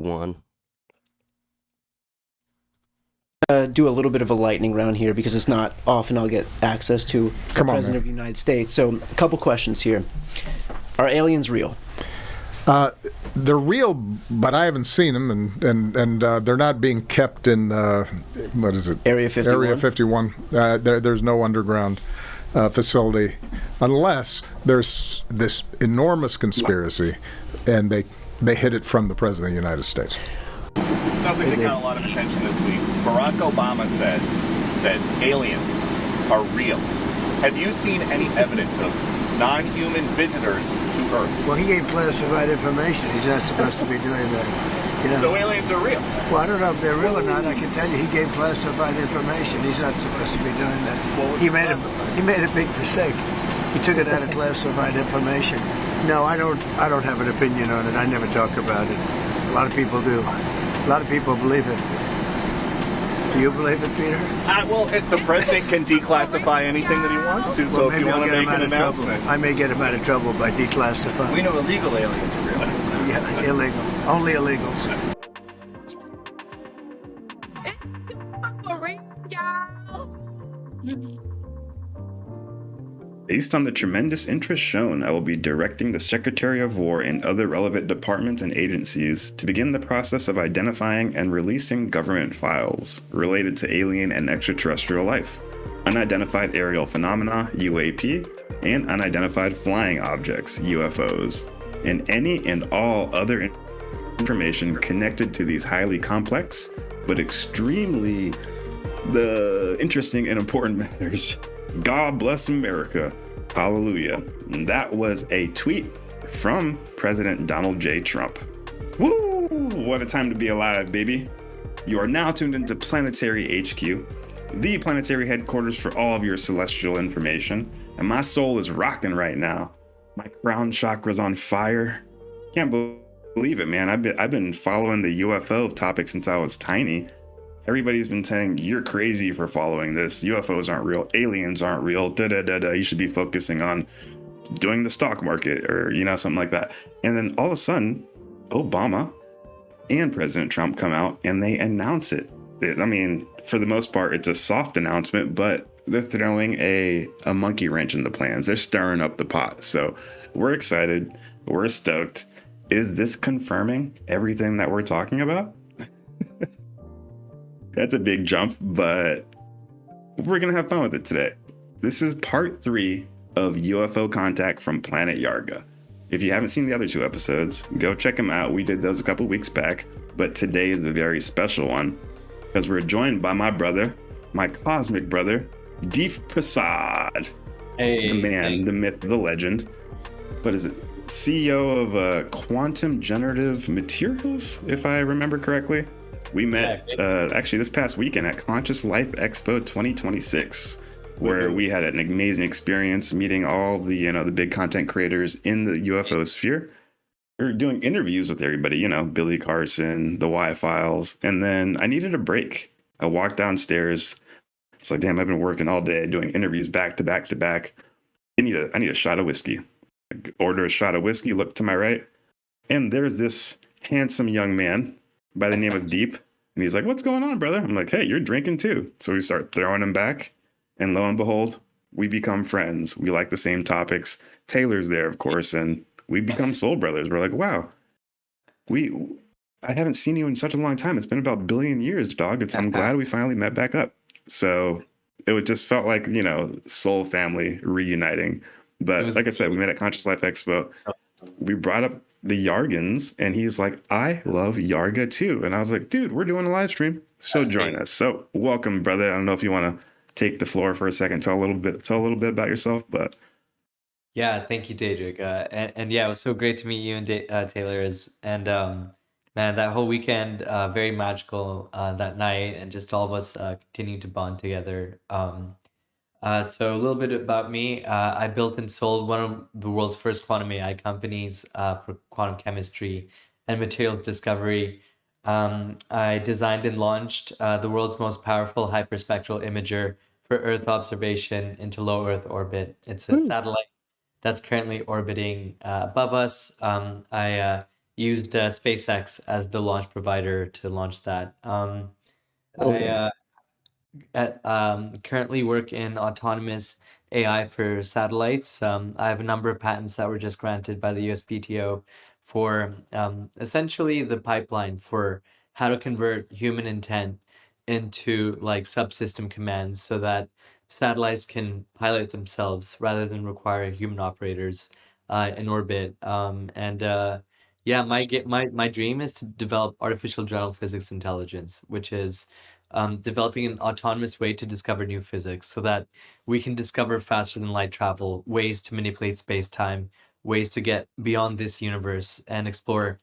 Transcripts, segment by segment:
one. Do a little bit of a lightning round here because it's not often I'll get access to the President of the United States. So a couple questions here. Are aliens real? They're real, but I haven't seen them, and they're not being kept in, what is it? Area 51? Area 51. There's no underground facility unless there's this enormous conspiracy, and they hid it from the President of the United States. Something that got a lot of attention this week. Barack Obama said that aliens are real. Have you seen any evidence of non-human visitors to Earth? Well, he gave classified information. He's not supposed to be doing that. You know? So aliens are real? Well, I don't know if they're real or not. I can tell you he gave classified information. He's not supposed to be doing that. He made a big mistake. He took it out of classified information. No, I don't have an opinion on it. I never talk about it. A lot of people do. A lot of people believe it. Do you believe it, Peter? Well, the president can declassify anything that he wants to, so if you want to make an announcement. I may get him out of trouble by declassifying. We know illegal aliens are real. Yeah, illegal. Only illegals. Based on the tremendous interest shown, I will be directing the Secretary of War and other relevant departments and agencies to begin the process of identifying and releasing government files related to alien and extraterrestrial life, unidentified aerial phenomena, UAP, and unidentified flying objects, UFOs, and any and all other information connected to these highly complex but extremely interesting and important matters. God bless America. Hallelujah. And that was a tweet from President Donald J. Trump. Woo! What a time to be alive, baby. You are now tuned into Planetary HQ, the planetary headquarters for all of your celestial information. And my soul is rocking right now. My crown chakra's on fire. Can't believe it, man. I've been following the UFO topic since I was tiny. Everybody's been saying, you're crazy for following this. UFOs aren't real. Aliens aren't real. Da-da-da-da. You should be focusing on doing the stock market or, something like that. And then all of a sudden, Obama and President Trump come out and they announce it. I mean, for the most part, it's a soft announcement, but they're throwing a monkey wrench in the plans. They're stirring up the pot. So we're excited. We're stoked. Is this confirming everything that we're talking about? That's a big jump, but we're going to have fun with it today. This is part 3 of UFO contact from Planet Iarga. If you haven't seen the other 2 episodes, go check them out. We did those a couple weeks back, but today is a very special one because we're joined by my brother, my cosmic brother, Deep Prasad. Hey, the man, the myth, the legend. What is it? CEO of Quantum Generative Materials, if I remember correctly. We met actually this past weekend at Conscious Life Expo 2026, where we had an amazing experience meeting all the the big content creators in the UFO sphere. We were doing interviews with everybody, Billy Carson, the Y-Files, and then I needed a break. I walked downstairs. It's like, damn, I've been working all day doing interviews back to back to back. I need a shot of whiskey. I order a shot of whiskey, look to my right, and there's this handsome young man by the name of Deep. And he's like, what's going on, brother? I'm like, hey, you're drinking too. So we start throwing him back. And lo and behold, we become friends. We like the same topics. Taylor's there, of course. And we become soul brothers. We're like, wow, I haven't seen you in such a long time. It's been about a billion years, dog. I'm glad we finally met back up. So it just felt like, soul family reuniting. But like I said, we met at Conscious Life Expo. We brought up the Iargans, and he's like, I love Iarga too. And I was like, dude, we're doing a live stream, so join us. So welcome, brother. I don't know if you want to take the floor for a second, tell a little bit about yourself, but yeah, thank you, Deadrick. And yeah, it was so great to meet you and Taylor. Man, that whole weekend, very magical that night, and just all of us continuing to bond together. So a little bit about me. I built and sold one of the world's first quantum AI companies for quantum chemistry and materials discovery. I designed and launched the world's most powerful hyperspectral imager for Earth observation into low Earth orbit. It's a satellite that's currently orbiting above us. I used SpaceX as the launch provider to launch that. Okay. Currently work in autonomous AI for satellites. I have a number of patents that were just granted by the USPTO for essentially the pipeline for how to convert human intent into like subsystem commands so that satellites can pilot themselves rather than require human operators in orbit. Yeah, my dream is to develop artificial general physics intelligence, which is developing an autonomous way to discover new physics so that we can discover faster than light travel, ways to manipulate space-time, ways to get beyond this universe and explore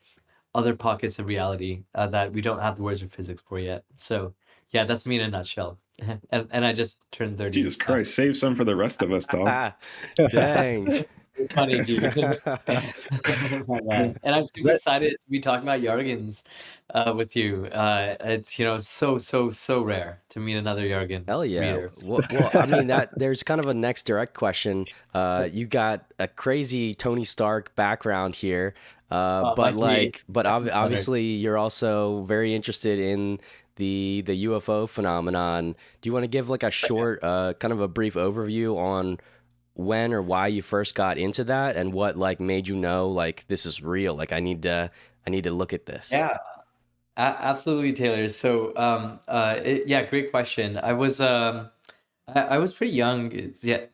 other pockets of reality that we don't have the words of physics for yet. So yeah, that's me in a nutshell. And I just turned 30. Jesus Christ, save some for the rest of us, dog. Dang. It's funny, dude. My bad. And I'm super excited to be talking about Yargans with you. It's so rare to meet another Yargan Hell yeah. reader. Well, I mean that there's kind of a next direct question. You got a crazy Tony Stark background here, but obviously you're also very interested in the UFO phenomenon. Do you want to give like a short, kind of a brief overview on when or why you first got into that and what like made you know like this is real? Like I need to look at this. Yeah, absolutely, Taylor. So, yeah, great question. I was pretty young, yeah,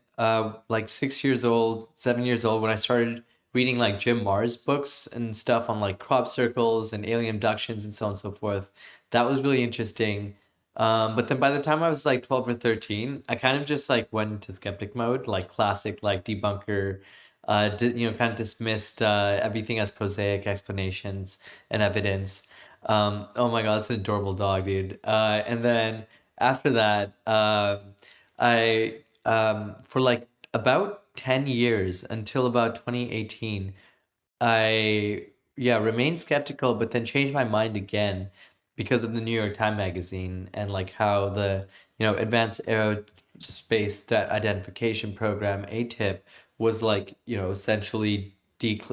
like 6 years old, 7 years old when I started reading like Jim Marrs books and stuff on like crop circles and alien abductions and so on and so forth. That was really interesting. But then by the time I was like 12 or 13, I kind of just like went into skeptic mode, like classic like debunker, kind of dismissed everything as prosaic explanations and evidence. Oh my God, it's an adorable dog, dude. And then after that, I for like about 10 years until about 2018, I remained skeptical, but then changed my mind again because of the New York Times Magazine and like how the Advanced Aerospace Threat Identification Program ATIP was like essentially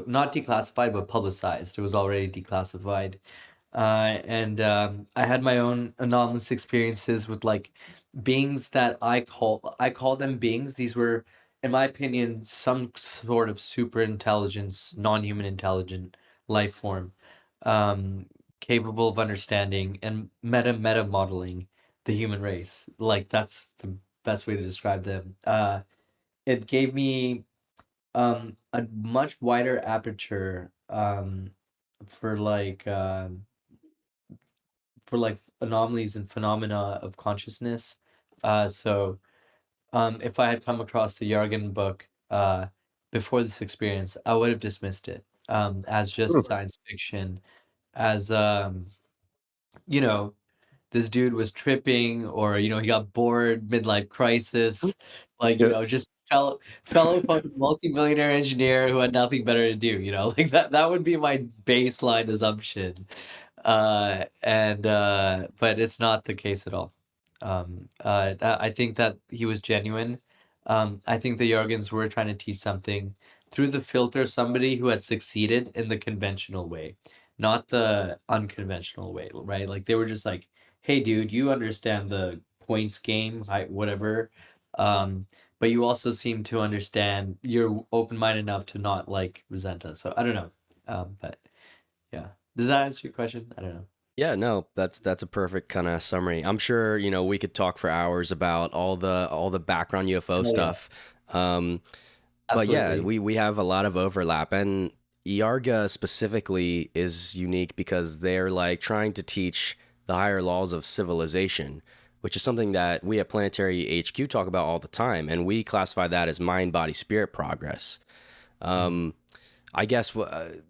not declassified but publicized. It was already declassified. And I had my own anomalous experiences with like beings that I call them beings. These were, in my opinion, some sort of super intelligence, non-human intelligent life form, um, capable of understanding and meta modeling the human race. Like that's the best way to describe them. It gave me a much wider aperture for like anomalies and phenomena of consciousness. So if I had come across the Yargan book before this experience, I would have dismissed it as just science fiction, as you know, this dude was tripping, or he got bored midlife crisis, like just fellow fucking multi-millionaire engineer who had nothing better to do, like that would be my baseline assumption. But it's not the case at all. I think that he was genuine. I think the Jorgens were trying to teach something through the filter, somebody who had succeeded in the conventional way, not the unconventional way, right? Like they were just like, hey, dude, you understand the points game, whatever. But you also seem to understand, you're open-minded enough to not like resent us. So I don't know. But yeah. Does that answer your question? I don't know. Yeah, no, that's a perfect kind of summary. I'm sure, we could talk for hours about all the background UFO Oh, yeah. stuff. But yeah, Absolutely. we have a lot of overlap, and Iarga specifically is unique because they're like trying to teach the higher laws of civilization, which is something that we at Planetary HQ talk about all the time, and we classify that as mind, body, spirit progress. I guess what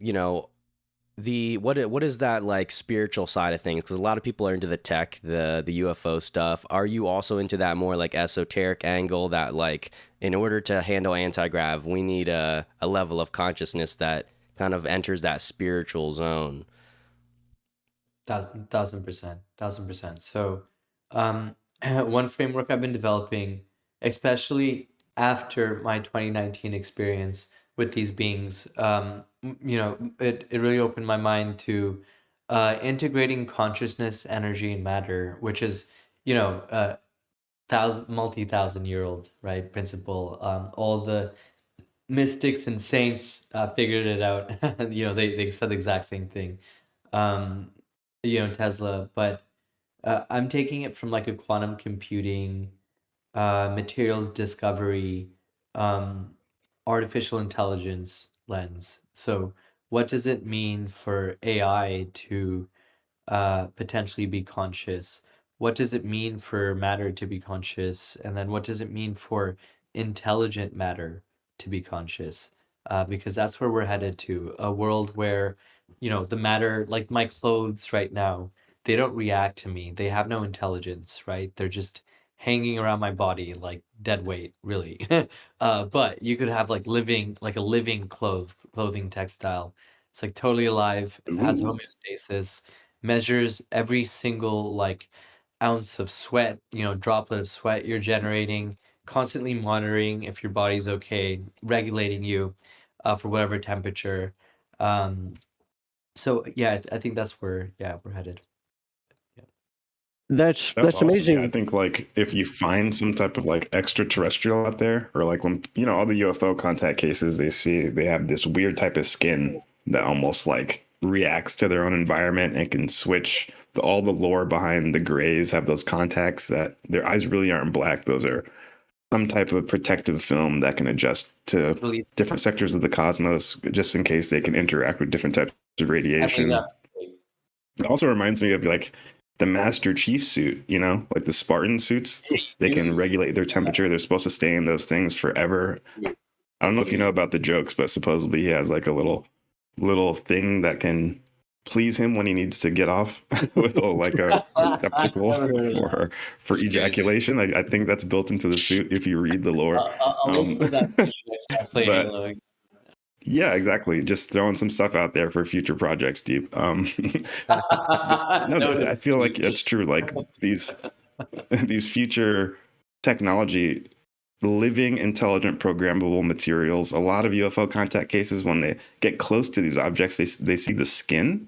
is that like spiritual side of things? Because a lot of people are into the tech, the UFO stuff. Are you also into that more like esoteric angle that like in order to handle anti-grav, we need a level of consciousness that kind of enters that spiritual zone? 1000%. So, one framework I've been developing, especially after my 2019 experience with these beings. It really opened my mind to integrating consciousness, energy, and matter, which is, multi-thousand-year-old, right, principle. All the mystics and saints figured it out. They said the exact same thing. Tesla, but I'm taking it from like a quantum computing, materials discovery, um, artificial intelligence lens. So, what does it mean for AI to potentially be conscious? What does it mean for matter to be conscious? And then what does it mean for intelligent matter to be conscious? Because that's where we're headed to, a world where, the matter, like my clothes right now, they don't react to me. They have no intelligence, right? They're just hanging around my body like dead weight, really. But you could have like a living clothing textile. It's like totally alive, has Ooh. homeostasis, measures every single like ounce of sweat, droplet of sweat you're generating, constantly monitoring if your body's okay, regulating you for whatever temperature. Um, so yeah, I think that's where we're headed. Yeah. That's That's awesome. Yeah, I amazing. think like if you find some type of like extraterrestrial out there, or like when all the UFO contact cases, they have this weird type of skin that almost like reacts to their own environment and can switch all the lore behind the grays have those contacts that their eyes really aren't black. Those are some type of protective film that can adjust to Believe, different sectors of the cosmos just in case they can interact with different types of I believe radiation. that. It also reminds me of like the Master Chief suit, like the Spartan suits. They can regulate their temperature. They're supposed to stay in those things forever. I don't know if you know about the jokes, but supposedly he has like a little thing that can please him when he needs to get off, little like a receptacle for ejaculation. I think that's built into the suit if you read the lore. I'll look for that for you next time I play But Halo. yeah, exactly. Just throwing some stuff out there for future projects, Deep. No, I feel like it's true. Like these future technology, living, intelligent, programmable materials. A lot of UFO contact cases, when they get close to these objects, they see the skin,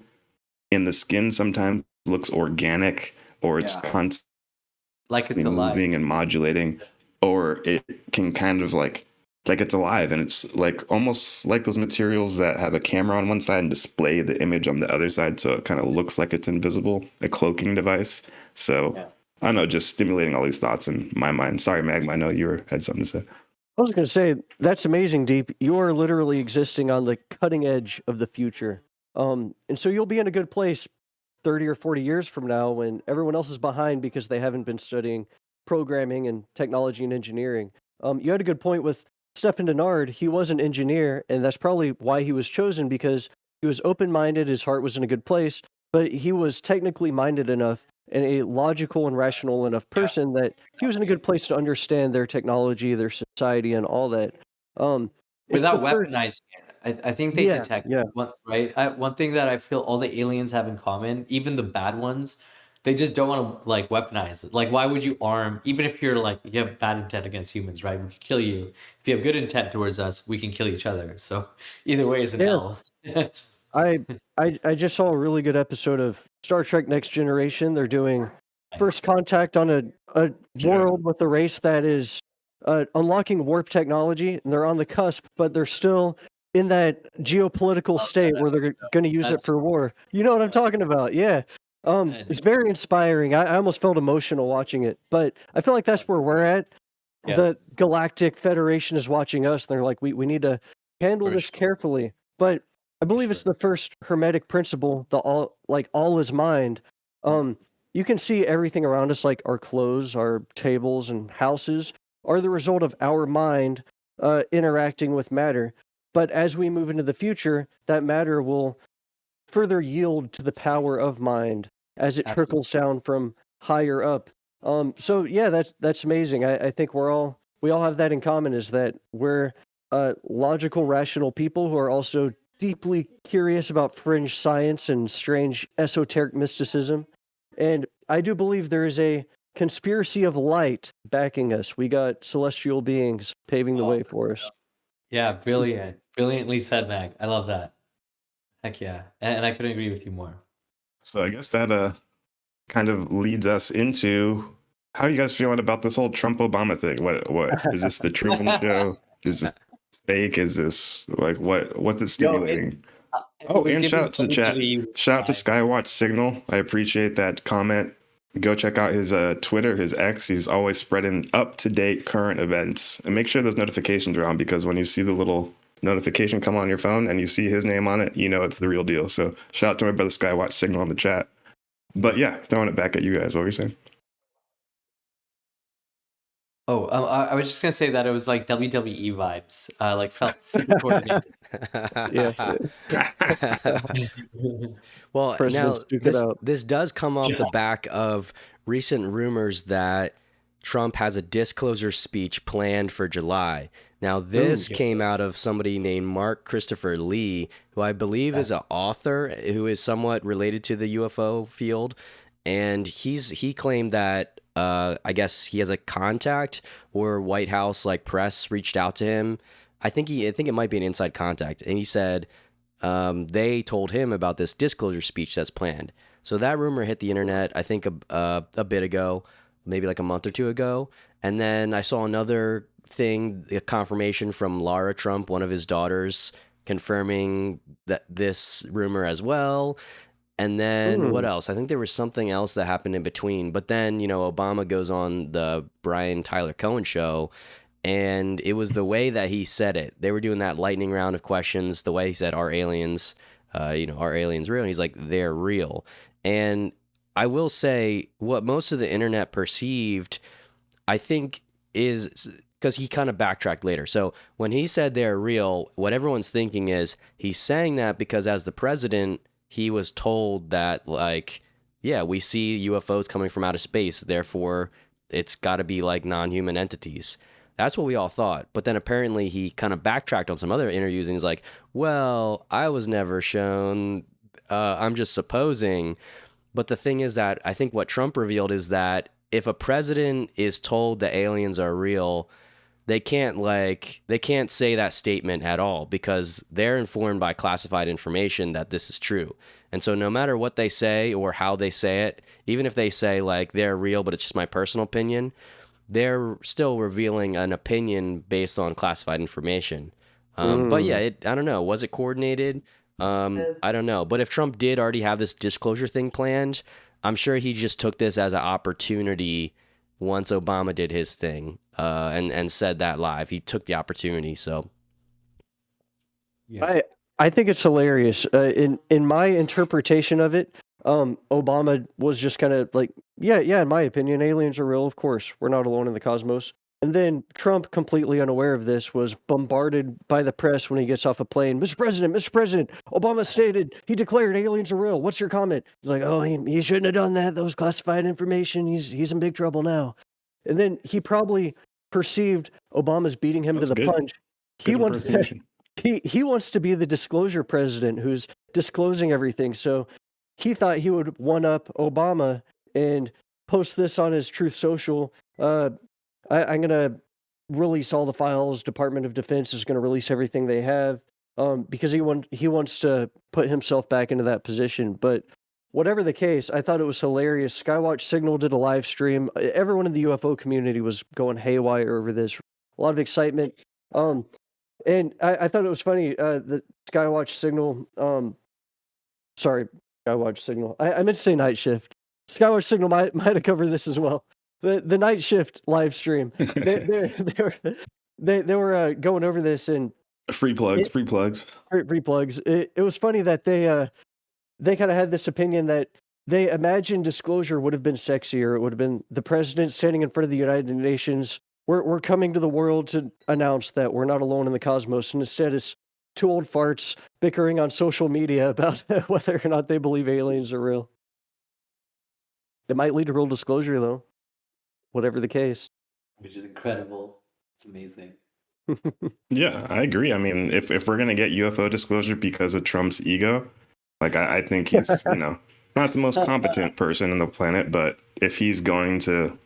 and the skin sometimes looks organic, or it's constantly like it's alive. moving and modulating, or it can kind of like it's alive, and it's like almost like those materials that have a camera on one side and display the image on the other side, so it kind of looks like it's invisible, a cloaking device. So I don't know, just stimulating all these thoughts in my mind. Sorry, Magma, I know you had something to say. I was going to say, that's amazing, Deep. You are literally existing on the cutting edge of the future. And so you'll be in a good place 30 or 40 years from now when everyone else is behind because they haven't been studying programming and technology and engineering. You had a good point with Stephen Denard. He was an engineer, and that's probably why he was chosen, because he was open-minded, his heart was in a good place, but he was technically minded enough and a logical and rational enough person that he was in a good place to understand their technology, their society, and all that. Without weaponizing it. I think they detect one, right? One thing that I feel all the aliens have in common, even the bad ones, they just don't want to like weaponize it. Like, why would you arm, even if you're like, you have bad intent against humans, right? We can kill you. If you have good intent towards us, we can kill each other. So either way is an L. I just saw a really good episode of Star Trek Next Generation. They're doing first contact on a world with a race that is unlocking warp technology, and they're on the cusp, but they're still in that geopolitical state where they're going to use it for war. You know what I'm talking about? Yeah. It's very inspiring. I almost felt emotional watching it, but I feel like that's where we're at. The Galactic Federation is watching us, and they're like, we need to handle this carefully. But I believe it's the first Hermetic principle, the all is mind. You can see everything around us, like our clothes, our tables, and houses, are the result of our mind interacting with matter. But as we move into the future, that matter will further yield to the power of mind as it trickles down from higher up. So yeah, that's amazing. I think we all have that in common, is that we're logical, rational people who are also deeply curious about fringe science and strange esoteric mysticism. And I do believe there is a conspiracy of light backing us. We got celestial beings paving the way for us. Yeah, brilliant. Brilliantly said, Mac. I love that. Heck yeah. And I couldn't agree with you more. So I guess that kind of leads us into how are you guys feeling about this whole Trump Obama thing? What is this the Truman Show? Is this fake? Is this like what's it stimulating? And shout out to the chat. Shout out to Skywatch Signal. I appreciate that comment. Go check out his Twitter, his X. He's always spreading up-to-date current events. And make sure those notifications are on, because when you see the little notification come on your phone and you see his name on it, you know it's the real deal. So shout out to my brother Skywatch Signal on the chat. But yeah, throwing it back at you guys. What were you saying? Oh, I was just gonna say that it was like WWE vibes. Like felt super coordinated. Well, now this does come off the back of recent rumors that Trump has a disclosure speech planned for July. Now, this came out of somebody named Mark Christopher Lee, who I believe is an author who is somewhat related to the UFO field, and he claimed that I guess he has a contact, or White House like press reached out to him. I think it might be an inside contact, and he said they told him about this disclosure speech that's planned. So that rumor hit the internet, I think a bit ago, maybe like a month or two ago, and then I saw another thing, a confirmation from Lara Trump, one of his daughters, confirming that this rumor as well. And then what else? I think there was something else that happened in between. But then, Obama goes on the Brian Tyler Cohen show, and it was the way that he said it. They were doing that lightning round of questions, the way he said, are aliens real? And he's like, they're real. And I will say what most of the internet perceived, I think, is because he kind of backtracked later. So when he said they're real, what everyone's thinking is he's saying that because as the president, he was told that, like, yeah, we see UFOs coming from outer space, therefore it's got to be like non-human entities. That's what we all thought. But then apparently he kind of backtracked on some other interviews, and he's like, well, I was never shown. I'm just supposing. But the thing is that I think what Trump revealed is that if a president is told that aliens are real, they can't say that statement at all, because they're informed by classified information that this is true. And so no matter what they say or how they say it, even if they say like they're real, but it's just my personal opinion, they're still revealing an opinion based on classified information. But yeah, I don't know. Was it coordinated? I don't know. But if Trump did already have this disclosure thing planned, I'm sure he just took this as an opportunity once Obama did his thing and said that live. He took the opportunity. So yeah. I think it's hilarious. In my interpretation of it, Obama was just kind of like, yeah, in my opinion, aliens are real. Of course, we're not alone in the cosmos. And then Trump, completely unaware of this, was bombarded by the press when he gets off a plane. Mr. President, Obama stated, he declared aliens are real. What's your comment? He's like, oh, he shouldn't have done that. That was classified information. He's in big trouble now. And then he probably perceived Obama's beating him to the punch. He wants to be the disclosure president who's disclosing everything. So he thought he would one-up Obama and post this on his Truth Social. I'm going to release all the files. Department of Defense is going to release everything they have because he wants to put himself back into that position. But whatever the case, I thought it was hilarious. Skywatch Signal did a live stream. Everyone in the UFO community was going haywire over this. A lot of excitement. And I thought it was funny. The Skywatch Signal. Skywatch Signal. I meant to say Night Shift. Skywatch Signal might have covered this as well. The Night Shift live stream. They were going over this and free plugs. It was funny that they kind of had this opinion that they imagined disclosure would have been sexier. It would have been the president standing in front of the United Nations. We're coming to the world to announce that we're not alone in the cosmos. And instead, it's two old farts bickering on social media about whether or not they believe aliens are real. It might lead to real disclosure, though. Whatever the case. Which is incredible. It's amazing. Yeah, I agree. I mean, if we're going to get UFO disclosure because of Trump's ego, like I think he's, not the most competent person on the planet, but if he's going to,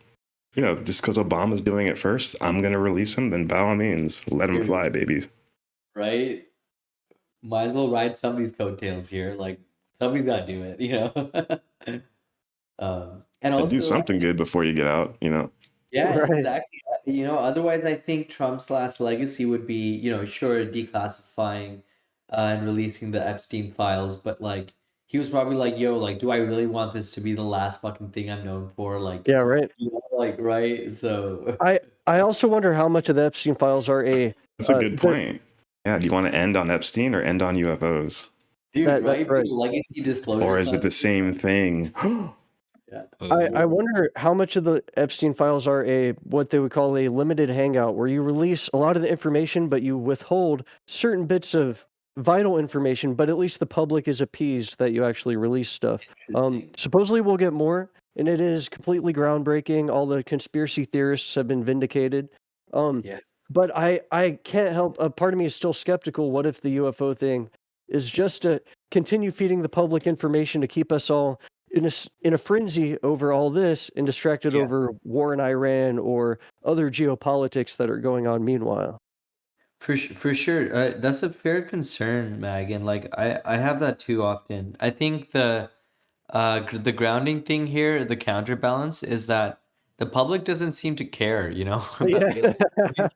just because Obama's doing it first, I'm going to release him, then by all means, let him fly, babies. Right? might as well ride somebody's coattails here. Like somebody's got to do it, you know. And But do also, something good before you get out, you know. yeah, Right. exactly. You know, otherwise, I think Trump's last legacy would be, you know, sure, declassifying and releasing the Epstein files, but like he was probably like, "Yo, like, do I really want this to be the last fucking thing I'm known for?" Like, Yeah, right. you know, like, right? So, I also wonder how much of the Epstein files are That's a good point. Yeah, do you want to end on Epstein or end on UFOs? dude, That's right? right. Legacy disclosure. Or is it the same thing? Yeah. I wonder how much of the Epstein files are what they would call a limited hangout, where you release a lot of the information, but you withhold certain bits of vital information, but at least the public is appeased that you actually release stuff. Supposedly we'll get more, and it is completely groundbreaking. All the conspiracy theorists have been vindicated. Yeah. But I can't help, a part of me is still skeptical. What if the UFO thing is just to continue feeding the public information to keep us all in a frenzy over all this and distracted over war in Iran or other geopolitics that are going on meanwhile? For sure, that's a fair concern, Mag, and like I have that too often. I think the grounding thing here, the counterbalance, is that the public doesn't seem to care, you know, about Yeah. aliens.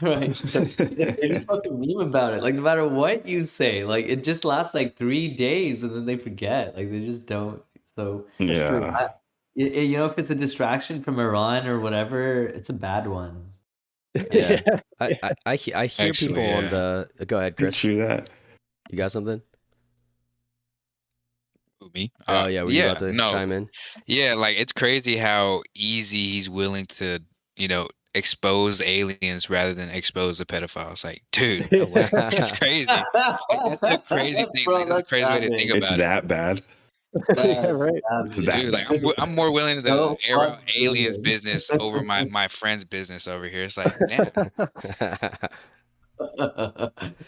Right. So they just fucking meme about it. Like no matter what you say, like it just lasts like 3 days and then they forget. Like they just don't. So Yeah. you know, if it's a distraction from Iran or whatever, it's a bad one. Yeah. Yeah. I hear Actually, people on yeah. the. Go ahead, Chris. True that. You got something? Who, me? Oh yeah, were you about to no. chime in? Yeah, like it's crazy how easy he's willing to, expose aliens rather than expose the pedophiles. Like, dude, no way. It's crazy. Like, that's a crazy thing. Bro, Like, that's a crazy way to think It's about it. that bad. Yeah, right. It's that Dude, like bad. I'm more willing to No air out fucks aliens given. business over my friend's business over here. It's like, damn.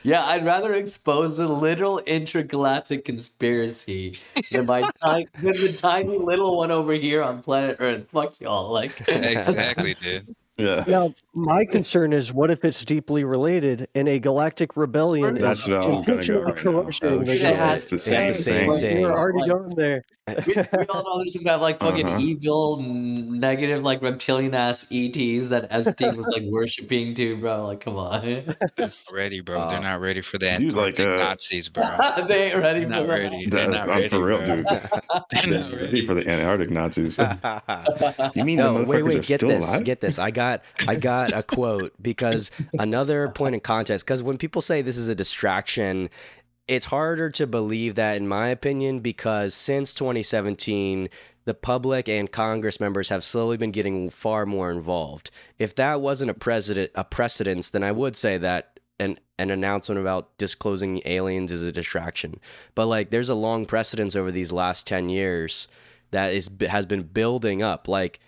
Yeah, I'd rather expose a literal intergalactic conspiracy than the tiny little one over here on planet Earth. Fuck y'all. Like Exactly, dude. Yeah. Now, my concern is, what if it's deeply related and a galactic rebellion That's is what I'm gonna go intentionally right now. coercing Oh the shit, government? it's the It's the same thing. thing. We're already Like- going there. we all know there's some kind of like fucking Uh-huh. evil, negative, like reptilian ass ETs that Epstein was like worshiping too, bro. Like, come on. Ready, bro. They're not ready for the Dude, like, Antarctic Nazis, bro. They ain't ready They're for not that. ready. They're not I'm ready, for real, bro. dude. They're They're not ready ready. for the Antarctic Nazis. You mean No, the wait, motherfuckers are get still this, alive? get this. I got a quote because another point in context. Because when people say this is a distraction, it's harder to believe that, in my opinion, because since 2017, the public and Congress members have slowly been getting far more involved. If that wasn't a precedence, then I would say that an announcement about disclosing aliens is a distraction. But like, there's a long precedence over these last 10 years that has been building up. Like,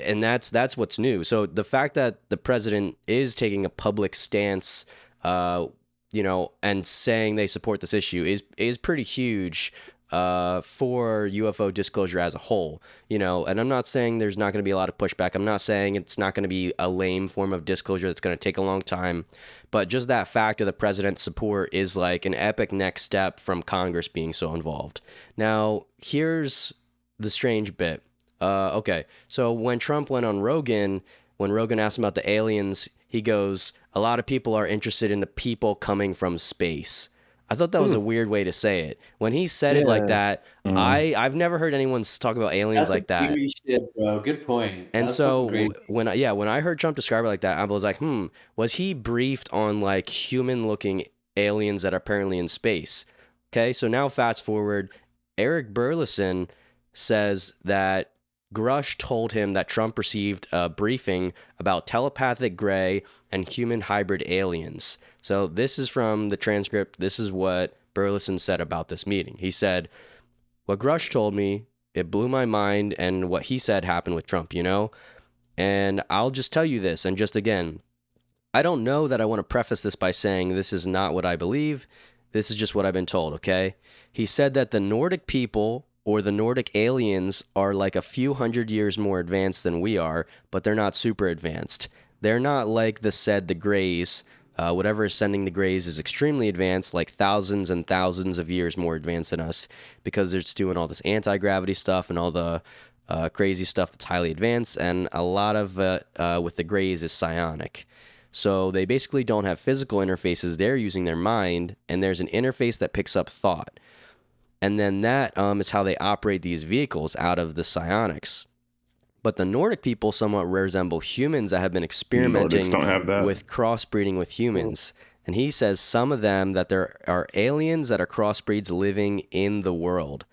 and that's what's new. So the fact that the president is taking a public stance, and saying they support this issue is pretty huge for UFO disclosure as a whole. And I'm not saying there's not going to be a lot of pushback. I'm not saying it's not going to be a lame form of disclosure that's going to take a long time, but just that fact of the president's support is like an epic next step from Congress being so involved. Now, here's the strange bit. Okay, so when Trump went on Rogan, when Rogan asked him about the aliens, he goes, a lot of people are interested in the people coming from space. I thought that was a weird way to say it. When he said it like that, I've never heard anyone talk about aliens That's like that. Shit, bro. Good point. And That's so fucking great. when I heard Trump describe it like that, I was like, was he briefed on like human-looking aliens that are apparently in space? Okay, so now fast forward, Eric Burleson says that Grush told him that Trump received a briefing about telepathic gray and human hybrid aliens. So this is from the transcript. This is what Burleson said about this meeting. He said, what Grush told me, it blew my mind, and what he said happened with Trump, And I'll just tell you this, and just again, I don't know that I want to preface this by saying this is not what I believe. This is just what I've been told, okay? He said that the Nordic people or the Nordic aliens are like a few hundred years more advanced than we are, but they're not super advanced. They're not like the Greys whatever is sending the Greys is extremely advanced, like thousands and thousands of years more advanced than us, because they're just doing all this anti-gravity stuff and all the crazy stuff that's highly advanced, and a lot of with the Greys is psionic. So they basically don't have physical interfaces. They're using their mind, and there's an interface that picks up thought. And then that is how they operate these vehicles out of the psionics. But the Nordic people somewhat resemble humans that have been experimenting with crossbreeding with humans. And he says some of them that there are aliens that are crossbreeds living in the world.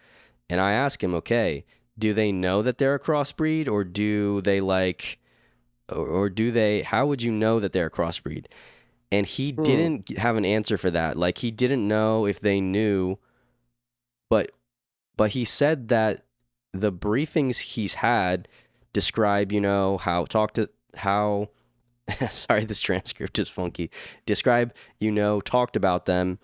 And I ask him, okay, do they know that they're a crossbreed, or do they how would you know that they're a crossbreed? And he didn't have an answer for that. Like, he didn't know if they knew, but he said that the briefings he's had describe, sorry, this transcript is funky. Describe, talked about them.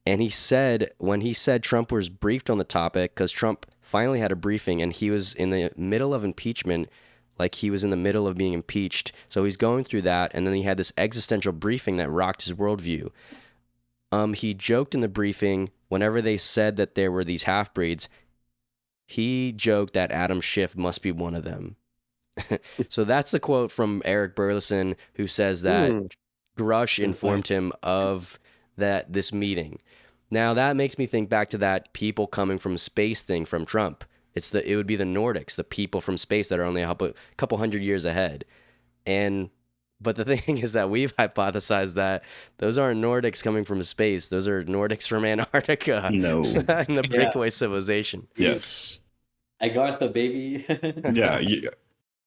And he said, when he said Trump was briefed on the topic, because Trump finally had a briefing and he was in the middle of impeachment, like he was in the middle of being impeached. So he's going through that. And then he had this existential briefing that rocked his worldview. He joked in the briefing, whenever they said that there were these half-breeds, he joked that Adam Schiff must be one of them. So that's the quote from Eric Burleson, who says that Grush informed him of this meeting. Now that makes me think back to that people coming from space thing from Trump. It would be the Nordics, the people from space that are only a couple hundred years ahead. But the thing is that we've hypothesized that those aren't Nordics coming from space. Those are Nordics from Antarctica. No. In the breakaway civilization. Yes. Agartha, baby. Yeah.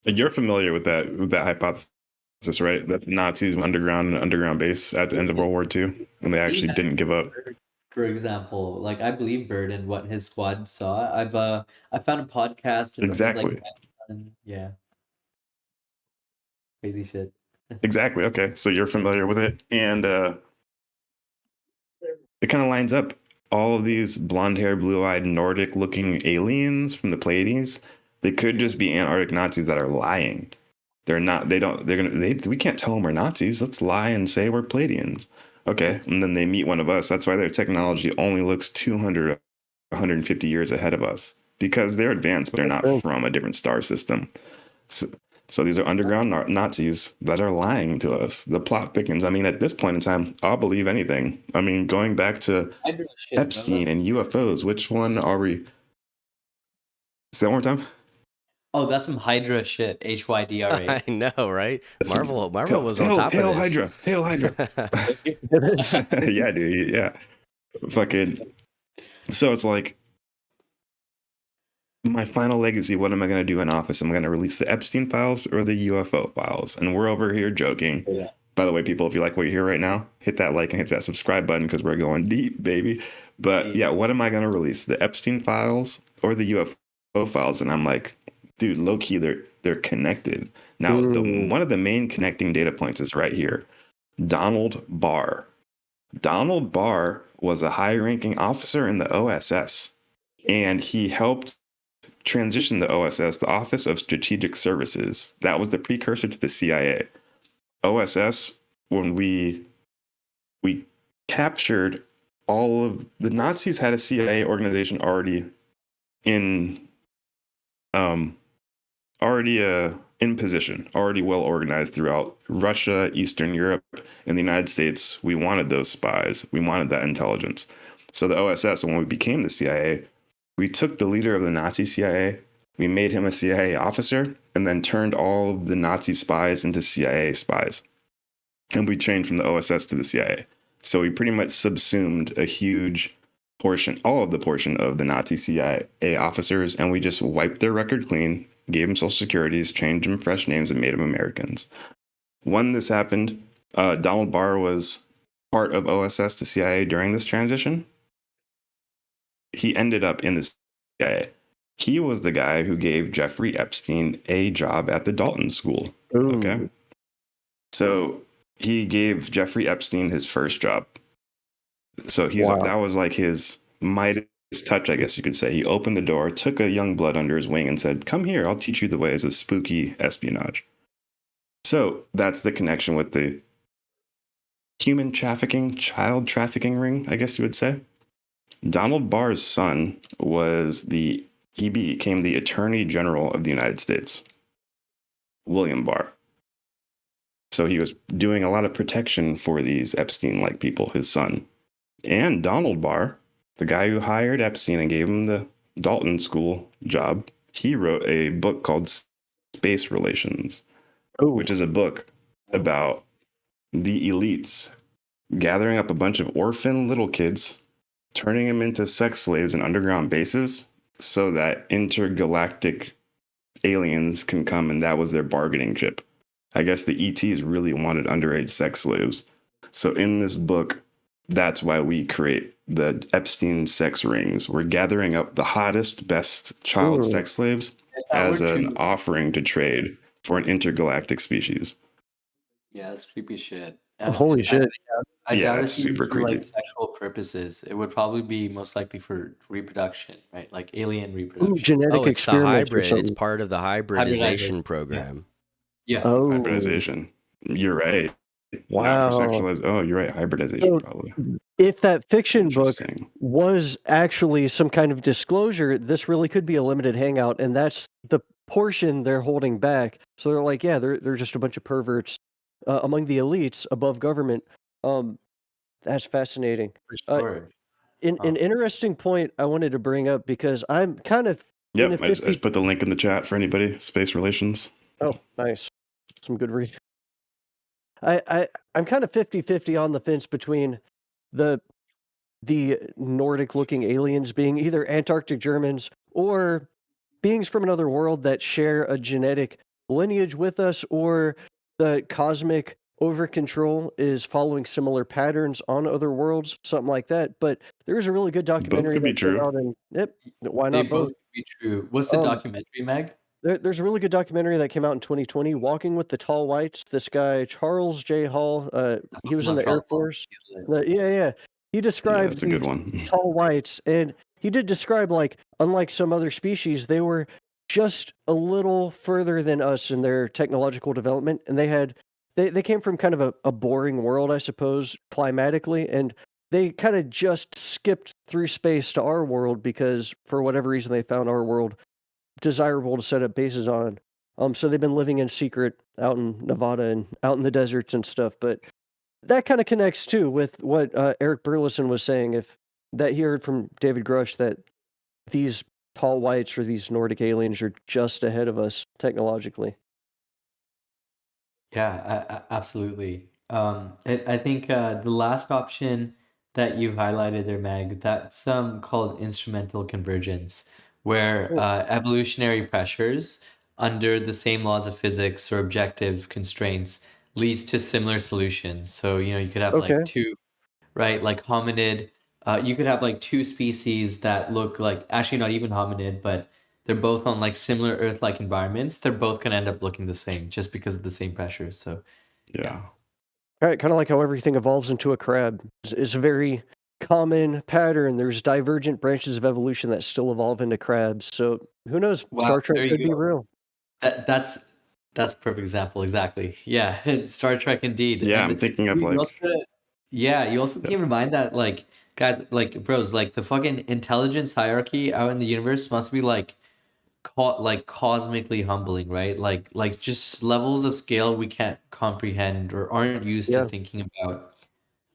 You're familiar with that hypothesis, right? That the Nazis went underground an underground base at the end of World War II, and they actually didn't give up. For example, like, I believe Bird and what his squad saw. I found a podcast. And exactly. Yeah. Crazy shit. Exactly. Okay, so you're familiar with it, and it kind of lines up. All of these blonde-haired, blue-eyed, Nordic-looking aliens from the Pleiades, they could just be Antarctic Nazis that are lying. They're not. They don't. They're gonna. We can't tell them we're Nazis. Let's lie and say we're Pleiadians. Okay, and then they meet one of us. That's why their technology only looks 200, 150 years ahead of us, because they're advanced, but they're not from a different star system. So these are underground Nazis that are lying to us. The plot thickens. I mean, at this point in time, I'll believe anything. I mean, going back to Epstein and UFOs, which one are we? Say that one more time. Oh, that's some Hydra shit. HYDRA. I know, right? Marvel was on top of this. Hydra. Hail Hydra. Yeah, dude. Yeah. Fucking. So it's like, my final legacy, what am I going to do in office? Am I going to release the Epstein files or the UFO files? And we're over here joking. Yeah. By the way, people, if you like what you hear right now, hit that like and hit that subscribe button, because we're going deep, baby. But yeah, what am I going to release? The Epstein files or the UFO files? And I'm like, dude, low key, they're connected. Now, one of the main connecting data points is right here. Donald Barr. Donald Barr was a high-ranking officer in the OSS, and he helped transition the OSS, the Office of Strategic Services. That was the precursor to the CIA. OSS, when we captured all of the Nazis, had a CIA organization already in position, already well organized throughout Russia, Eastern Europe, and the United States. We wanted those spies. We wanted that intelligence. So the OSS, when we became the CIA, we took the leader of the Nazi CIA, we made him a CIA officer, and then turned all of the Nazi spies into CIA spies. And we changed from the OSS to the CIA. So we pretty much subsumed a huge portion, all of the portion of the Nazi CIA officers, and we just wiped their record clean, gave them social securities, changed them fresh names, and made them Americans. When this happened, Donald Barr was part of OSS to CIA during this transition. He ended up in the CIA. He was the guy who gave Jeffrey Epstein a job at the Dalton School. Ooh. Okay. So he gave Jeffrey Epstein his first job. So that was like his Midas touch, I guess you could say. He opened the door, took a young blood under his wing, and said, "Come here, I'll teach you the ways of spooky espionage." So that's the connection with the human trafficking, child trafficking ring, I guess you would say. Donald Barr's son he became the Attorney General of the United States, William Barr. So he was doing a lot of protection for these Epstein-like people, his son. And Donald Barr, the guy who hired Epstein and gave him the Dalton School job, he wrote a book called Space Relations, which is a book about the elites gathering up a bunch of orphan little kids, turning them into sex slaves in underground bases so that intergalactic aliens can come, and that was their bargaining chip. I guess the ETs really wanted underage sex slaves. So in this book, that's why we create the Epstein sex rings. We're gathering up the hottest, best child sex slaves as an offering to trade for an intergalactic species. Yeah, that's creepy shit. Holy shit. I doubt it's it's used super for creepy. like sexual purposes. It would probably be most likely for reproduction, right? Like alien reproduction. Genetic Oh, it's the experiments or hybrid. It's something. part of the hybridization program. Yeah. Hybridization. You're right. Wow. Not for sexualized. Oh, you're right. Hybridization, probably. If that fiction book was actually some kind of disclosure, this really could be a limited hangout, and that's the portion they're holding back. So they're like, yeah, they're just a bunch of perverts among the elites above government. That's fascinating. For sure. An interesting point I wanted to bring up, because I'm kind of I just put the link in the chat for anybody. Space Relations. Oh, nice. Some good read. I'm kind of 50-50 on the fence between the Nordic-looking aliens being either Antarctic Germans or beings from another world that share a genetic lineage with us, or the cosmic over-control is following similar patterns on other worlds, something like that. But there's a really good documentary Both could be true. Why not both? Both could be true. What's the documentary, Meg? There's a really good documentary that came out in 2020, Walking with the Tall Whites. This guy, Charles J. Hall, he was in the Air Force. He described that's a good one. tall whites, and he did describe, like, unlike some other species, they were just a little further than us in their technological development, and they came from kind of a boring world, I suppose, climatically, and they kind of just skipped through space to our world because, for whatever reason, they found our world desirable to set up bases on. So they've been living in secret out in Nevada and out in the deserts and stuff. But that kind of connects too with what Eric Burleson was saying, if that he heard from David Grush that these tall whites or these Nordic aliens are just ahead of us technologically. Yeah, absolutely. I think the last option that you highlighted there, Meg, that's called instrumental convergence, where evolutionary pressures under the same laws of physics or objective constraints leads to similar solutions. So, you could have like two, right? Like hominid, you could have like two species that look like, actually not even hominid, but they're both on like similar Earth-like environments. They're both going to end up looking the same just because of the same pressures. So, yeah. Right, kind of like how everything evolves into a crab. It's a very common pattern. There's divergent branches of evolution that still evolve into crabs. So who knows? Wow, Star Trek could be real. That's a perfect example. Exactly. Yeah, Star Trek indeed. Yeah, And I'm thinking of like. you also keep in mind that like guys, like bros, like the fucking intelligence hierarchy out in the universe must be like cosmically humbling, right? Like just levels of scale we can't comprehend or aren't used to thinking about.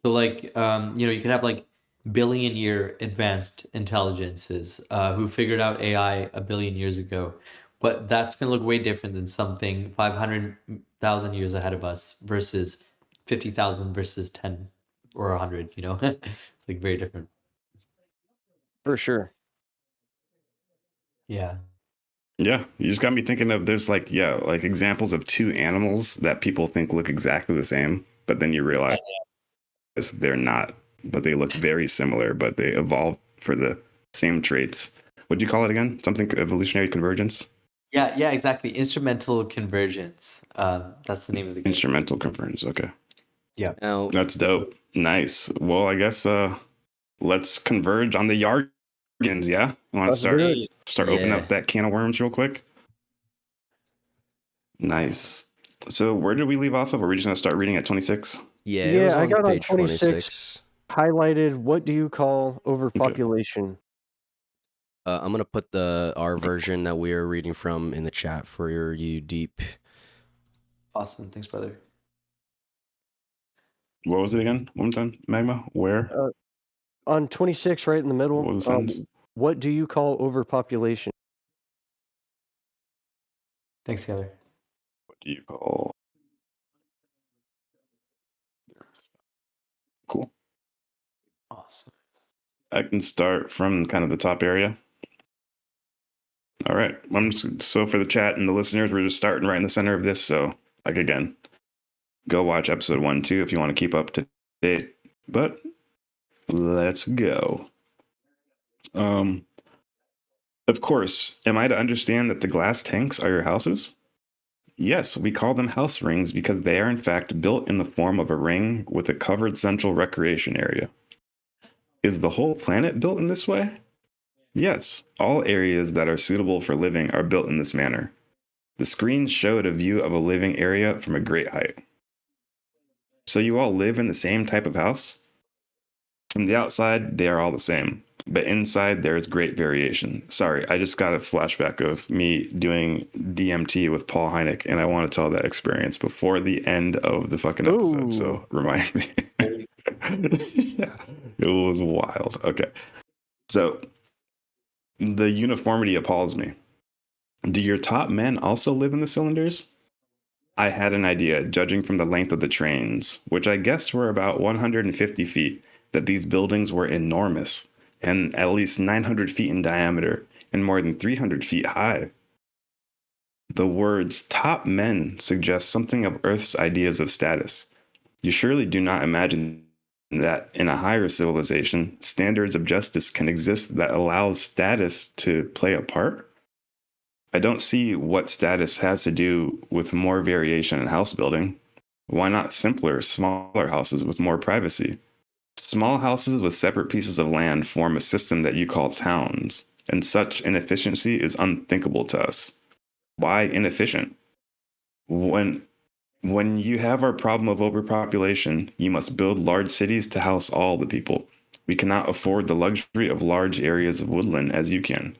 So like you could have like billion-year advanced intelligences who figured out AI a billion years ago, but that's going to look way different than something 500,000 years ahead of us versus 50,000 versus 10 or 100. It's like very different. For sure. Yeah. Yeah, you just got me thinking of there's like examples of two animals that people think look exactly the same, but then you realize they're not, but they look very similar, but they evolved for the same traits. What'd you call it again? Something evolutionary convergence? Yeah, exactly. Instrumental convergence. That's the name of the game. Instrumental convergence. Okay. Yeah. That's dope. Nice. Well, I guess let's converge on the Yargans. Yeah. You want to start opening up that can of worms real quick? Nice. So where did we leave off of? Are we just gonna start reading at 26? Yeah, it was I on got on page 26. highlighted. What do you call overpopulation? I'm gonna put our version that we are reading from in the chat for you deep. Awesome. Thanks, brother. What was it again? One time, Magma? Where? On 26, right in the middle. What was the sentence? What do you call overpopulation? Thanks, Taylor. What do you call? Cool. Awesome. I can start from kind of the top area. All right. So for the chat and the listeners, we're just starting right in the center of this. So, like, again, go watch episode 1, 2 if you want to keep up to date. But let's go. Of course, am I to understand that the glass tanks are your houses? Yes, we call them house rings because they are in fact built in the form of a ring with a covered central recreation area. Is the whole planet built in this way? Yes, all areas that are suitable for living are built in this manner. The screen showed a view of a living area from a great height. So you all live in the same type of house? From the outside, they are all the same, but inside there is great variation. Sorry, I just got a flashback of me doing DMT with Paul Hynek, and I want to tell that experience before the end of the fucking episode, so remind me. Yeah, it was wild. Okay, so the uniformity appalls me. Do your top men also live in the cylinders? I had an idea, judging from the length of the trains, which I guessed were about 150 feet, that these buildings were enormous, and at least 900 feet in diameter, and more than 300 feet high. The words top men suggest something of Earth's ideas of status. You surely do not imagine that in a higher civilization, standards of justice can exist that allows status to play a part? I don't see what status has to do with more variation in house building. Why not simpler, smaller houses with more privacy? Small houses with separate pieces of land form a system that you call towns, and such inefficiency is unthinkable to us. Why inefficient? When you have our problem of overpopulation, you must build large cities to house all the people. We cannot afford the luxury of large areas of woodland as you can.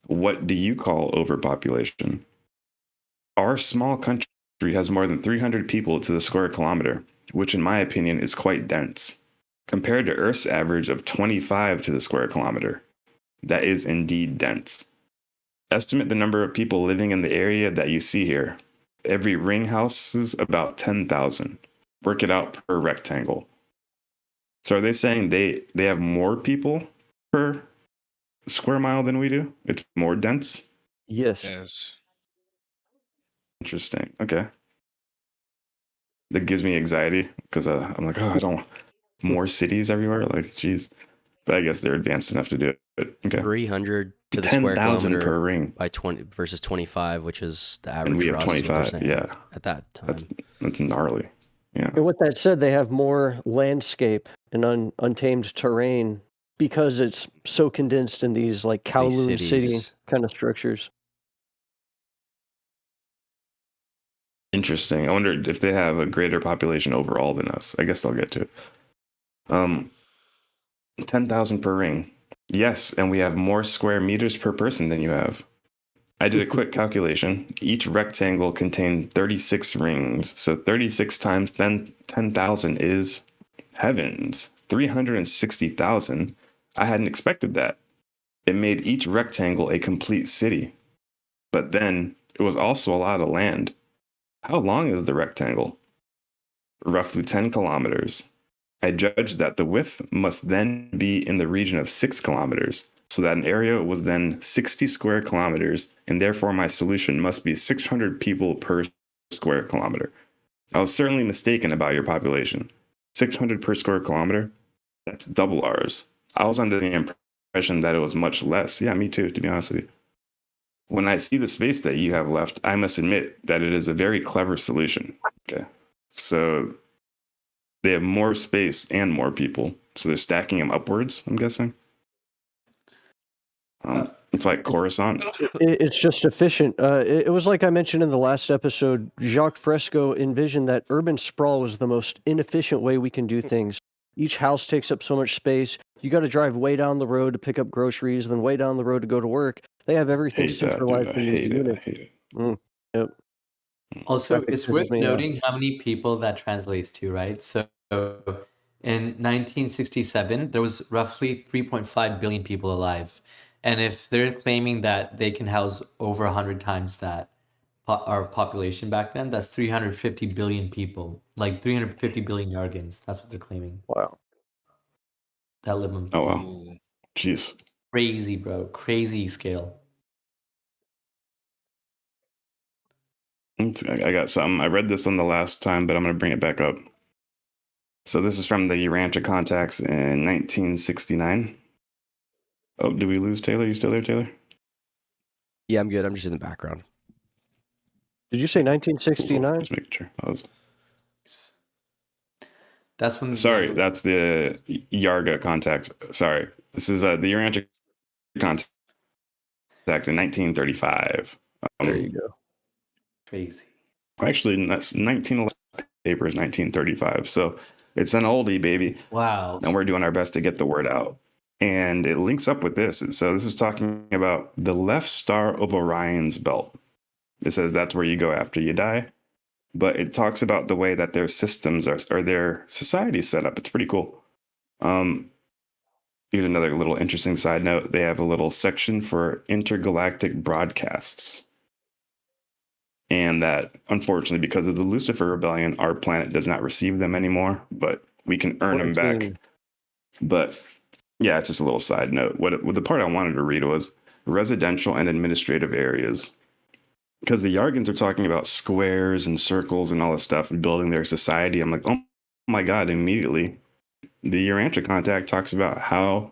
What do you call overpopulation? Our small country has more than 300 people to the square kilometer, which in my opinion is quite dense. Compared to Earth's average of 25 to the square kilometer, that is indeed dense. Estimate the number of people living in the area that you see here. Every ring house is about 10,000. Work it out per rectangle. So are they saying they have more people per square mile than we do? It's more dense? Yes. Interesting. Okay. That gives me anxiety because I'm like, oh, I don't want more cities everywhere. Like, geez. But I guess they're advanced enough to do it. Okay. 300 to the square 10,000 kilometer per ring by 20 versus 25, which is the average. And we for have us, is what they're 25. saying Yeah. at that time. That's gnarly. Yeah. And with that said, they have more landscape and untamed terrain because it's so condensed in these like Kowloon City kind of structures. Interesting. I wonder if they have a greater population overall than us. I guess I'll get to it. 10,000 per ring. Yes, and we have more square meters per person than you have. I did a quick calculation. Each rectangle contained 36 rings. So 36 times 10,000 is heavens. 360,000. I hadn't expected that. It made each rectangle a complete city. But then it was also a lot of land. How long is the rectangle? Roughly 10 kilometers. I judged that the width must then be in the region of 6 kilometers, so that an area was then 60 square kilometers, and therefore my solution must be 600 people per square kilometer. I was certainly mistaken about your population. 600 per square kilometer? That's double ours. I was under the impression that it was much less. Yeah, me too, to be honest with you. When I see the space that you have left, I must admit that it is a very clever solution. Okay. So they have more space and more people. So they're stacking them upwards, I'm guessing. It's like Coruscant. It's just efficient. It was like I mentioned in the last episode, Jacques Fresco envisioned that urban sprawl was the most inefficient way we can do things. Each house takes up so much space. You got to drive way down the road to pick up groceries, then way down the road to go to work. They have everything centralized in these units. I hate it. Yep. Also, it's worth pisses me off. noting how many people that translates to, right? So in 1967, there was roughly 3.5 billion people alive. And if they're claiming that they can house over 100 times that, our population back then, that's 350 billion people, like 350 billion Yargans. That's what they're claiming. Wow. That live in Oh, wow. Jeez. crazy, bro. Crazy scale. I got something. I read this on the last time, but I'm going to bring it back up. So this is from the Urantia contacts in 1969. Oh, did we lose Taylor? You still there, Taylor? Yeah, I'm good. I'm just in the background. Did you say 1969? Just making sure. That's when. Sorry, that's the Iarga contacts. Sorry, this is the Urantia contact in 1935. There you go. Crazy. Actually, that's 1911 paper is 1935. So it's an oldie, baby. Wow. And we're doing our best to get the word out. And it links up with this. So this is talking about the left star of Orion's belt. It says that's where you go after you die. But it talks about the way that their systems are, or their society is set up. It's pretty cool. Here's another little interesting side note. They have a little section for intergalactic broadcasts. And that, unfortunately, because of the Lucifer Rebellion, our planet does not receive them anymore, but we can earn them back. But yeah, it's just a little side note. What the part I wanted to read was residential and administrative areas. Because the Yargans are talking about squares and circles and all this stuff and building their society. I'm like, oh my God, immediately. The Urantia contact talks about how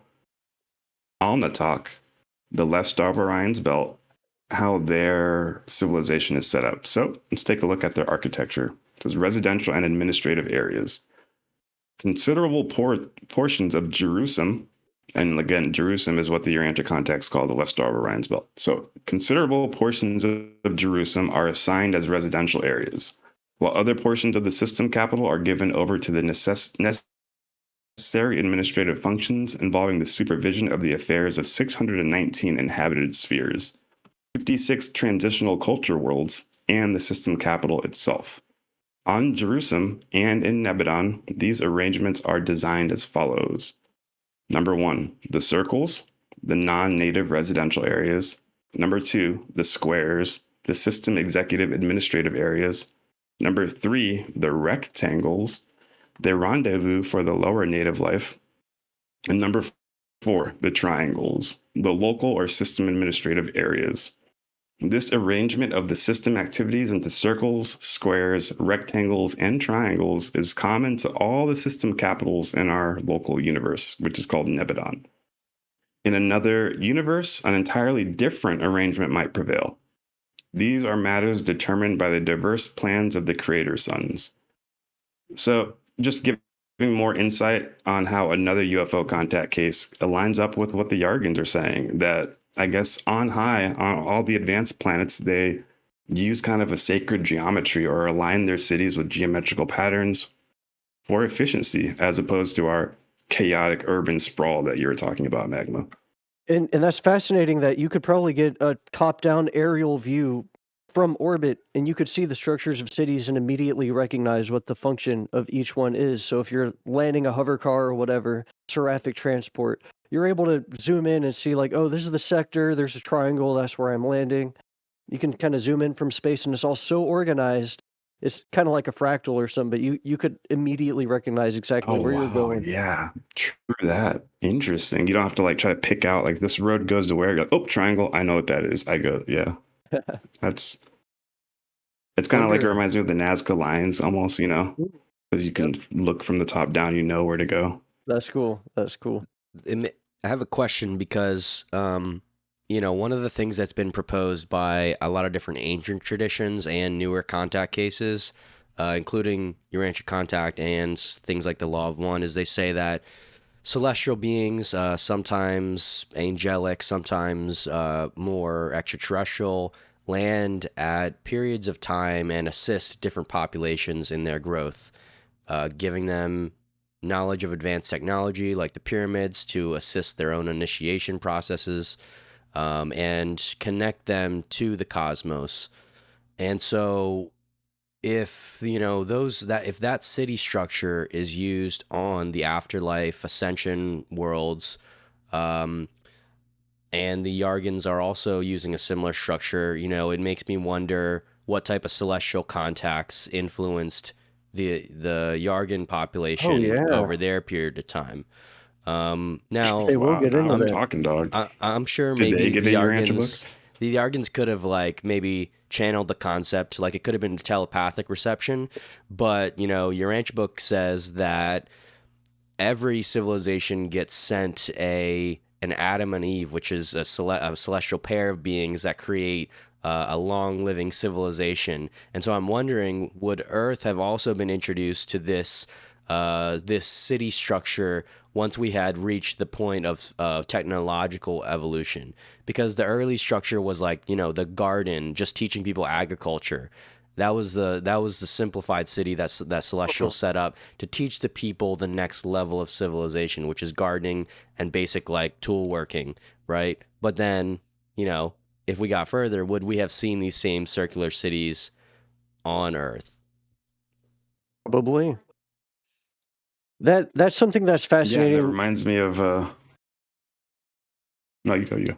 Alnatok, the left star of Orion's belt, how their civilization is set up. So let's take a look at their architecture. It says residential and administrative areas. Considerable portions of Jerusalem, and again, Jerusalem is what the Urantia contacts call the left star of Orion's belt. So considerable portions of Jerusalem are assigned as residential areas, while other portions of the system capital are given over to the necessary administrative functions involving the supervision of the affairs of 619 inhabited spheres, 56 transitional culture worlds, and the system capital itself. On Jerusalem and in Nebadon, these arrangements are designed as follows. Number 1, the circles, the non-native residential areas. Number 2, the squares, the system executive administrative areas. Number 3, the rectangles, the rendezvous for the lower native life. And number 4, the triangles, the local or system administrative areas. This arrangement of the system activities into circles, squares, rectangles, and triangles is common to all the system capitals in our local universe, which is called Nebadon. In another universe, an entirely different arrangement might prevail. These are matters determined by the diverse plans of the Creator Sons. So, just giving more insight on how another UFO contact case aligns up with what the Yargans are saying, that I guess on high, on all the advanced planets, they use kind of a sacred geometry or align their cities with geometrical patterns for efficiency, as opposed to our chaotic urban sprawl that you were talking about, Magma. And that's fascinating that you could probably get a top-down aerial view from orbit, and you could see the structures of cities and immediately recognize what the function of each one is. So if you're landing a hover car or whatever, seraphic transport, you're able to zoom in and see like, oh, this is the sector, there's a triangle, that's where I'm landing. You can kind of zoom in from space, and it's all so organized. It's kind of like a fractal or something, but you could immediately recognize exactly where you're going. Yeah, true that. Interesting. You don't have to like try to pick out like this road goes to where. You're like, oh, triangle, I know what that is. I go, yeah. It's kind of like it reminds me of the Nazca lines almost, you know, because you can look from the top down, you know where to go. That's cool. That's cool. I have a question because, you know, one of the things that's been proposed by a lot of different ancient traditions and newer contact cases, including Urantia contact and things like the Law of One, is they say that celestial beings, sometimes angelic, sometimes more extraterrestrial, land at periods of time and assist different populations in their growth, giving them knowledge of advanced technology like the pyramids to assist their own initiation processes, and connect them to the cosmos. And so if if that city structure is used on the afterlife ascension worlds, um, and the Yargans are also using a similar structure, it makes me wonder what type of celestial contacts influenced the Yargan population over their period of time. Now, They will get into I'm that. talking, dog. I'm sure Did maybe they get the in your Urantia book? Yargans could have maybe channeled the concept, like it could have been telepathic reception, but your Urantia book says that every civilization gets sent an Adam and Eve, which is a celestial pair of beings that create a long living civilization. And so I'm wondering, would Earth have also been introduced to this city structure once we had reached the point of technological evolution? Because the early structure was the garden, just teaching people agriculture. That was the simplified city that Celestial set up to teach the people the next level of civilization, which is gardening and basic tool working, right? But then, if we got further, would we have seen these same circular cities on Earth? Probably. That's something that's fascinating. Yeah, that reminds me of. No, you go.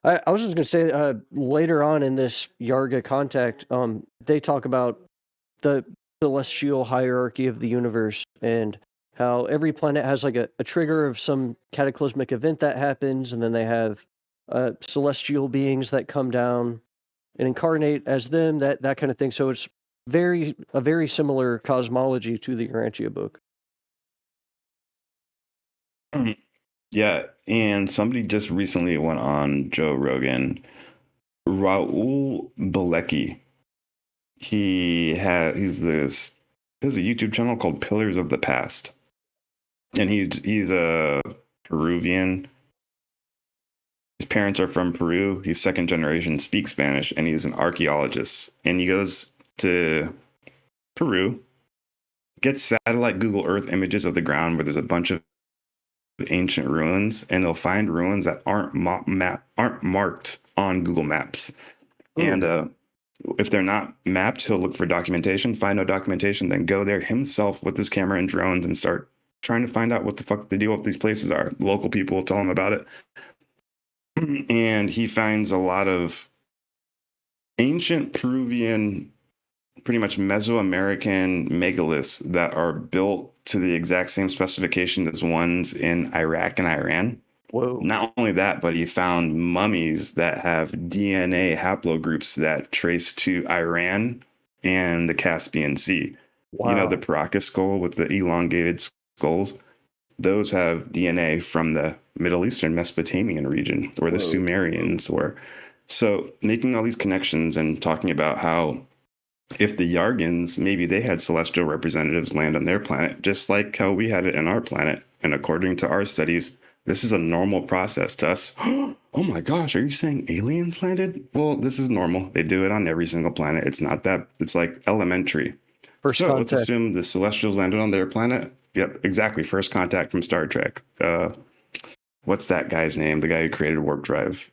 I was just going to say, later on in this Yarga contact, they talk about the celestial hierarchy of the universe and how every planet has a trigger of some cataclysmic event that happens, and then they have celestial beings that come down and incarnate as them, that kind of thing. So it's a very similar cosmology to the Urantia book. Yeah, and somebody just recently went on Joe Rogan. Raul Bilecki. He has a YouTube channel called Pillars of the Past, and he's a Peruvian. His parents are from Peru. He's second generation, speaks Spanish, and he's an archaeologist. And he goes to Peru, gets satellite Google Earth images of the ground where there's a bunch of ancient ruins, and they'll find ruins that aren't marked on Google Maps. Ooh. And if they're not mapped, he'll look for documentation, find no documentation, then go there himself with his camera and drones and start trying to find out what the fuck the deal with these places are. Local people will tell him about it. And he finds a lot of ancient Peruvian, pretty much Mesoamerican megaliths that are built to the exact same specification as ones in Iraq and Iran. Whoa. Not only that, but he found mummies that have DNA haplogroups that trace to Iran and the Caspian Sea. Wow. The Paracas skull with the elongated skulls, those have DNA from the Middle Eastern Mesopotamian region where the Sumerians were. So making all these connections and talking about how if the Yargans, maybe they had celestial representatives land on their planet, just like how we had it in our planet. And according to our studies, this is a normal process to us. Oh my gosh, are you saying aliens landed? Well, this is normal. They do it on every single planet. It's not that, it's elementary. First contact. Let's assume the Celestials landed on their planet. Yep, exactly. First contact from Star Trek. What's that guy's name? The guy who created warp drive.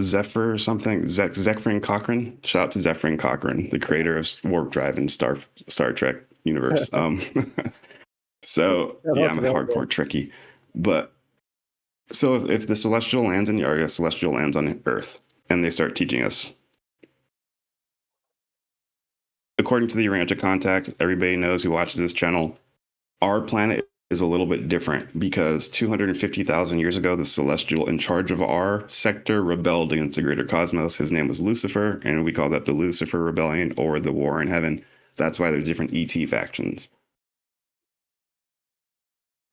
Zephyr or something? Zephyrin Cochrane? Shout out to Zephyrin Cochrane, the creator of warp drive and Star Trek universe. So, yeah, I'm a hardcore Trekkie. But so if the Celestial lands in Iarga, Celestial lands on Earth, and they start teaching us. According to the Urantia Contact, everybody knows who watches this channel, our planet is a little bit different because 250,000 years ago, the Celestial in charge of our sector rebelled against the greater cosmos. His name was Lucifer, and we call that the Lucifer Rebellion or the War in Heaven. That's why there's different ET factions.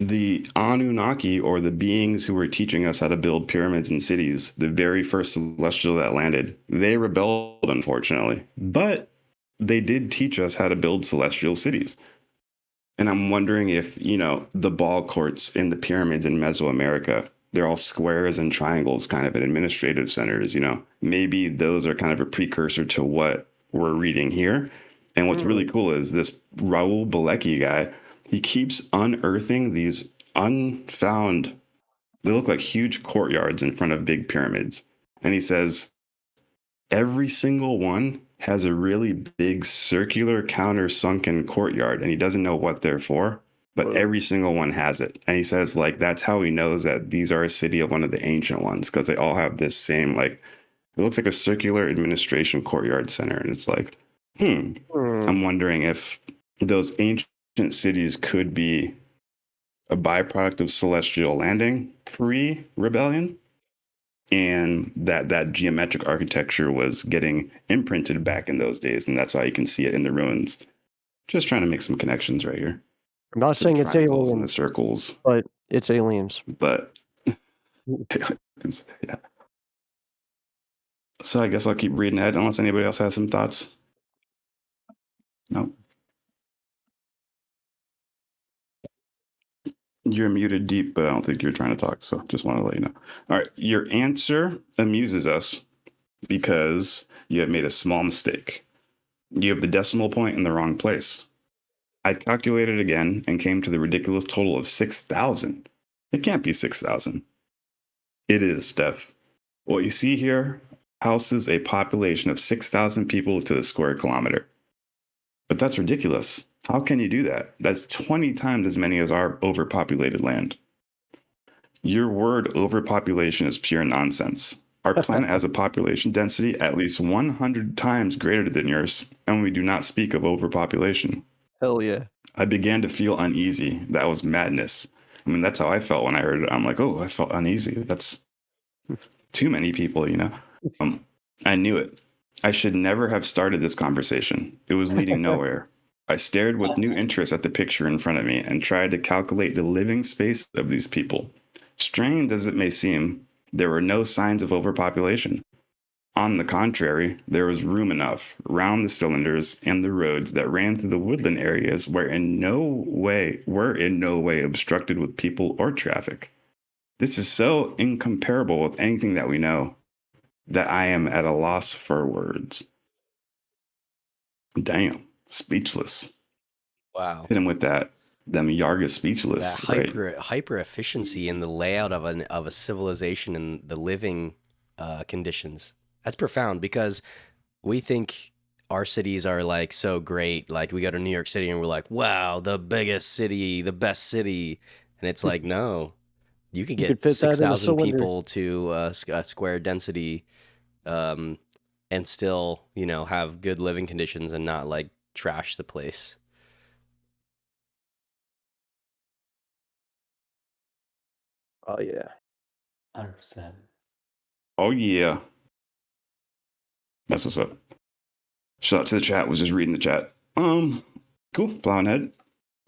The Anunnaki, or the beings who were teaching us how to build pyramids and cities, the very first Celestial that landed, they rebelled, unfortunately. But they did teach us how to build celestial cities. And I'm wondering if, the ball courts in the pyramids in Mesoamerica, they're all squares and triangles, kind of at administrative centers, maybe those are kind of a precursor to what we're reading here. And what's really cool is this Raul Balecki guy, he keeps unearthing these unfound, they look like huge courtyards in front of big pyramids. And he says, every single one has a really big circular counter-sunken courtyard, and he doesn't know what they're for, but every single one has it. And he says, that's how he knows that these are a city of one of the ancient ones, because they all have this same, it looks like a circular administration courtyard center. And it's like, I'm wondering if those ancient cities could be a byproduct of celestial landing pre-rebellion, and that geometric architecture was getting imprinted back in those days, and that's how you can see it in the ruins. Just trying to make some connections right here. I'm not saying it's aliens, and the circles, but it's aliens. But yeah. So I guess I'll keep reading ahead unless anybody else has some thoughts. No. You're muted, Deep, but I don't think you're trying to talk, so just want to let you know. All right, your answer amuses us because you have made a small mistake. You have the decimal point in the wrong place. I calculated again and came to the ridiculous total of 6,000. It can't be 6,000. It is, Steph. What you see here houses a population of 6,000 people to the square kilometer. But that's ridiculous. How can you do that? That's 20 times as many as our overpopulated land. Your word overpopulation is pure nonsense. Our planet has a population density at least 100 times greater than yours, and we do not speak of overpopulation. Hell yeah. I began to feel uneasy. That was madness. I mean, that's how I felt when I heard it. I'm like, oh, I felt uneasy. That's too many people, I knew it. I should never have started this conversation. It was leading nowhere. I stared with new interest at the picture in front of me and tried to calculate the living space of these people. Strange as it may seem, there were no signs of overpopulation. On the contrary, there was room enough round the cylinders and the roads that ran through the woodland areas were in no way obstructed with people or traffic. This is so incomparable with anything that we know that I am at a loss for words. Damn, speechless. Wow. Hit him with that. Them Iarga speechless. That hyper efficiency in the layout of a civilization and the living conditions. That's profound, because we think our cities are so great. Like, we go to New York City and we're like, wow, the biggest city, the best city. And it's like, no, you could get 6,000 people to a square density and still, have good living conditions and not trash the place. Oh, yeah. 100%. Oh, yeah. That's what's up. Shout out to the chat. Was just reading the chat. Cool. Plowing ahead.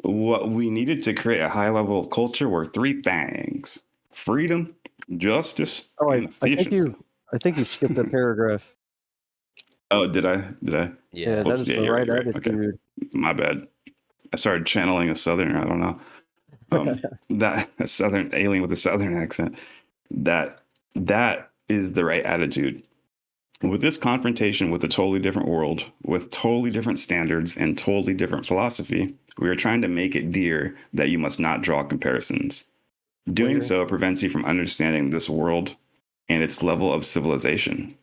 What we needed to create a high level of culture were three things: freedom, justice, and efficiency. I think you skipped a paragraph. Oh, did I? Yeah, that is the right attitude. Okay. My bad. I started channeling a Southerner. I don't know. That a Southern alien with a Southern accent. That is the right attitude. With this confrontation with a totally different world, with totally different standards and totally different philosophy, we are trying to make it clear that you must not draw comparisons. Doing so prevents you from understanding this world and its level of civilization.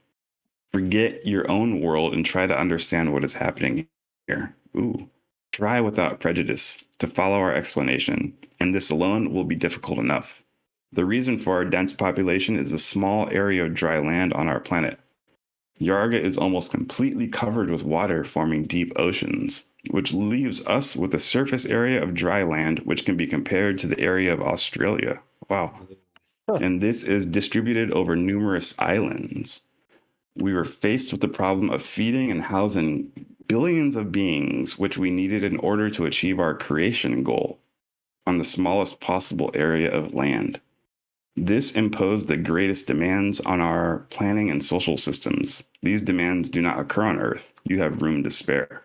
Forget your own world and try to understand what is happening here. Try without prejudice to follow our explanation, and this alone will be difficult enough. The reason for our dense population is the small area of dry land on our planet. Iarga is almost completely covered with water, forming deep oceans, which leaves us with a surface area of dry land which can be compared to the area of Australia. Wow. And this is distributed over numerous islands. We were faced with the problem of feeding and housing billions of beings, which we needed in order to achieve our creation goal on the smallest possible area of land. This imposed the greatest demands on our planning and social systems. These demands do not occur on Earth. You have room to spare.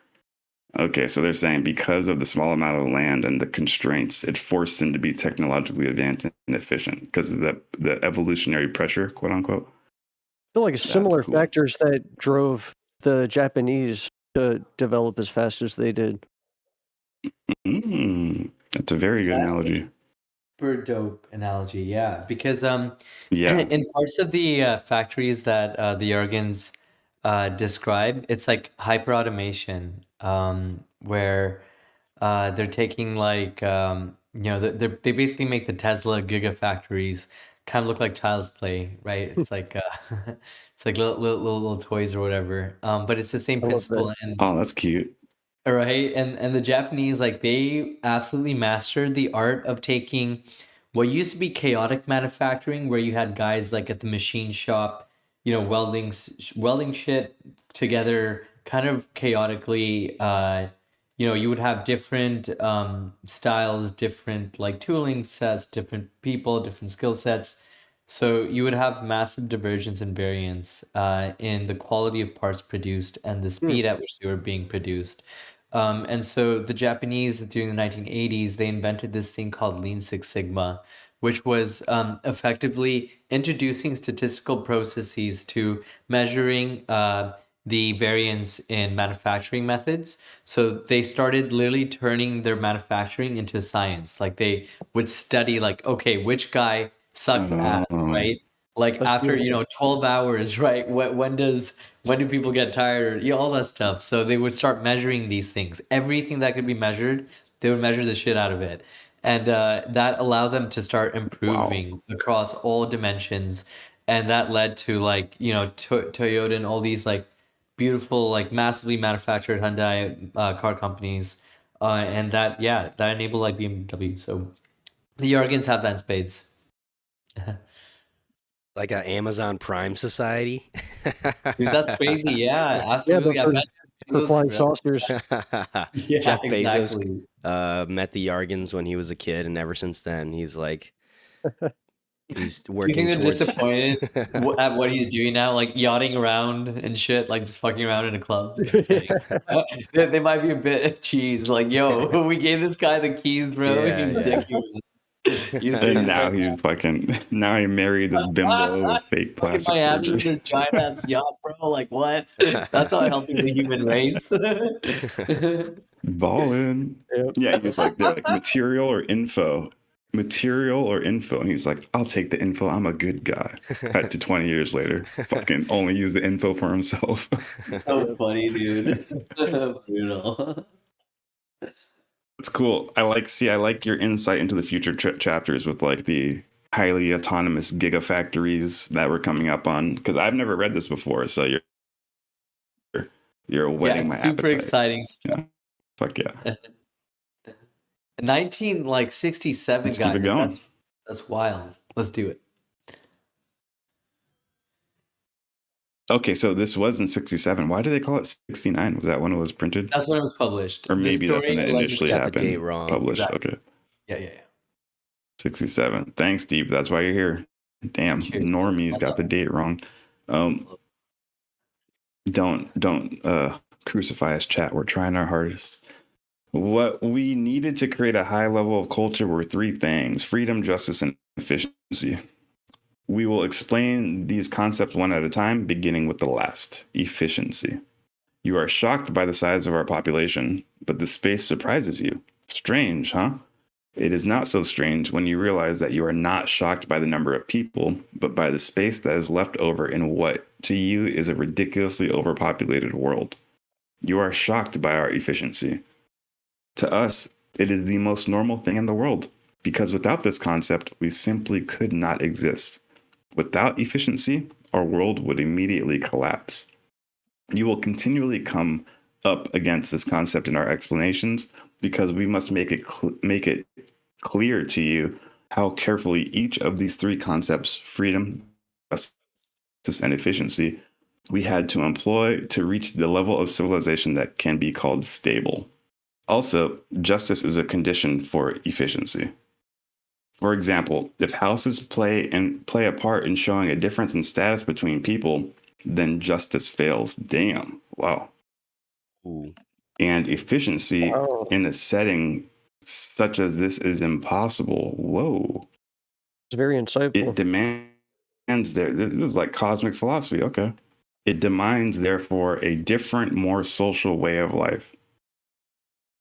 Okay, so they're saying because of the small amount of land and the constraints, it forced them to be technologically advanced and efficient because of the evolutionary pressure, quote unquote. I feel like similar factors that drove the Japanese to develop as fast as they did. That's a very good analogy. Super dope analogy, yeah. Because Yeah. in parts of the factories that the Yargans describe, it's like hyper automation, where they're taking like you know they basically make the Tesla gigafactories kind of look like child's play, right? It's like it's like little toys or whatever. But it's the same principle. And oh, that's cute. right, and the Japanese, like, they absolutely mastered the art of taking what used to be chaotic manufacturing, where you had guys like at the machine shop, you know, welding shit together, kind of chaotically. You know, you would have different styles, different like tooling sets, different people, different skill sets. So you would have massive divergence and variance in the quality of parts produced and the speed at which they were being produced. And so the Japanese during the 1980s, they invented this thing called Lean Six Sigma, which was effectively introducing statistical processes to measuring the variance in manufacturing methods. So they started literally turning their manufacturing into science. Like they would study, like, okay, which guy sucks ass, right? Like after, you know, 12 hours, right? When do people get tired? You know, all that stuff. So they would start measuring these things. Everything that could be measured, they would measure the shit out of it. And that allowed them to start improving across all dimensions. And that led to, like, you know, Toyota and all these like beautiful, like massively manufactured Hyundai car companies. And that, yeah, that enabled like BMW. So the Yargans have that in spades. Like an Amazon Prime society. Dude, that's crazy. Yeah, absolutely. Yeah, the flying saucers. Yeah, Jeff Bezos exactly. met the Yargans when he was a kid, and ever since then, he's like, he's Do you working think they're towards. disappointed at what he's doing now, like yachting around and shit, like just fucking around in a club? Just kidding. They might be a bit cheese. Like, yo, we gave this guy the keys, bro. Yeah, He's yeah. dicking. You And serious now right he's now? fucking. Now he married this bimbo with fake Fucking plastic Miami in surgery. their giant ass yacht, bro. Like, what? That's not helping the human race. Ballin'. Yeah, he's like, they're like material or info. Material or info. And he's like, I'll take the info. I'm a good guy. Cut to 20 years later. Fucking only use the info for himself. So funny, dude. Brutal. It's cool. I like your insight into the future chapters with like the highly autonomous gigafactories that we're coming up on, because I've never read this before. So you're whetting my appetite. Super exciting stuff. Yeah. Fuck yeah. 1967, Let's keep guys. it going. That's wild. Let's do it. Okay, so this was in 67. Why did they call it 69? Was that when it was printed? That's when it was published. Or maybe that's when it initially got the happened. date wrong. Published. Exactly. Okay. Yeah. 67. Thanks, Steve. That's why you're here. Damn, Cheers. Normie's got the date wrong. Don't crucify us, chat. We're trying our hardest. What we needed to create a high level of culture were three things: freedom, justice, and efficiency. We will explain these concepts one at a time, beginning with the last: efficiency. You are shocked by the size of our population, but the space surprises you. Strange, huh? It is not so strange when you realize that you are not shocked by the number of people, but by the space that is left over in what, to you, is a ridiculously overpopulated world. You are shocked by our efficiency. To us, it is the most normal thing in the world, because without this concept, we simply could not exist. Without efficiency, our world would immediately collapse. You will continually come up against this concept in our explanations, because we must make it clear to you how carefully each of these three concepts, freedom, justice, and efficiency, we had to employ to reach the level of civilization that can be called stable. Also, justice is a condition for efficiency. For example, if houses play a part in showing a difference in status between people, then justice fails. Damn. Wow. Ooh. and efficiency Oh. in a setting such as this is impossible. Whoa. It's very insightful. It demands this is like cosmic philosophy. Okay. It demands, therefore, a different, more social way of life.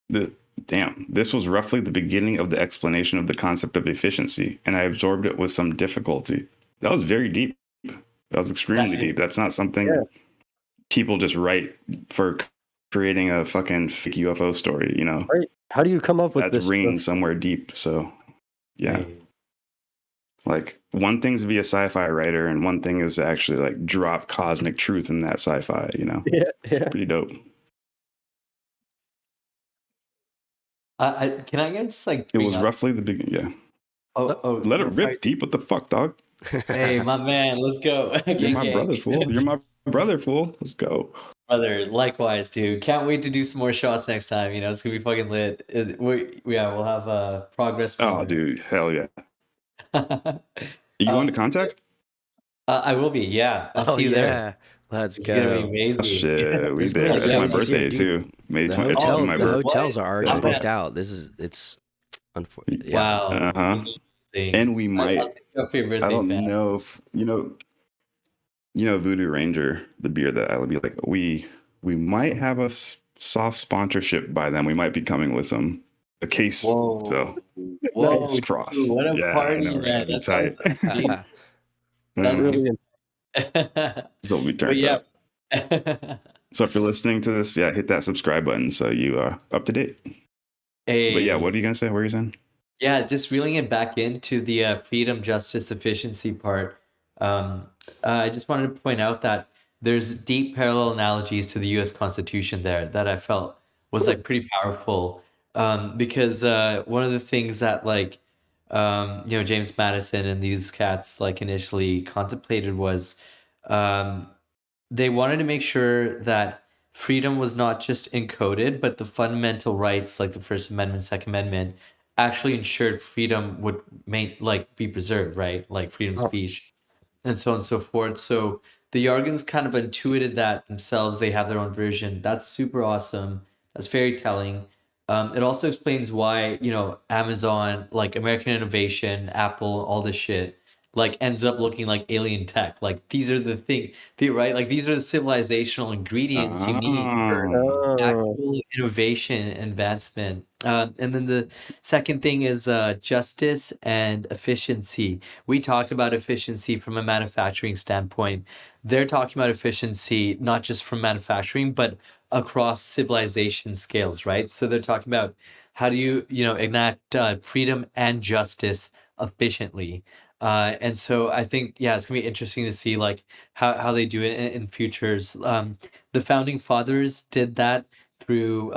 This was roughly the beginning of the explanation of the concept of efficiency, and I absorbed it with some difficulty. That was very deep. That was extremely deep. That's not something people just write for creating a fucking fake UFO story, you know? Right. How do you come up with That's this ringing stuff? somewhere deep. So, yeah. Like, one thing's to be a sci-fi writer, and one thing is to actually like drop cosmic truth in that sci-fi, you know? Yeah. Pretty dope. Can I just like It bring was up? roughly the beginning. Yeah. Let it rip sorry. deep. What the fuck, dog? Hey, my man, let's go. You're my brother, fool. You're my brother, fool. Let's go. Brother, likewise, dude. Can't wait to do some more shots next time. You know, it's gonna be fucking lit. We'll have progress. Oh, dude, hell yeah. Are you going to Contact? I will be. Yeah, I'll see you there. Let's It's go. gonna be amazing. Oh, shit, we This is there. gonna be That's my crazy birthday dude. too. May The 20th. It's hotel, my the birthday. hotels are already I'm booked gonna- out. It's unfortunate. Wow. Uh-huh. Amazing. And we I'll might. take you up for your birthday, I don't fam. know if you know Voodoo Ranger, the beer that I would be like. We might have a soft sponsorship by them. We might be coming with a case. Whoa. So Whoa, fingers crossed. dude, what a Yeah, party, I know, man. right? That sounds Tight. That's Brilliant. So we But turned yeah. up. So if you're listening to this, hit that subscribe button so you are up to date. Hey. But yeah, what are you gonna say? What are you saying? Yeah, just reeling it back into the freedom, justice, efficiency part. I just wanted to point out that there's deep parallel analogies to the U.S. Constitution there that I felt was like pretty powerful. Because one of the things that James Madison and these cats like initially contemplated was they wanted to make sure that freedom was not just encoded, but the fundamental rights like the First Amendment, Second Amendment actually ensured freedom would be preserved, right? Like freedom of speech and so on and so forth. So the Yargans kind of intuited that themselves. They have their own version. That's super awesome. That's very telling. It also explains why, Amazon, like American innovation, Apple, all this shit, like ends up looking like alien tech. Like these are the right? Like these are the civilizational ingredients you need for actual innovation and advancement. And then the second thing is justice and efficiency. We talked about efficiency from a manufacturing standpoint. They're talking about efficiency not just from manufacturing, but across civilization scales, right? So they're talking about how do you, enact freedom and justice efficiently. And so I think, it's gonna be interesting to see like how they do it in futures. The founding fathers did that through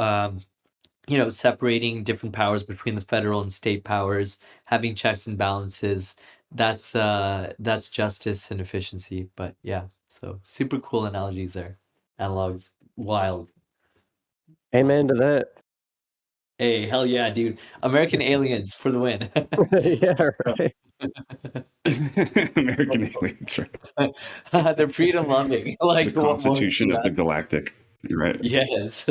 separating different powers between the federal and state powers, having checks and balances. That's justice and efficiency. But yeah, so super cool analogies there. Analogs, wild. Amen to that. Hey, hell yeah, dude! American aliens for the win. Yeah, right. American aliens, right? They're freedom loving, like the Constitution of the Galactic, right? Yes.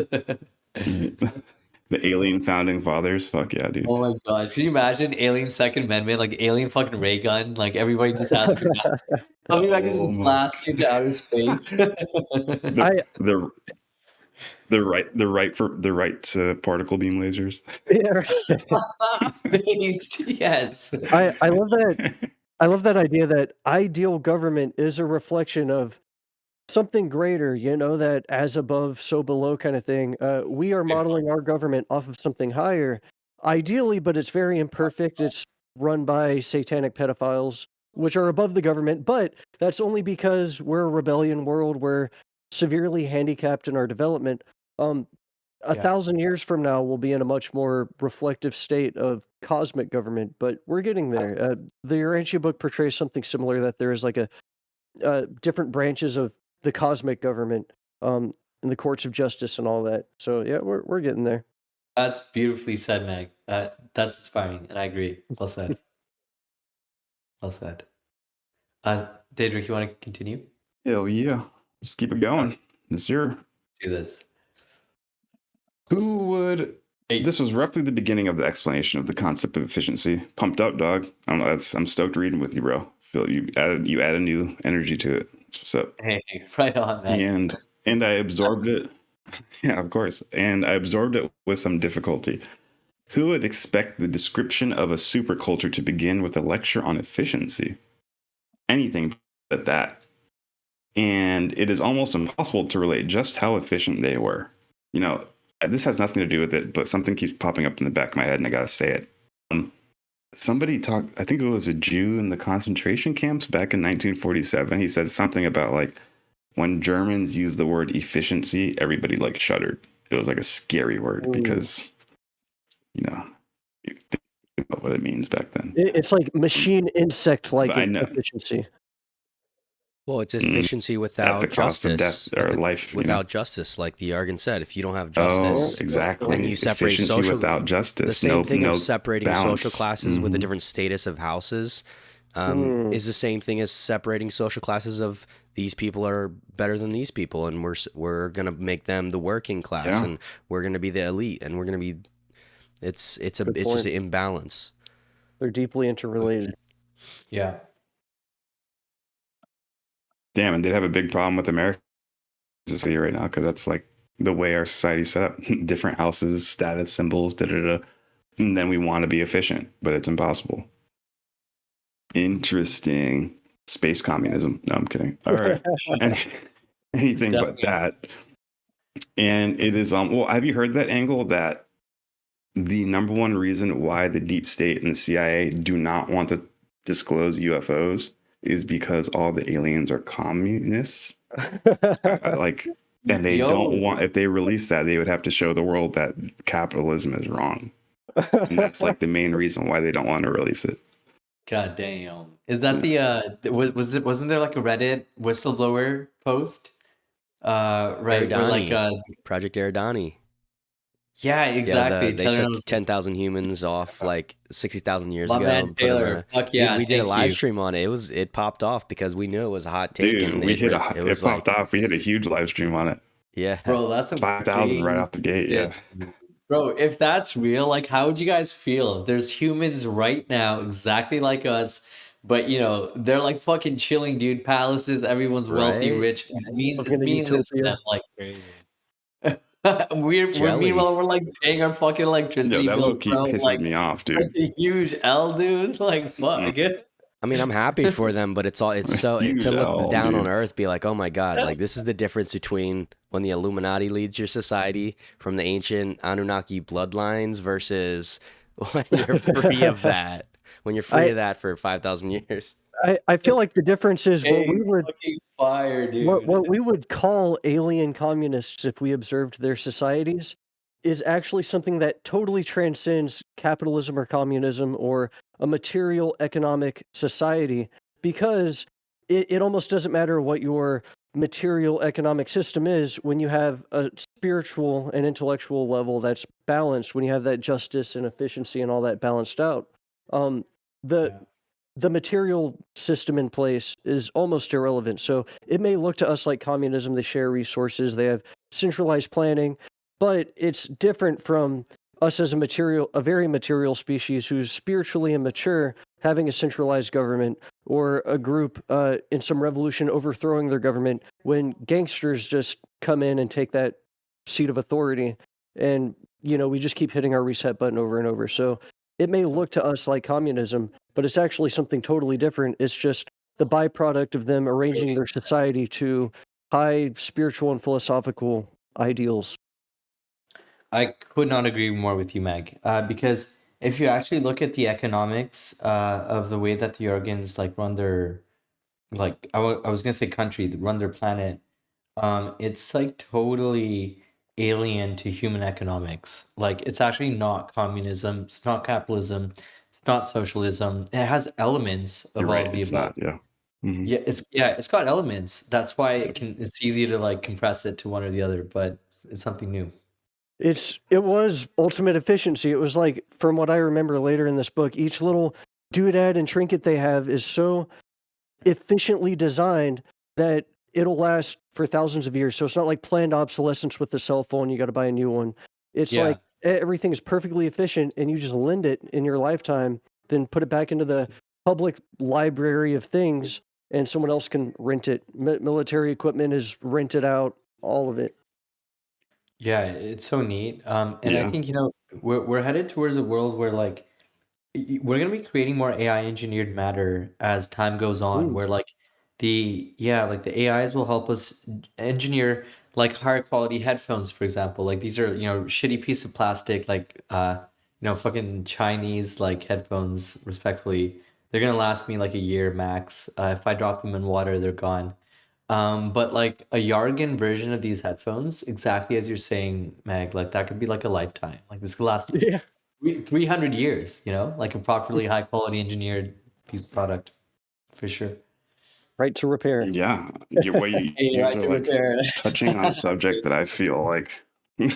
The alien founding fathers. Fuck yeah, dude. Oh my gosh. Can you imagine alien Second Amendment, like alien fucking ray gun? Like everybody just has to tell me I can just blast you to outer space. The right to particle beam lasers. Yeah. Based, yes. I love that. I love that idea that ideal government is a reflection of something greater, that as above, so below kind of thing. We are modeling our government off of something higher, ideally, but it's very imperfect. It's run by satanic pedophiles, which are above the government, but that's only because we're a rebellion world. We're severely handicapped in our development. 1,000 years from now, we'll be in a much more reflective state of cosmic government, but we're getting there. The Urantia book portrays something similar, that there is like a different branches of the cosmic government, and the courts of justice and all that. So yeah, we're getting there. That's beautifully said, Meg. That's inspiring, and I agree. Well said. Well said. Deidre, you want to continue? Hell yeah. Just keep it going. It's your do this. Who would? This was roughly the beginning of the explanation of the concept of efficiency. Pumped up, dog. I'm stoked reading with you, bro. Feel you added new energy to it. That's what's up. Hey, right on, man. And I absorbed it. Yeah, of course. And I absorbed it with some difficulty. Who would expect the description of a superculture to begin with a lecture on efficiency? Anything but that. And it is almost impossible to relate just how efficient they were. You know, this has nothing to do with it, but something keeps popping up in the back of my head, and I gotta say it. Somebody talked, I think it was a Jew in the concentration camps back in 1947. He said something about like when Germans used the word efficiency, everybody like shuddered. It was like a scary word because, you know, you think about what it means back then. It's like machine insect like efficiency. Well, it's efficiency without at the cost justice, of death or life. Without justice, like the Iargan said. If you don't have justice, exactly, and you separate efficiency social without justice, the same thing of separating balance. social classes with a different status of houses is the same thing as separating social classes of these people are better than these people, and we're gonna make them the working class, and we're gonna be the elite, and we're gonna be. It's just an imbalance. They're deeply interrelated. Yeah. Damn, and they'd have a big problem with America society right now because that's like the way our society's set up. Different houses, status symbols, and then we want to be efficient, but it's impossible. Interesting. Space communism. No, I'm kidding. All right. Anything but that. And it is well, have you heard that angle that the number one reason why the deep state and the CIA do not want to disclose UFOs is because all the aliens are communists? And they don't want, if they release that, they would have to show the world that capitalism is wrong. And that's like the main reason why they don't want to release it. God damn. Is that wasn't there like a Reddit whistleblower post? Right. Project Eridani. Yeah, exactly. They took 10,000 humans off like 60,000 years ago. Man, Taylor. Fuck yeah. Dude, we did a live stream on it. It popped off because we knew it was a hot take. Dude, and it popped off. We hit a huge live stream on it. Yeah. Bro, that's 5,000 right off the gate. Yeah. Bro, if that's real, like, how would you guys feel if there's humans right now exactly like us, but you know they're like fucking chilling, dude. Palaces, everyone's wealthy, rich. Meaningless to them, like crazy. Meanwhile we're like paying our fucking electricity that bills. Low key pisses me off, dude. Like a huge L, dude. Like fuck. I mean, I'm happy for them, but it's so to look down on Earth, be like, oh my god, like this is the difference between when the Illuminati leads your society from the ancient Anunnaki bloodlines versus when you're free of that. When you're free of that for 5,000 years. I feel like the difference is what we would call alien communists if we observed their societies is actually something that totally transcends capitalism or communism or a material economic society, because it almost doesn't matter what your material economic system is when you have a spiritual and intellectual level that's balanced, when you have that justice and efficiency and all that balanced out. The material system in place is almost irrelevant. So it may look to us like communism. They share resources. They have centralized planning, but it's different from us as a very material species who's spiritually immature, having a centralized government or a group in some revolution overthrowing their government when gangsters just come in and take that seat of authority. And, we just keep hitting our reset button over and over. So it may look to us like communism, but it's actually something totally different. It's just the byproduct of them arranging their society to high spiritual and philosophical ideals. I could not agree more with you, Meg, because if you actually look at the economics of the way that the Iargans run their, I was going to say country, run their planet, it's totally alien to human economics. It's actually not communism, it's not capitalism, it's not socialism. It has elements of all of the above. It's got elements. That's why it's easy to compress it to one or the other, but it's something new. It was ultimate efficiency. It was from what I remember later in this book, each little doodad and trinket they have is so efficiently designed that it'll last for thousands of years. So it's not like planned obsolescence with the cell phone. You got to buy a new one. It's like everything's perfectly efficient and you just lend it in your lifetime, then put it back into the public library of things and someone else can rent it. Military equipment is rented out, all of it. Yeah, it's so neat. And I think, we're headed towards a world where like we're gonna be creating more AI engineered matter as time goes on, where like the AIs will help us engineer like higher quality headphones, for example. Like these are, shitty piece of plastic, like fucking Chinese like headphones, respectfully. They're gonna last me like a year max. If I drop them in water, they're gone. But like a Yargan version of these headphones, exactly as you're saying, Meg, like that could be like a lifetime. Like this could last 300 years, like a properly high quality engineered piece of product, for sure. Right to repair. Yeah, you guys are like touching on a subject that I feel like you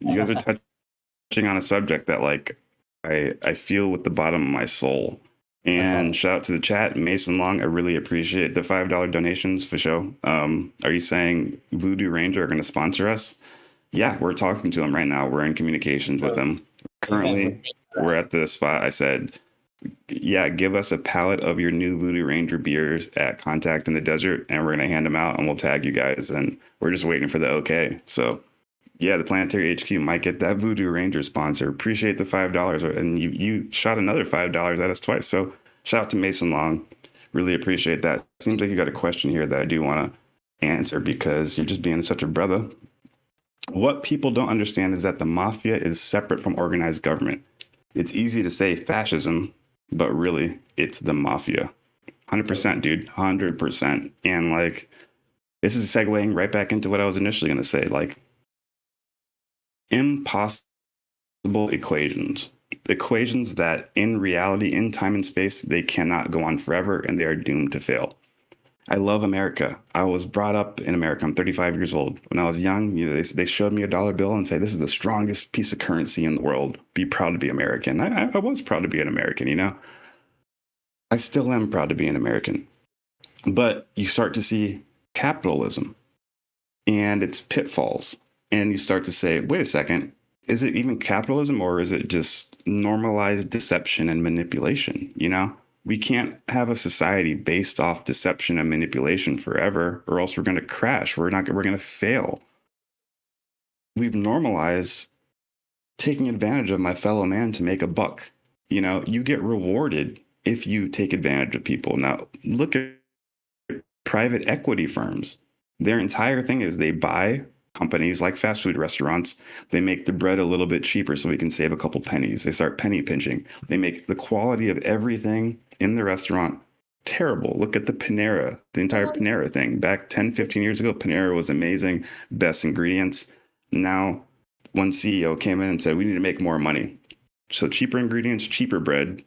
guys are touching on a subject that like I feel with the bottom of my soul. And shout out to the chat, Mason Long. I really appreciate the $5 donations for show. Are you saying Voodoo Ranger are going to sponsor us? Yeah, we're talking to them right now. We're in communications with them. Currently, we're at the spot. I said, yeah, give us a pallet of your new Voodoo Ranger beers at Contact in the Desert, and we're going to hand them out, and we'll tag you guys. And we're just waiting for the okay. So, yeah, the Planetary HQ might get that Voodoo Ranger sponsor. Appreciate the $5. And you shot another $5 at us twice. So shout out to Mason Long. Really appreciate that. Seems like you got a question here that I do want to answer because you're just being such a brother. What people don't understand is that the mafia is separate from organized government. It's easy to say fascism, but really it's the mafia. 100%, dude. 100%. And like, this is segueing right back into what I was initially going to say. Like, impossible equations that in reality, in time and space, they cannot go on forever and they are doomed to fail. I love America. I was brought up in America. I'm 35 years old. When I was young, they showed me a dollar bill and say, this is the strongest piece of currency in the world. Be proud to be American. I was proud to be an American, I still am proud to be an American. But you start to see capitalism and its pitfalls. And you start to say, wait a second, is it even capitalism or is it just normalized deception and manipulation? We can't have a society based off deception and manipulation forever, or else we're going to crash. We're going to fail. We've normalized taking advantage of my fellow man to make a buck. You get rewarded if you take advantage of people. Now, look at private equity firms. Their entire thing is they buy companies like fast food restaurants. They make the bread a little bit cheaper so we can save a couple pennies. They start penny pinching. They make the quality of everything in the restaurant terrible. Look at the Panera, the entire Panera thing. Back 10, 15 years ago, Panera was amazing, best ingredients. Now, one CEO came in and said, we need to make more money. So cheaper ingredients, cheaper bread.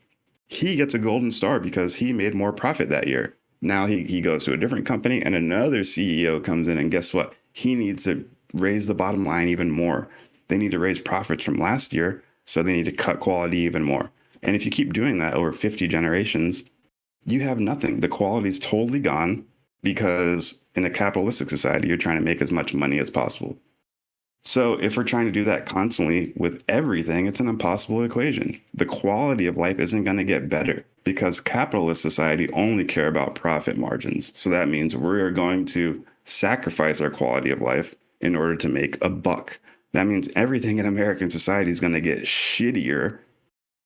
He gets a golden star because he made more profit that year. Now he goes to a different company and another CEO comes in and guess what? He needs to raise the bottom line even more. They need to raise profits from last year, so they need to cut quality even more. And if you keep doing that over 50 generations, you have nothing. The quality is totally gone because in a capitalistic society, you're trying to make as much money as possible. So if we're trying to do that constantly with everything, it's an impossible equation. The quality of life isn't going to get better because capitalist society only care about profit margins. So that means we're going to sacrifice our quality of life in order to make a buck. That means everything in American society is going to get shittier,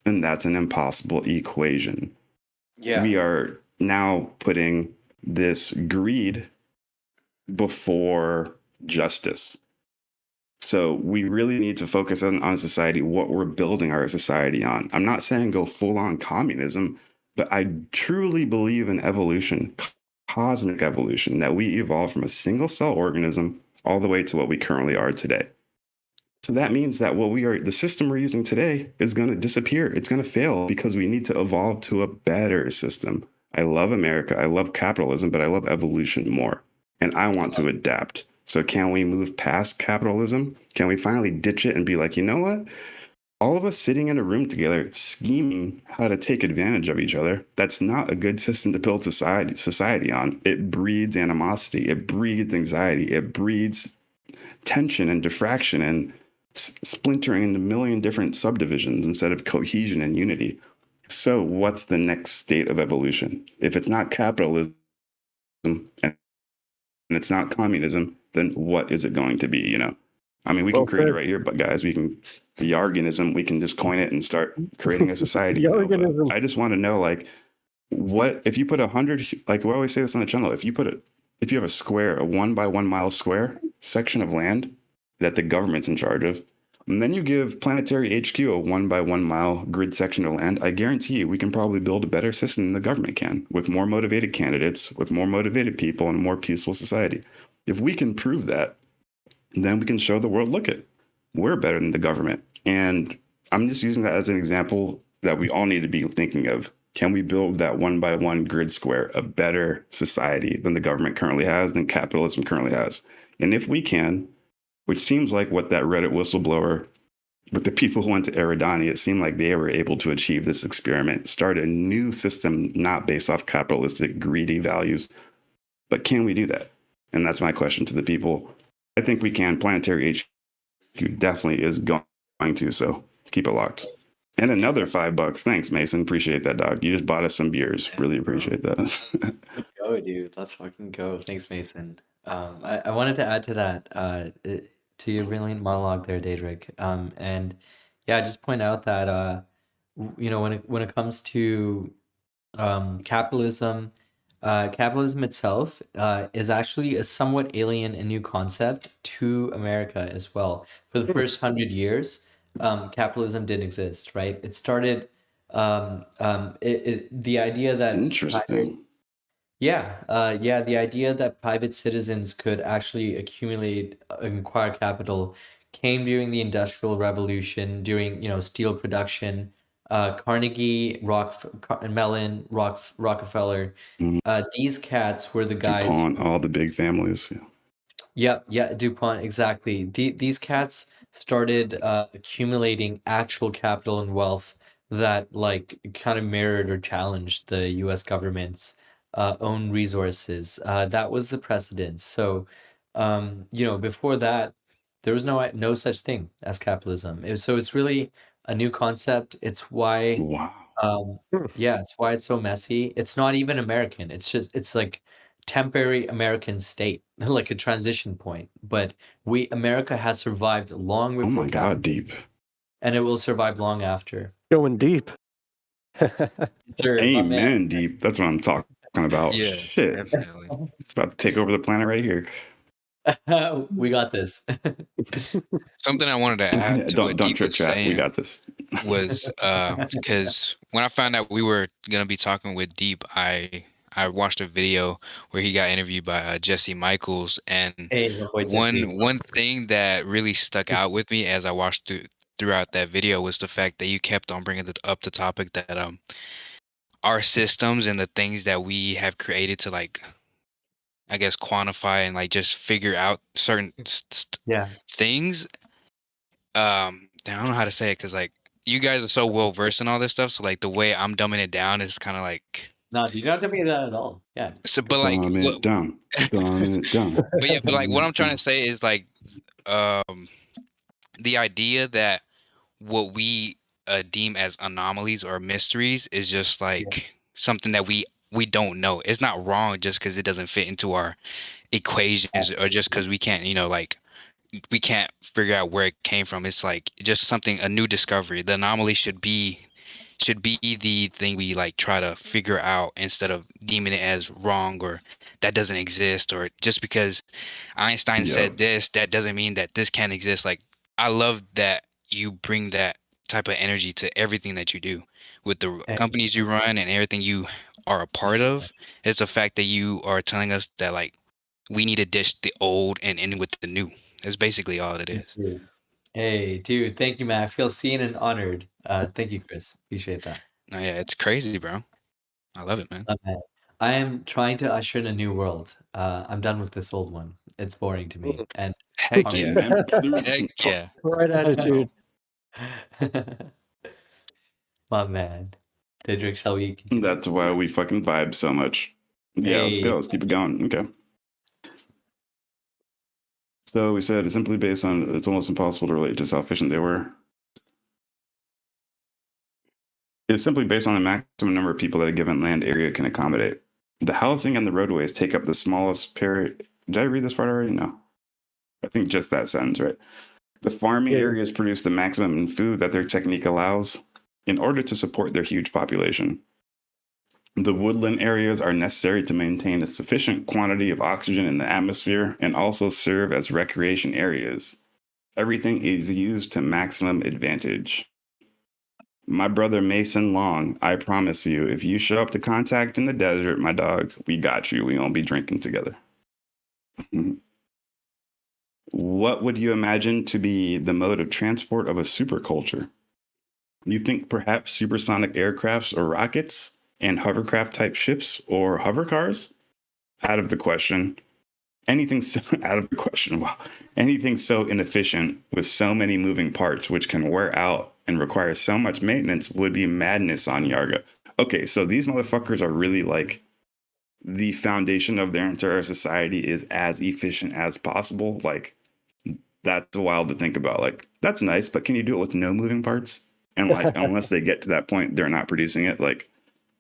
and that's an impossible equation. Yeah. We are now putting this greed before justice. So we really need to focus on society, what we're building our society on. I'm not saying go full on communism, but I truly believe in evolution, cosmic evolution, that we evolved from a single cell organism all the way to what we currently are today. So that means that the system we're using today is going to disappear. It's going to fail because we need to evolve to a better system. I love America. I love capitalism, but I love evolution more. And I want to adapt. So can we move past capitalism? Can we finally ditch it and be like, you know what? All of us sitting in a room together, scheming how to take advantage of each other, that's not a good system to build society on. It breeds animosity. It breeds anxiety. It breeds tension and diffraction and splintering into a million different subdivisions instead of cohesion and unity. So what's the next state of evolution? If it's not capitalism and it's not communism, then what is it going to be, you know? I mean, we can create it right here, but guys, we can, the Yarganism, we can just coin it and start creating a society. You know? I just want to know, like, what, if you put 100, like we always say this on the channel, if you have a square, a 1 by 1 mile square section of land that the government's in charge of, and then you give Planetary HQ a 1 by 1 mile grid section of land, I guarantee you we can probably build a better system than the government can, with more motivated candidates, with more motivated people, and a more peaceful society. If we can prove that, then we can show the world, look at, we're better than the government. And I'm just using that as an example that we all need to be thinking of. Can we build that 1 by 1 grid square a better society than the government currently has, than capitalism currently has? And if we can, which seems like what that Reddit whistleblower, with the people who went to Eridani, it seemed like they were able to achieve this experiment, start a new system not based off capitalistic, greedy values. But can we do that? And that's my question to the people. I think we can. Planetary HQ definitely is going to, so keep it locked. And another $5. Thanks, Mason. Appreciate that, dog. You just bought us some beers. Really appreciate that. Let's go, dude. Let's fucking go. Thanks, Mason. I wanted to add to that, to your brilliant monologue there, Deadrick. And yeah, just point out that you know, when it comes to capitalism, capitalism itself is actually a somewhat alien and new concept to America as well. For the first 100 years, capitalism didn't exist, right? It started the idea that Interesting. The idea that private citizens could actually accumulate and acquire capital came during the Industrial Revolution, during, you know, steel production. Carnegie, Mellon, Rockefeller, these cats were the guys. DuPont, all the big families. Yeah, DuPont, exactly. These cats started accumulating actual capital and wealth that, like, kind of mirrored or challenged the U.S. government's own resources. That was the precedent. So, you know, before that, there was no such thing as capitalism. So it's really a new concept. It's why, it's why it's so messy. It's not even American. It's like temporary American state, like a transition point. But America has survived long before. Oh my God, deep. And it will survive long after. Going deep. Sir, Amen, deep. That's what I'm talking about. Yeah, shit. definitely. It's about to take over the planet right here. We got this. Something I wanted to add to what don't Deep trip was chat. saying We got this. was because when I found out we were gonna be talking with Deep, I watched a video where he got interviewed by Jesse Michaels, and one thing that really stuck out with me as I watched throughout that video was the fact that you kept on bringing up the topic that our systems and the things that we have created to, like, I guess, quantify and, like, just figure out certain things. I don't know how to say it, because, like, you guys are so well versed in all this stuff, so, like, the way I'm dumbing it down is kind of like, no, you're not dumb that at all. Yeah. So, but like, dumb it down. But yeah, but like, what I'm trying to say is, like, the idea that what we deem as anomalies or mysteries is just like something that we don't know. It's not wrong just because it doesn't fit into our equations, or just because we can't, you know, like, we can't figure out where it came from. It's like just something, a new discovery. The anomaly should be the thing we, like, try to figure out, instead of deeming it as wrong or that doesn't exist, or just because Einstein said this, that doesn't mean that this can't exist. Like, I love that you bring that type of energy to everything that you do with the companies you run and everything you are a part of. Is the fact that you are telling us that, like, we need to dish the old and end with the new. That's basically all it is. Hey, dude, thank you, man. I feel seen and honored. Thank you, Chris. Appreciate that. No, yeah, it's crazy, bro. I love it, man. I am trying to usher in a new world. I'm done with this old one. It's boring to me. And heck yeah, man. Heck yeah. Right attitude. My man. Deadrick, shall we continue? That's why we fucking vibe so much. Yeah, let's go. Let's keep it going. Okay. So we said it's simply based on, it's almost impossible to relate just how efficient they were. It's simply based on the maximum number of people that a given land area can accommodate. The housing and the roadways take up the smallest period. Did I read this part already? No. I think just that sentence, right? The farming areas produce the maximum in food that their technique allows in order to support their huge population. The woodland areas are necessary to maintain a sufficient quantity of oxygen in the atmosphere and also serve as recreation areas. Everything is used to maximum advantage. My brother Mason Long, I promise you, if you show up to contact in the desert, my dog, we got you. We won't be drinking together. What would you imagine to be the mode of transport of a superculture? You think perhaps supersonic aircrafts or rockets and hovercraft type ships or hover cars? Out of the question. Anything so out of the question. Wow. Anything so inefficient with so many moving parts which can wear out and require so much maintenance would be madness on Iarga. Okay, so these motherfuckers are really like the foundation of their entire society is as efficient as possible. Like, that's wild to think about. Like, that's nice, but can you do it with no moving parts? And like, unless they get to that point, they're not producing it. Like,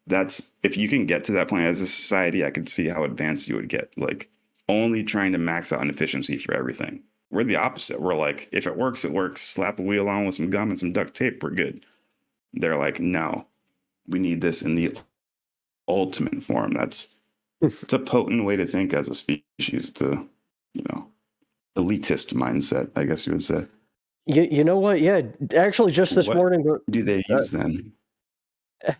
that's, if you can get to that point as a society, I could see how advanced you would get. Like, only trying to max out efficiency for everything. We're the opposite. We're like, if it works, it works. Slap a wheel on with some gum and some duct tape, we're good. They're like, no, we need this in the ultimate form. It's a potent way to think as a species. It's a, elitist mindset, I guess you would say. You know what? Yeah, actually, just this morning. What do they use then?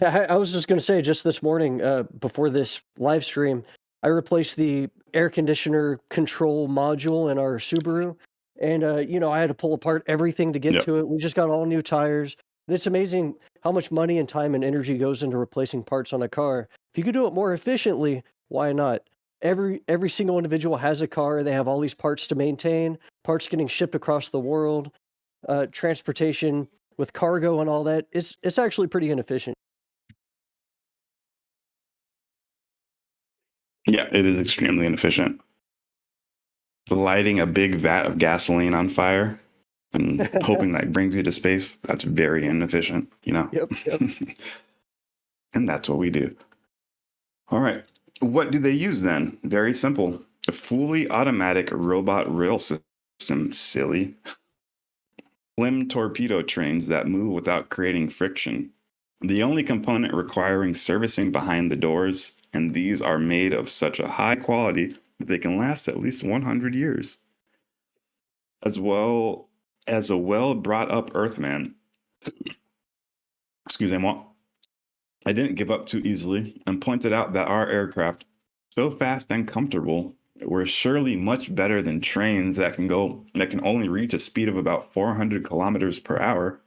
I was just going to say, just this morning, before this live stream, I replaced the air conditioner control module in our Subaru. And, I had to pull apart everything to get to it. We just got all new tires. And it's amazing how much money and time and energy goes into replacing parts on a car. If you could do it more efficiently, why not? Every single individual has a car. They have all these parts to maintain, parts getting shipped across the world, transportation with cargo and all that. It's actually pretty inefficient. Yeah, it is extremely inefficient. Lighting a big vat of gasoline on fire and hoping that brings you to space, that's very inefficient, Yep. And that's what we do. All right. What do they use then? Very simple. A fully automatic robot rail system, silly. Slim torpedo trains that move without creating friction. The only component requiring servicing behind the doors, and these are made of such a high quality that they can last at least 100 years. As well as a well-brought-up Earthman. Excuse me, I didn't give up too easily and pointed out that our aircraft, so fast and comfortable, were surely much better than trains that can only reach a speed of about 400 kilometers per hour.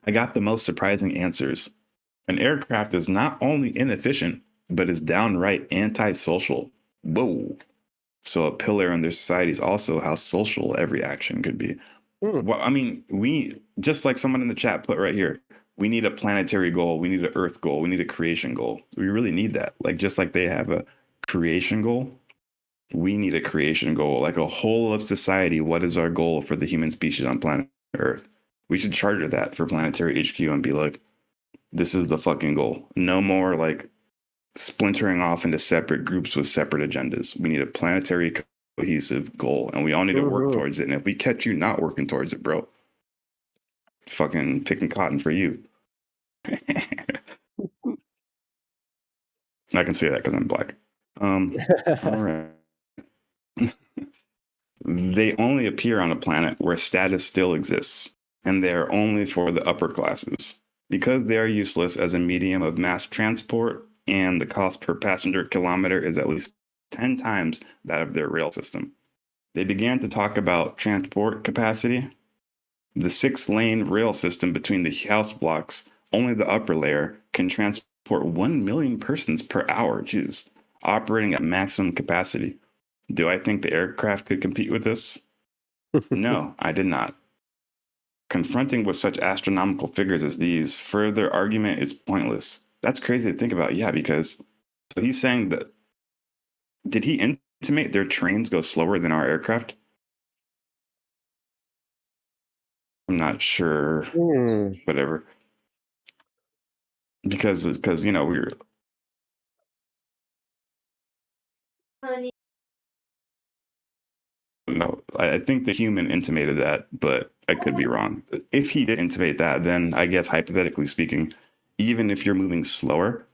I got the most surprising answers. An aircraft is not only inefficient, but is downright antisocial. Whoa. So a pillar in their society is also how social every action could be. Well, I mean, we, just like someone in the chat put right here, we need a planetary goal. We need an Earth goal. We need a creation goal. We really need that. Like, just like they have a creation goal, we need a creation goal. Like a whole of society, what is our goal for the human species on planet Earth? We should charter that for Planetary HQ and be like, this is the fucking goal. No more like splintering off into separate groups with separate agendas. We need a planetary cohesive goal, and we all need to work towards it. And if we catch you not working towards it, bro, fucking picking cotton for you. I can say that because I'm black. All right. They only appear on a planet where status still exists, and they are only for the upper classes. Because they are useless as a medium of mass transport, and the cost per passenger kilometer is at least 10 times that of their rail system. They began to talk about transport capacity. The 6-lane rail system between the house blocks, only the upper layer, can transport 1 million persons per hour, operating at maximum capacity. Do I think the aircraft could compete with this? No, I did not. Confronting with such astronomical figures as these, further argument is pointless. That's crazy to think about, yeah, because so he's saying that, did he intimate their trains go slower than our aircraft? I'm not sure. Whatever. Because we were. No, I think the human intimated that, but I could be wrong. If he did intimate that, then I guess hypothetically speaking, even if you're moving slower,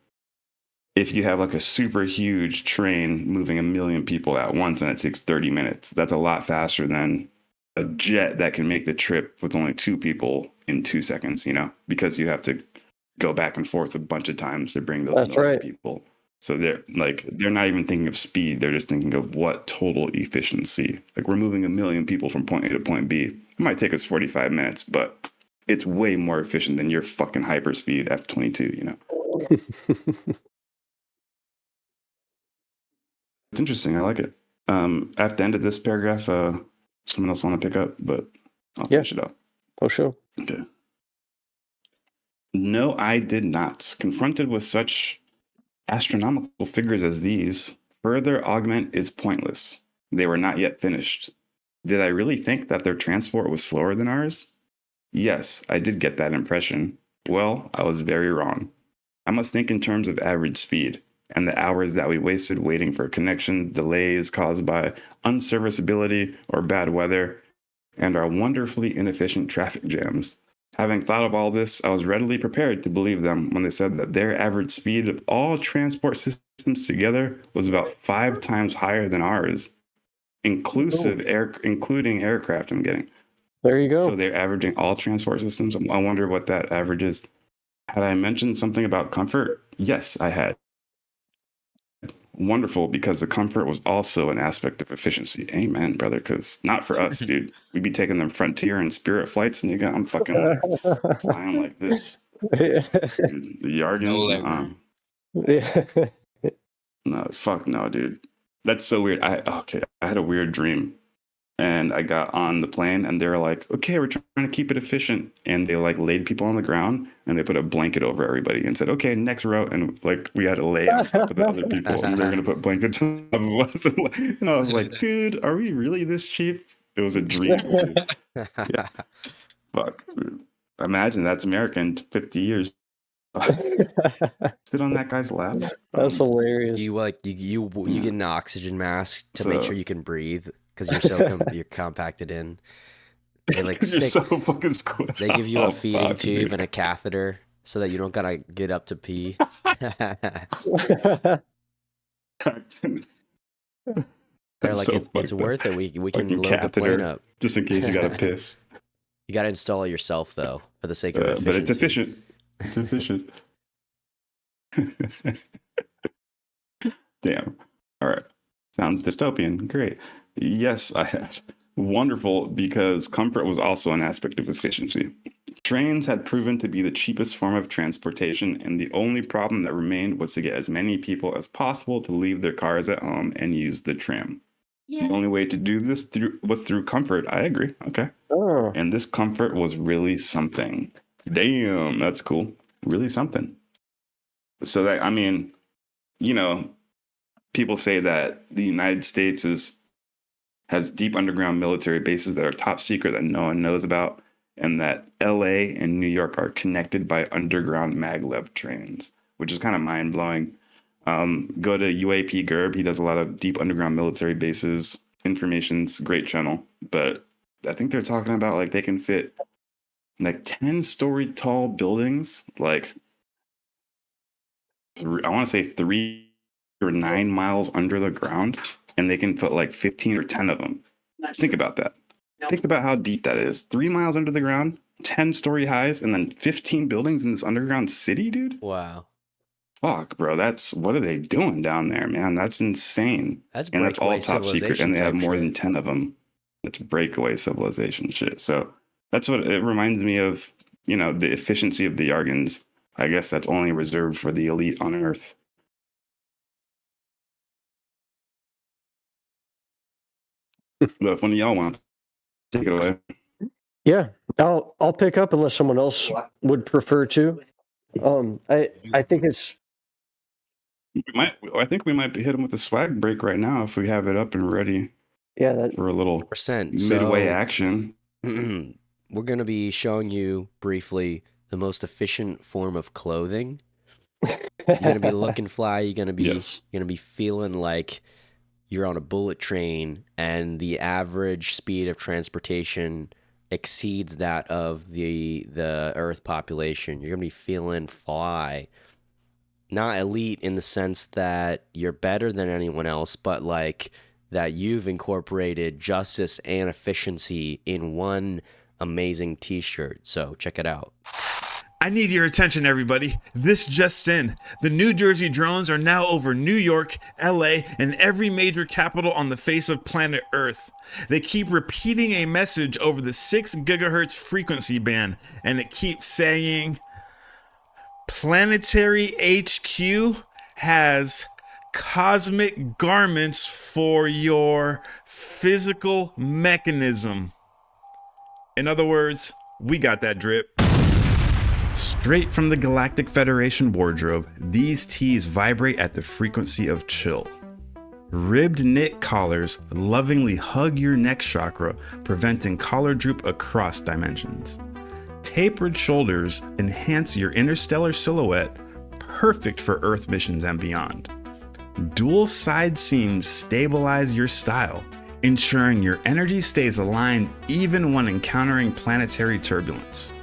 if you have like a super huge train moving 1 million people at once and it takes 30 minutes, that's a lot faster than a jet that can make the trip with only 2 people in 2 seconds, because you have to go back and forth a bunch of times to bring those That's million right. people. So they're not even thinking of speed. They're just thinking of what total efficiency. Like, we're moving 1 million people from point A to point B. It might take us 45 minutes, but it's way more efficient than your fucking hyperspeed F-22, It's interesting. I like it. At the end of this paragraph, someone else want to pick up, but I'll finish it up. Oh, sure. Okay. No, I did not. Confronted with such astronomical figures as these, further augment is pointless. They were not yet finished. Did I really think that their transport was slower than ours? Yes, I did get that impression. Well, I was very wrong. I must think in terms of average speed, and the hours that we wasted waiting for connection delays caused by unserviceability or bad weather, and our wonderfully inefficient traffic jams. Having thought of all this, I was readily prepared to believe them when they said that their average speed of all transport systems together was about 5 times higher than ours, including aircraft. I'm getting. There you go. So they're averaging all transport systems. I wonder what that average is. Had I mentioned something about comfort? Yes, I had. Wonderful, because the comfort was also an aspect of efficiency. Amen, brother, because not for us, dude. We'd be taking them Frontier and Spirit flights, and I'm fucking flying like this. Dude, the Yargans, no, fuck no, dude. That's so weird. I had a weird dream, and I got on the plane, and they were like, okay, we're trying to keep it efficient. And they laid people on the ground, and they put a blanket over everybody and said, okay, next row. And we had to lay on top of the other people, and they're going to put blankets on top of us. And I was like, dude, are we really this cheap? It was a dream, dude. Yeah. Fuck, dude. Imagine that's America in 50 years. Sit on that guy's lap. That's hilarious. You get an oxygen mask to make sure you can breathe, because you're compacted in. They you're so fucking squished. They give you a feeding tube and a catheter so that you don't gotta get up to pee. They're like, it's worth it. We can load the plane up just in case you gotta piss. You gotta install it yourself though, for the sake of efficiency. But it's efficient. It's efficient. Damn. All right. Sounds dystopian. Great. Yes, I had. Wonderful, because comfort was also an aspect of efficiency. Trains had proven to be the cheapest form of transportation, and the only problem that remained was to get as many people as possible to leave their cars at home and use the tram. Yeah. The only way to do this was through comfort. I agree. Okay. Oh. And this comfort was really something. Damn, that's cool. Really something. So that, people say that the United States has deep underground military bases that are top secret that no one knows about, and that LA and New York are connected by underground maglev trains, which is kind of mind-blowing. Go to UAP Gerb. He does a lot of deep underground military bases. Information's great channel. But I think they're talking about they can fit 10-story tall buildings, I want to say 3 or 9 miles under the ground, and they can put 15 or 10 of them. Think about that. Think about how deep that is. 3 miles under the ground, 10-story highs, and then 15 buildings in this underground city, dude. Wow. Fuck, bro. What are they doing down there, man? That's insane. That's all top secret, and they have more than 10 of them. That's breakaway civilization shit. So that's what it reminds me of, the efficiency of the Yargans. I guess that's only reserved for the elite on Earth. But if one of y'all want to take it away. Yeah, I'll pick up unless someone else would prefer to. I think it's I think we might be hitting with a swag break right now if we have it up and ready. Yeah, for a little percent. midway action. We're going to be showing you briefly the most efficient form of clothing. You're going to be looking fly. You're going to be going to be feeling like you're on a bullet train, and the average speed of transportation exceeds that of the Earth population. You're going to be feeling fly. Not elite in the sense that you're better than anyone else, but like that you've incorporated justice and efficiency in one amazing t-shirt. So check it out. I need your attention, everybody. This just in. The New Jersey drones are now over New York, LA, and every major capital on the face of planet Earth. They keep repeating a message over the 6 gigahertz frequency band, and it keeps saying, Planetary HQ has cosmic garments for your physical mechanism. In other words, we got that drip. Straight from the Galactic Federation wardrobe, these tees vibrate at the frequency of chill. Ribbed knit collars lovingly hug your neck chakra, preventing collar droop across dimensions. Tapered shoulders enhance your interstellar silhouette, perfect for Earth missions and beyond. Dual side seams stabilize your style, ensuring your energy stays aligned even when encountering planetary turbulence.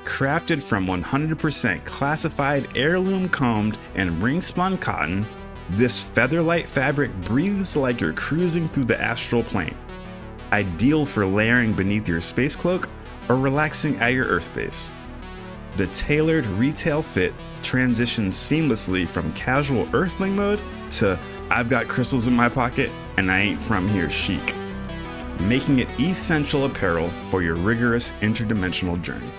Crafted from 100% classified heirloom combed and ring-spun cotton, this featherlight fabric breathes like you're cruising through the astral plane. Ideal for layering beneath your space cloak or relaxing at your Earth base. The tailored retail fit transitions seamlessly from casual Earthling mode to I've got crystals in my pocket and I ain't from here chic, making it essential apparel for your rigorous interdimensional journey.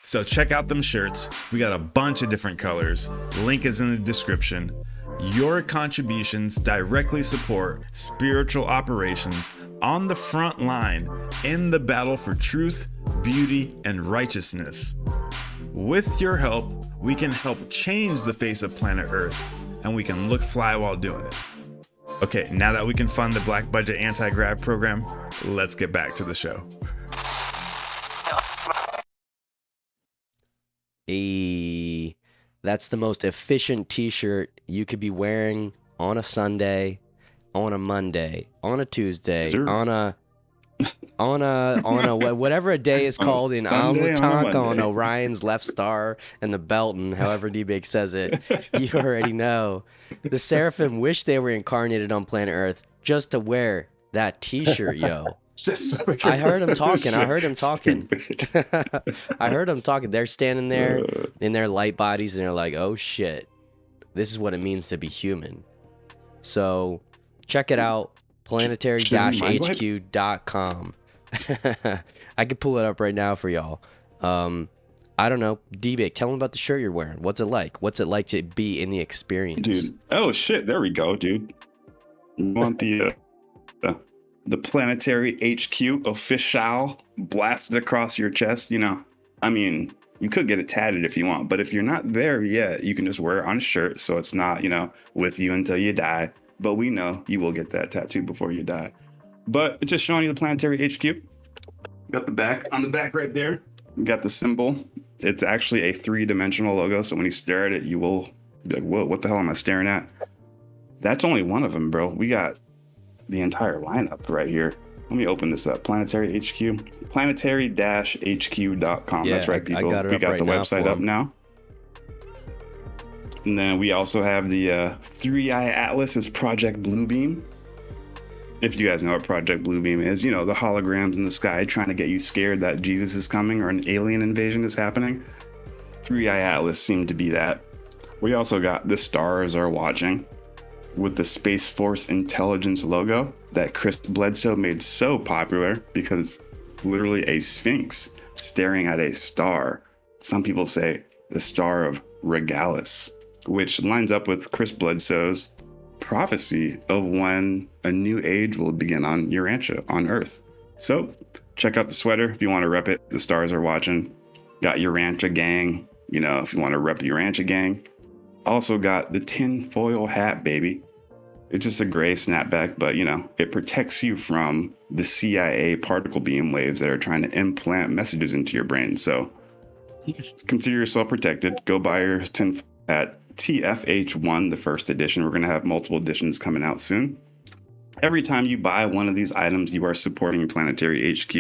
So check out them shirts. We got a bunch of different colors. Link is in the description. Your contributions directly support spiritual operations on the front line in the battle for truth, beauty, and righteousness. With your help, we can help change the face of planet Earth, and we can look fly while doing it. Okay, now that we can fund the Black Budget Anti-Grav program, let's get back to the show. That's the most efficient t-shirt you could be wearing on a Sunday, on a Monday, on a Tuesday, on a whatever a day is called in Amlatank on Orion's left star and the Belton, however D-Big says it. You already know. The Seraphim wish they were incarnated on planet Earth just to wear that t-shirt, yo. I heard him talking. I heard him talking. They're standing there in their light bodies and they're like, oh shit, this is what it means to be human. So check it out, planetary-hq.com. I could pull it up right now for y'all. I don't know. D-Big, tell them about the shirt you're wearing. What's it like? What's it like to be in the experience? Dude, oh shit, there we go, dude. You want the Planetary HQ official blasted across your chest, you know? I mean, you could get it tatted if you want, but if you're not there yet, you can just wear it on a shirt so it's not, you know, with you until you die. But we know you will get that tattoo before you die. But just showing you the Planetary HQ. Got the back, on the back right there. You got the symbol. It's actually a 3-dimensional logo, so when you stare at it, you will be like, whoa, what the hell am I staring at? That's only one of them, bro. We got the entire lineup right here. Let me open this up. Planetary HQ. Planetary-HQ.com. Yeah, that's right, people. We got the website up now. And then we also have the 3-Eye Atlas is Project Bluebeam. If you guys know what Project Bluebeam is, you know, the holograms in the sky trying to get you scared that Jesus is coming or an alien invasion is happening. 3-Eye Atlas seemed to be that. We also got The Stars Are Watching with the Space Force Intelligence logo that Chris Bledsoe made so popular because it's literally a sphinx staring at a star. Some people say the Star of Regalis, which lines up with Chris Bledsoe's prophecy of when a new age will begin on Urantia, on Earth. So check out the sweater if you want to rep it. The Stars Are Watching. Got Urantia gang, if you want to rep your ranch gang. Also got the tinfoil hat, baby. It's just a gray snapback, but it protects you from the CIA particle beam waves that are trying to implant messages into your brain. So consider yourself protected. Go buy your tinfoil hat, TFH1, the first edition. We're going to have multiple editions coming out soon. Every time you buy one of these items, you are supporting Planetary HQ.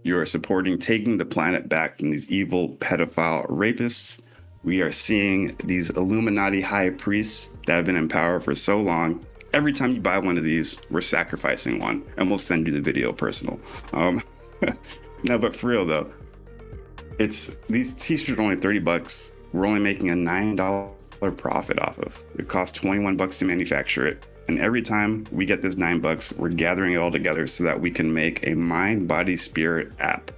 You are supporting taking the planet back from these evil pedophile rapists. We are seeing these Illuminati high priests that have been in power for so long. Every time you buy one of these, we're sacrificing one, and we'll send you the video personal. No, but for real though, these t-shirts are only $30. We're only making a $9 profit off of. It costs $21 to manufacture it. And every time we get this $9, we're gathering it all together so that we can make a mind, body, spirit app.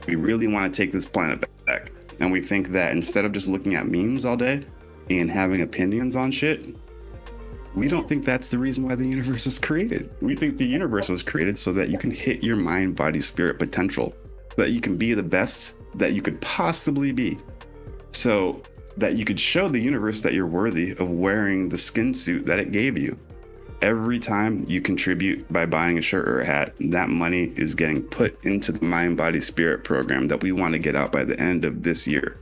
We really want to take this planet back. And we think that instead of just looking at memes all day and having opinions on shit, we don't think that's the reason why the universe was created. We think the universe was created so that you can hit your mind, body, spirit potential, so that you can be the best that you could possibly be. So that you could show the universe that you're worthy of wearing the skin suit that it gave you. Every time you contribute by buying a shirt or a hat, that money is getting put into the mind, body, spirit program that we want to get out by the end of this year.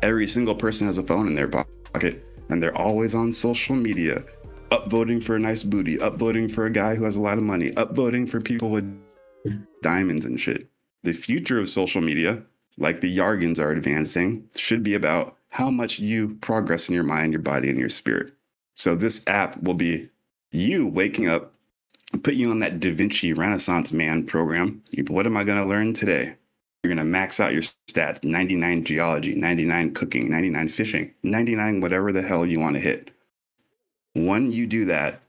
Every single person has a phone in their pocket, and they're always on social media, upvoting for a nice booty, upvoting for a guy who has a lot of money, upvoting for people with diamonds and shit. The future of social media, like the Yargans are advancing, should be about how much you progress in your mind, your body, and your spirit. So this app will be you waking up, put you on that Da Vinci Renaissance Man program. What am I going to learn today? You're going to max out your stats, 99 geology, 99 cooking, 99 fishing, 99 whatever the hell you want to hit. When you do that,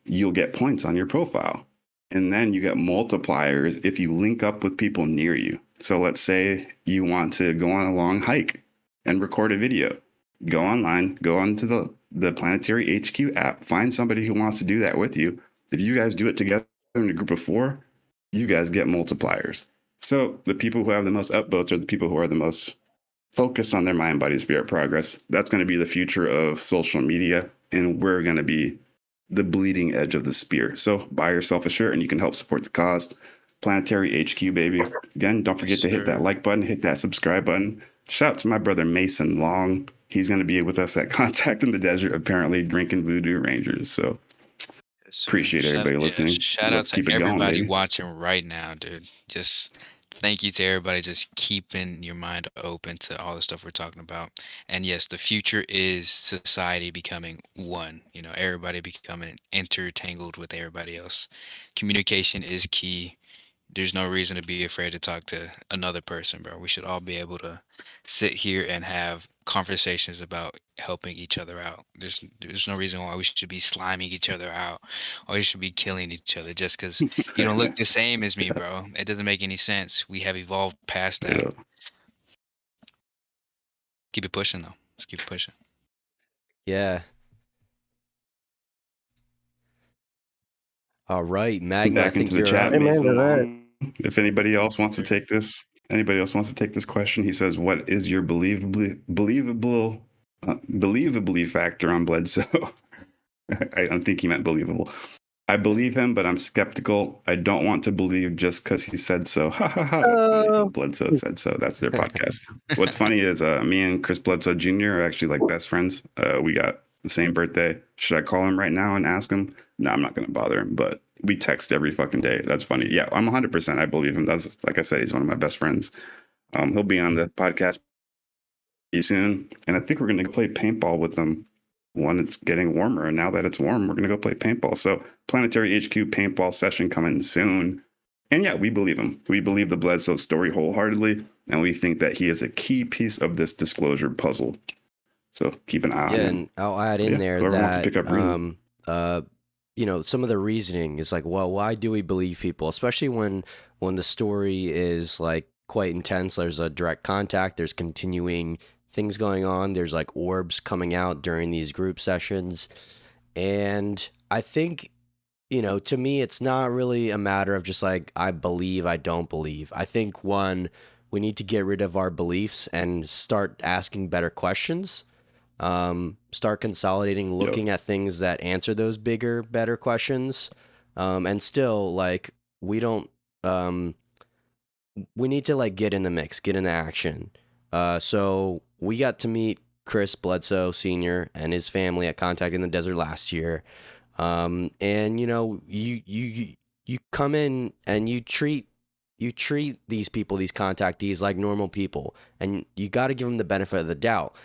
you'll get points on your profile. And then you get multipliers if you link up with people near you. So let's say you want to go on a long hike and record a video. Go online, go onto the Planetary HQ app, find somebody who wants to do that with you. If you guys do it together in a group of 4, you guys get multipliers. So the people who have the most upvotes are the people who are the most focused on their mind, body, spirit progress. That's going to be the future of social media, and we're going to be the bleeding edge of the spear. So buy yourself a shirt and you can help support the cause. Planetary HQ, baby. Again, don't forget to hit that like button, hit that subscribe button. Shout out to my brother Mason Long. He's going to be with us at Contact in the Desert, apparently drinking Voodoo Rangers. So appreciate everybody listening. Shout out to everybody watching right now, dude. Just thank you to everybody just keeping your mind open to all the stuff we're talking about. And yes, the future is society becoming one. Everybody becoming intertangled with everybody else. Communication is key. There's no reason to be afraid to talk to another person, bro. We should all be able to sit here and have conversations about helping each other out. There's no reason why we should be sliming each other out, or we should be killing each other just because you don't look the same as me, bro. It doesn't make any sense. We have evolved past that. Yeah. Keep it pushing, though. Let's keep it pushing. Yeah. All right, Magna. Back I think into the you're chat. up. If anybody else wants to take this question, he says, "What is your believably factor on Bledsoe?" I think he meant believable. I believe him, but I'm skeptical. I don't want to believe just because he said so. Ha ha ha. That's funny. Bledsoe said so. That's their podcast. What's funny is me and Chris Bledsoe Jr. are actually like best friends. We got the same birthday. Should I call him right now and ask him? No, I'm not going to bother him, but we text every fucking day. That's funny. Yeah, I'm 100%. I believe him. That's, like I said, he's one of my best friends. He'll be on the podcast soon. And I think we're going to play paintball with them when it's getting warmer. And now that it's warm, we're going to go play paintball. So Planetary HQ paintball session coming soon. And yeah, we believe him. We believe the Bledsoe story wholeheartedly. And we think that he is a key piece of this disclosure puzzle. So keep an eye on him. And I'll add in there that, some of the reasoning is like, well, why do we believe people? Especially when the story is like quite intense. There's a direct contact. There's continuing things going on. There's like orbs coming out during these group sessions. And I think, to me, it's not really a matter of just like, I believe, I don't believe. I think we need to get rid of our beliefs and start asking better questions. Start consolidating, looking at things that answer those bigger, better questions. And still, like, we don't, we need to, like, get in the mix, get into action. So we got to meet Chris Bledsoe Sr. and his family at Contact in the Desert last year. And, you know, you come in and you treat these people, these contactees, like normal people, and you got to give them the benefit of the doubt.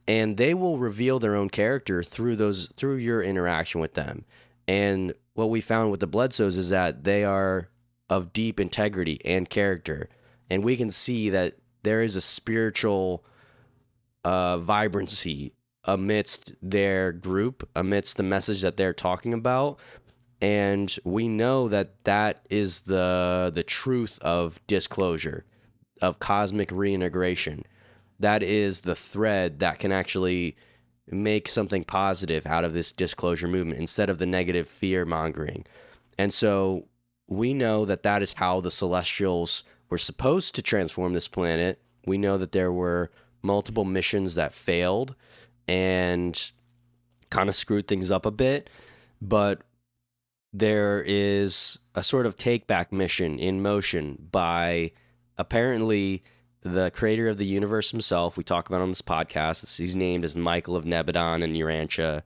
And they will reveal their own character through your interaction with them. And what we found with the Bledsoes is that they are of deep integrity and character. And we can see that there is a spiritual vibrancy amidst their group, amidst the message that they're talking about. And we know that that is the truth of disclosure, of cosmic reintegration. That is the thread that can actually make something positive out of this disclosure movement instead of the negative fear mongering. And so we know that that is how the Celestials were supposed to transform this planet. We know that there were multiple missions that failed and kind of screwed things up a bit, but there is a sort of take-back mission in motion by apparently the creator of the universe himself. We talk about on this podcast. He's named as Michael of Nebadon and Urantia.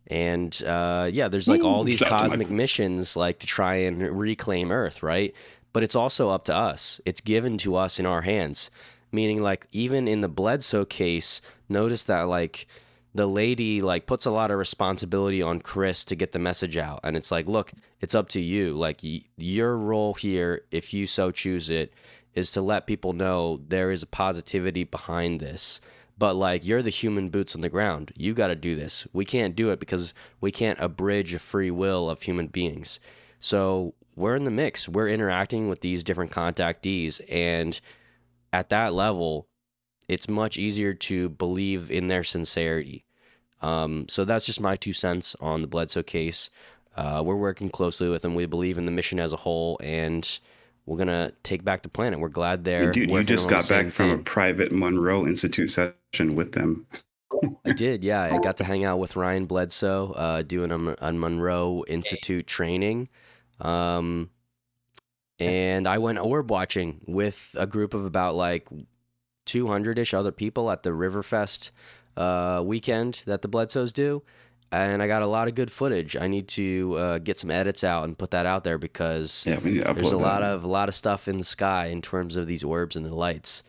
And there's like all these cosmic missions like to try and reclaim Earth, right? But it's also up to us. It's given to us in our hands. Meaning, like, even in the Bledsoe case, notice that, like, the lady, like, puts a lot of responsibility on Chris to get the message out. And it's like, look, it's up to you. Like, your role here, if you so choose it, is to let people know there is a positivity behind this. But, like, you're the human boots on the ground. You got to do this. We can't do it because we can't abridge a free will of human beings. So we're in the mix. We're interacting with these different contactees. And at that level, it's much easier to believe in their sincerity. So that's just my 2 cents on the Bledsoe case. We're working closely with them. We believe in the mission as a whole, and we're going to take back the planet. We're glad they're Dude, you just got back from a private Monroe Institute session with them. I did, yeah. I got to hang out with Ryan Bledsoe doing a Monroe Institute training. And I went orb watching with a group of about like 200-ish other people at the Riverfest weekend that the Bledsoes do. And I got a lot of good footage. I need to get some edits out and put that out there because there's a lot of stuff in the sky in terms of these orbs and the lights.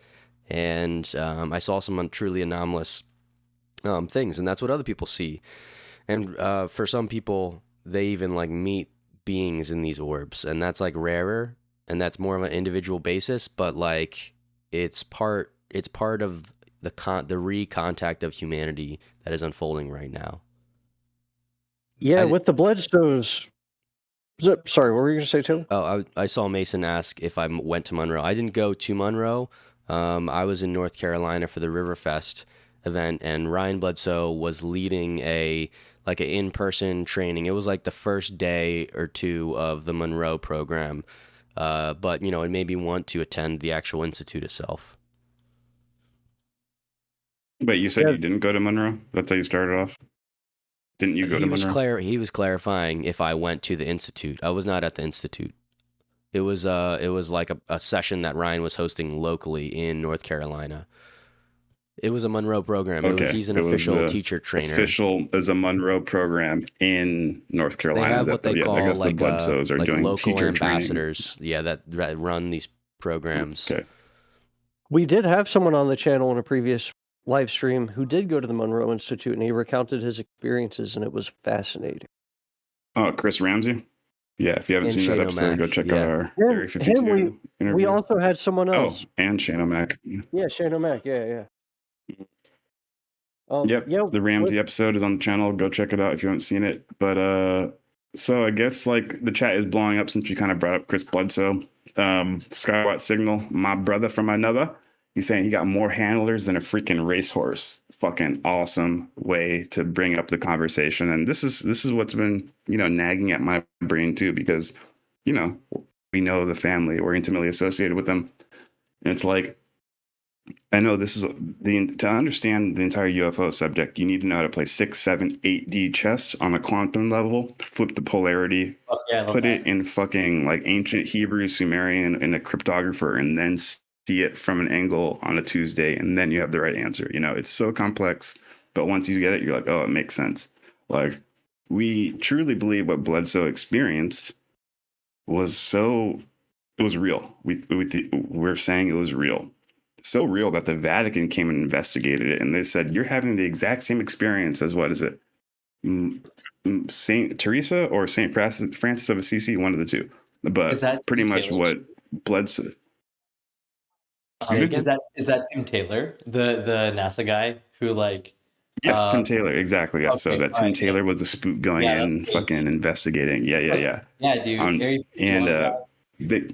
And I saw some truly anomalous things, and that's what other people see. And for some people, they even like meet beings in these orbs, and that's like rarer, and that's more of an individual basis. But like it's part of the recontact of humanity that is unfolding right now. Yeah, with the Bledsoes. Sorry, what were you going to say, Tim? Oh, I saw Mason ask if I went to Monroe. I didn't go to Monroe. I was in North Carolina for the Riverfest event, and Ryan Bledsoe was leading an in-person training. It was like the first day or two of the Monroe program, but it made me want to attend the actual institute itself. But you said you didn't go to Monroe? That's how you started off? Didn't you go to Monroe? He was clarifying if I went to the institute. I was not at the institute. It was like a session that Ryan was hosting locally in North Carolina. It was a Monroe program. Okay. He's an official teacher trainer. Official is a Monroe program in North Carolina. They have what they call the Bledsoes are doing local teacher ambassadors. training. Yeah, that run these programs. Okay. We did have someone on the channel in a previous live stream who did go to the Monroe Institute, and he recounted his experiences, and it was fascinating. Oh, Chris Ramsey? Yeah, if you haven't seen that episode, go check out our Area 52 interview. We also had someone else. Oh, and Shane O'Mac. Yeah, Shane O'Mac. Yeah. The Ramsey episode is on the channel. Go check it out if you haven't seen it. But so I guess like the chat is blowing up since you kind of brought up Chris Bledsoe. Skywatt Signal, my brother from another. He's saying he got more handlers than a freaking racehorse. Fucking awesome way to bring up the conversation. And this is what's been, nagging at my brain too, because, we know the family, we're intimately associated with them. And it's like, I know this is to understand the entire UFO subject, you need to know how to play 6, 7, 8D chess on a quantum level, flip the polarity, put it in fucking like ancient Hebrew, Sumerian, in a cryptographer, and then see it from an angle on a Tuesday, and then you have the right answer. You know, it's so complex, but once you get it, you're like, oh, it makes sense. Like, we truly believe what Bledsoe experienced was it was real. We're saying it was real. So real that the Vatican came and investigated it, and they said, you're having the exact same experience as, what is it, Saint Teresa or Saint Francis of Assisi, one of the two, but pretty much what Bledsoe. Is that Tim Taylor, the NASA guy who like? Yes, Tim Taylor, exactly. Yeah, okay, so that Tim Taylor was the spook going in, fucking investigating. Yeah, dude. They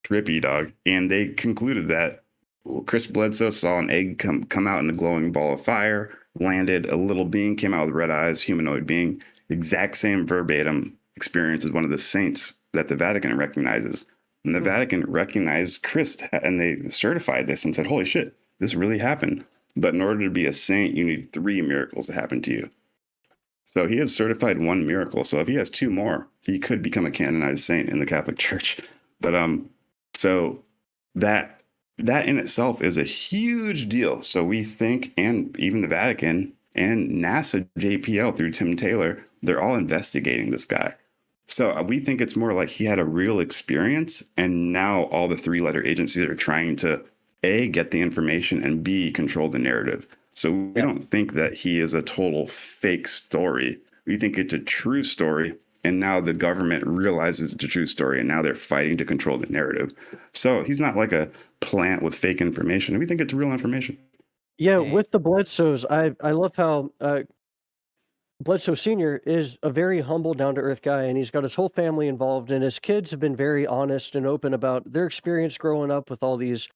trippy, dog, and they concluded that Chris Bledsoe saw an egg come out in a glowing ball of fire, landed, a little being came out with red eyes, humanoid being, exact same verbatim experience as one of the saints that the Vatican recognizes. And the Vatican recognized Chris, and they certified this and said, holy shit, this really happened. But in order to be a saint, you need 3 miracles to happen to you. So he has certified 1 miracle. So if he has 2 more, he could become a canonized saint in the Catholic Church. But so that in itself is a huge deal. So we think, and even the Vatican and NASA JPL through Tim Taylor, they're all investigating this guy. So we think it's more like he had a real experience, and now all the 3-letter agencies are trying to A, get the information, and B, control the narrative. So we don't think that he is a total fake story. We think it's a true story. And now the government realizes it's a true story, and now they're fighting to control the narrative. So he's not like a plant with fake information. We think it's real information. Yeah, with the Bledsoes, I love how Bledsoe Sr. is a very humble, down-to-earth guy, and he's got his whole family involved, and his kids have been very honest and open about their experience growing up with all these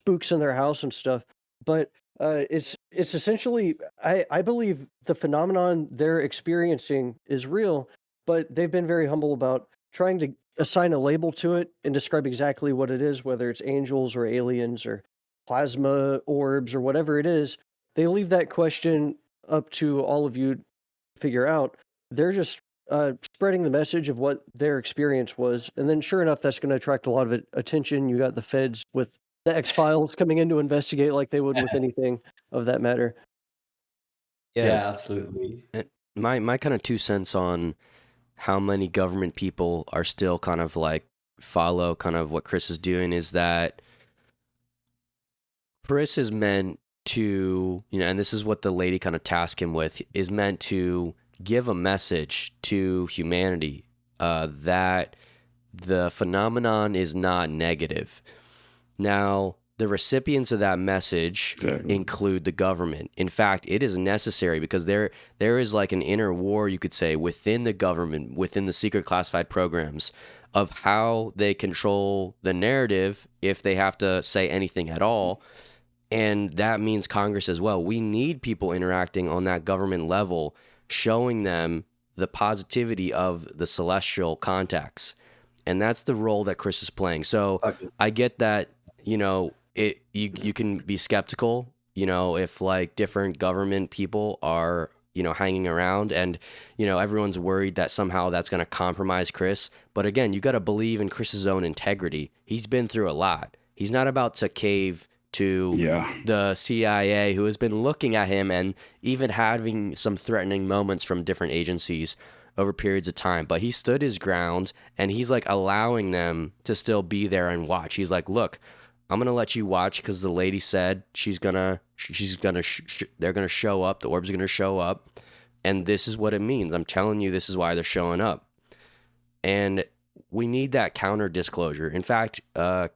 spooks in their house and stuff. But it's essentially, I believe the phenomenon they're experiencing is real, but they've been very humble about trying to assign a label to it and describe exactly what it is, whether it's angels or aliens or plasma orbs or whatever it is. They leave that question up to all of you to figure out. They're just spreading the message of what their experience was. And then sure enough, that's going to attract a lot of attention. You got the feds with the X-Files coming in to investigate like they would with anything of that matter. Yeah, absolutely. My kind of 2 cents on how many government people are still kind of like follow kind of what Chris is doing is that Chris is meant to, and this is what the lady kind of tasked him with, is meant to give a message to humanity that the phenomenon is not negative. Now, the recipients of that message include the government. In fact, it is necessary because there is like an inner war, you could say, within the government, within the secret classified programs, of how they control the narrative if they have to say anything at all. And that means Congress as well. We need people interacting on that government level, showing them the positivity of the celestial contacts. And that's the role that Chris is playing. So I get that, you can be skeptical, if like different government people are, hanging around and, everyone's worried that somehow that's going to compromise Chris. But again, you got to believe in Chris's own integrity. He's been through a lot. He's not about to cave to the CIA, who has been looking at him and even having some threatening moments from different agencies over periods of time. But he stood his ground, and he's like allowing them to still be there and watch. He's like, look, I'm going to let you watch because the lady said they're going to show up. The orbs are going to show up. And this is what it means. I'm telling you, this is why they're showing up. And we need that counter disclosure. In fact,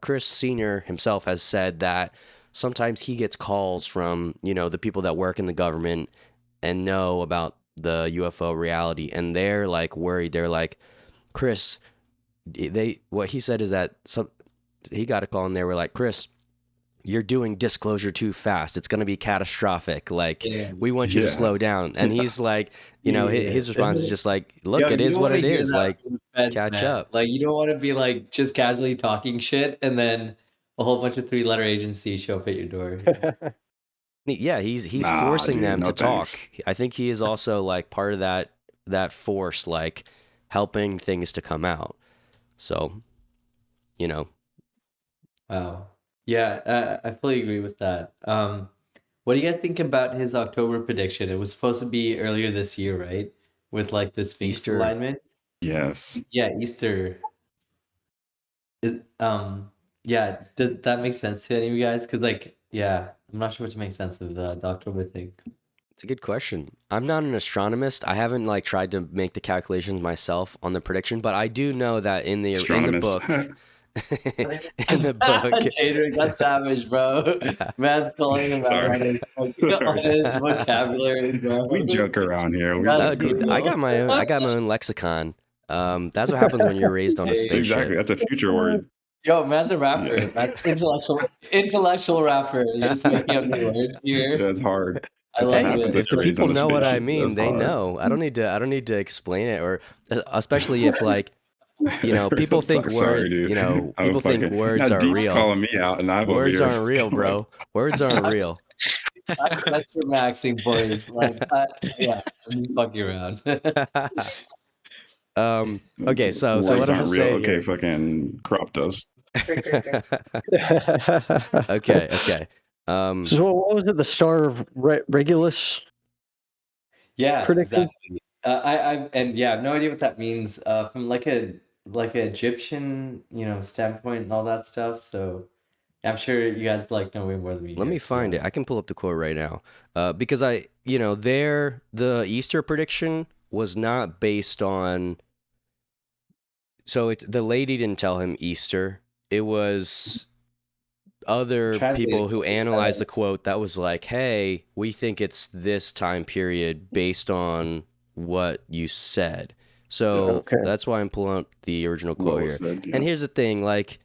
Chris Sr. himself has said that sometimes he gets calls from, the people that work in the government and know about the UFO reality. And they're like worried. They're like, Chris, what he said is that he got a call and they were like, Chris, you're doing disclosure too fast. It's going to be catastrophic. Like, we want you to slow down. And he's like, his response is just like, look, it is what it is. Like, catch up. Like, you don't want to be like just casually talking shit and then a whole bunch of 3-letter agencies show up at your door. Yeah, he's Nah, forcing dude, them no to talk. thanks. I think he is also like part of that force, like helping things to come out. So, you know, Wow. Yeah, I fully agree with that. What do you guys think about his October prediction? It was supposed to be earlier this year, right? With like the Sphinx Easter. alignment. Yes. Yeah, Easter. Yeah, does that make sense to any of you guys? Because like, yeah, I'm not sure what to make sense of the October thing. It's a good question. I'm not an astronomist. I haven't like tried to make the calculations myself on the prediction, but I do know that in the Astronomist. book in the book Tater got savage, bro. Man's calling him out on his vocabulary, bro. We joke around here. We Oh, joke dude, around. I got my own lexicon. That's what happens when you're raised on a spaceship. Exactly. That's a future word. Yo, man's a rapper. Yeah. That's intellectual rapper. Is just making up new words here. That's hard. I love it. If the people know what I mean, they know. I don't need to explain it, or especially if like, you know, people think words. You know, people think words are real. Calling me out, and I'm words aren't real, bro. Words aren't real. That's for maxing, boys. Like, yeah, I'm just fucking around. Okay, so what I was saying okay, here. fucking cropped us. Okay. So what was it? The Star of Regulus? Yeah, prediction? exactly. I have no idea what that means. From like an Egyptian, standpoint and all that stuff. So I'm sure you guys like know way more than me. Let me find it. I can pull up the quote right now. Because the Easter prediction was not based on. So the lady didn't tell him Easter. It was other people who analyzed the quote that was like, hey, we think it's this time period based on what you said. So that's why I'm pulling up the original quote here. Said, yeah. And here's the thing, like,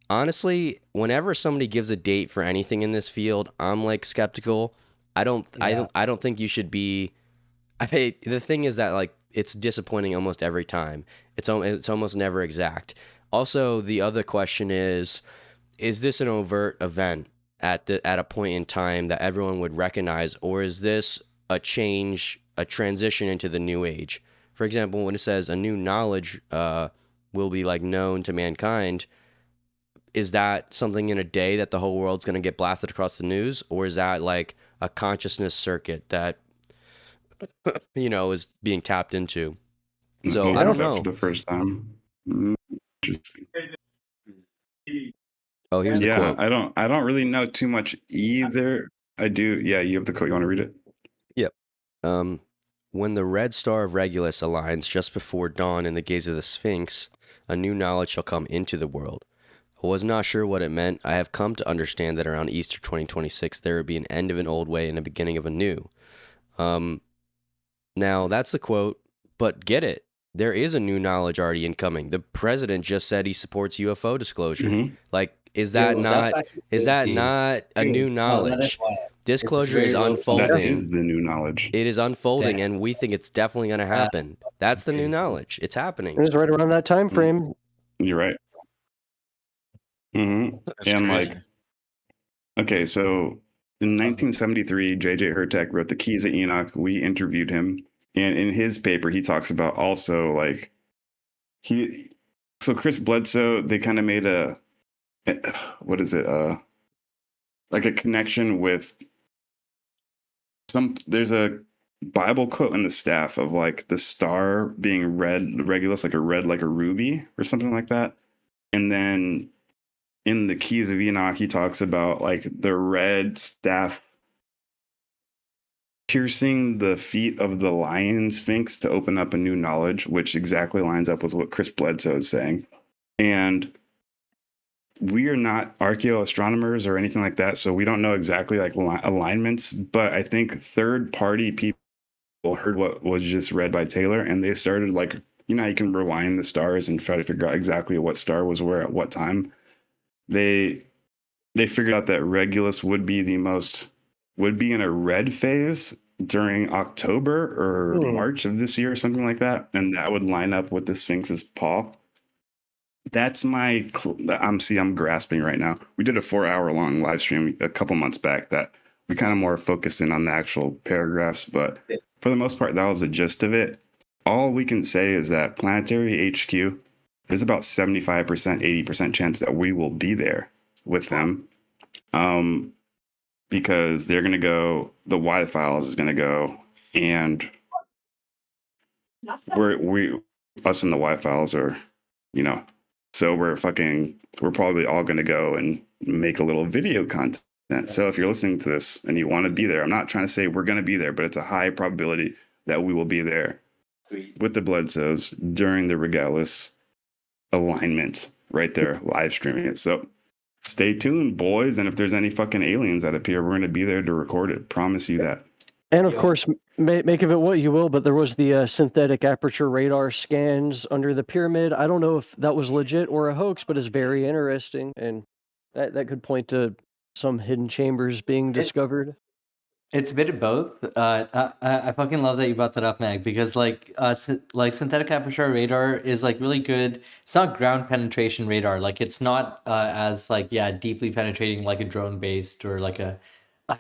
honestly, whenever somebody gives a date for anything in this field, I'm like skeptical. I don't think you should be. The thing is that like it's disappointing almost every time. It's almost never exact. Also, the other question is this an overt event at a point in time that everyone would recognize, or is this a transition into the new age? For example, when it says a new knowledge will be like known to mankind, is that something in a day that the whole world's going to get blasted across the news, or is that like a consciousness circuit that is being tapped into? So I don't know. For the first time. Oh, here's the quote. I don't really know too much either. I do. Yeah, you have the quote. You want to read it? Yep. When the red star of Regulus aligns just before dawn in the gaze of the Sphinx, a new knowledge shall come into the world. I was not sure what it meant. I have come to understand that around Easter 2026, there would be an end of an old way and a beginning of a new. Now, that's the quote, but get it. There is a new knowledge already incoming. The president just said he supports UFO disclosure. Mm-hmm. Like, is that not a new knowledge? Disclosure is unfolding. That is the new knowledge. It is unfolding, and we think it's definitely going to happen. That's the new knowledge. It's happening. It was right around that time frame. You're right. Mm-hmm. And crazy. Okay, so in 1973, J.J. Hurtak wrote The Keys of Enoch. We interviewed him. And in his paper, he talks about also like Chris Bledsoe, they kind of made like a connection with there's a Bible quote in the staff of like the star being red, Regulus, like a red, like a ruby or something like that. And then in the Keys of Enoch, he talks about like the red staff piercing the feet of the lion sphinx to open up a new knowledge, which exactly lines up with what Chris Bledsoe is saying. And we are not archaeoastronomers or anything like that, so we don't know exactly like alignments, but I think third-party people heard what was just read by Taylor, and they started like, how you can rewind the stars and try to figure out exactly what star was where at what time. They figured out that Regulus would be in a red phase during October or March of this year or something like that. And that would line up with the Sphinx's paw. That's my. I'm grasping right now. We did a 4-hour long live stream a couple months back that we kind of more focused in on the actual paragraphs, but for the most part, that was the gist of it. All we can say is that Planetary HQ, there's about 75%, 80% chance that we will be there with them, because they're gonna go. The Y files is gonna go, and us and the Y files are, you know. So we're probably all going to go and make a little video content. So if you're listening to this and you want to be there, I'm not trying to say we're going to be there, but it's a high probability that we will be there with the Bledsoes during the Regalis alignment right there, live streaming it. So stay tuned, boys. And if there's any fucking aliens that appear, we're going to be there to record it. Promise you that. And of course, make of it what you will, but there was the synthetic aperture radar scans under the pyramid. I don't know if that was legit or a hoax, but it's very interesting, and that could point to some hidden chambers being discovered. It's a bit of both. I fucking love that you brought that up, Mag, because like synthetic aperture radar is like really good. It's not ground penetration radar. Like it's not as like deeply penetrating like a drone based or like a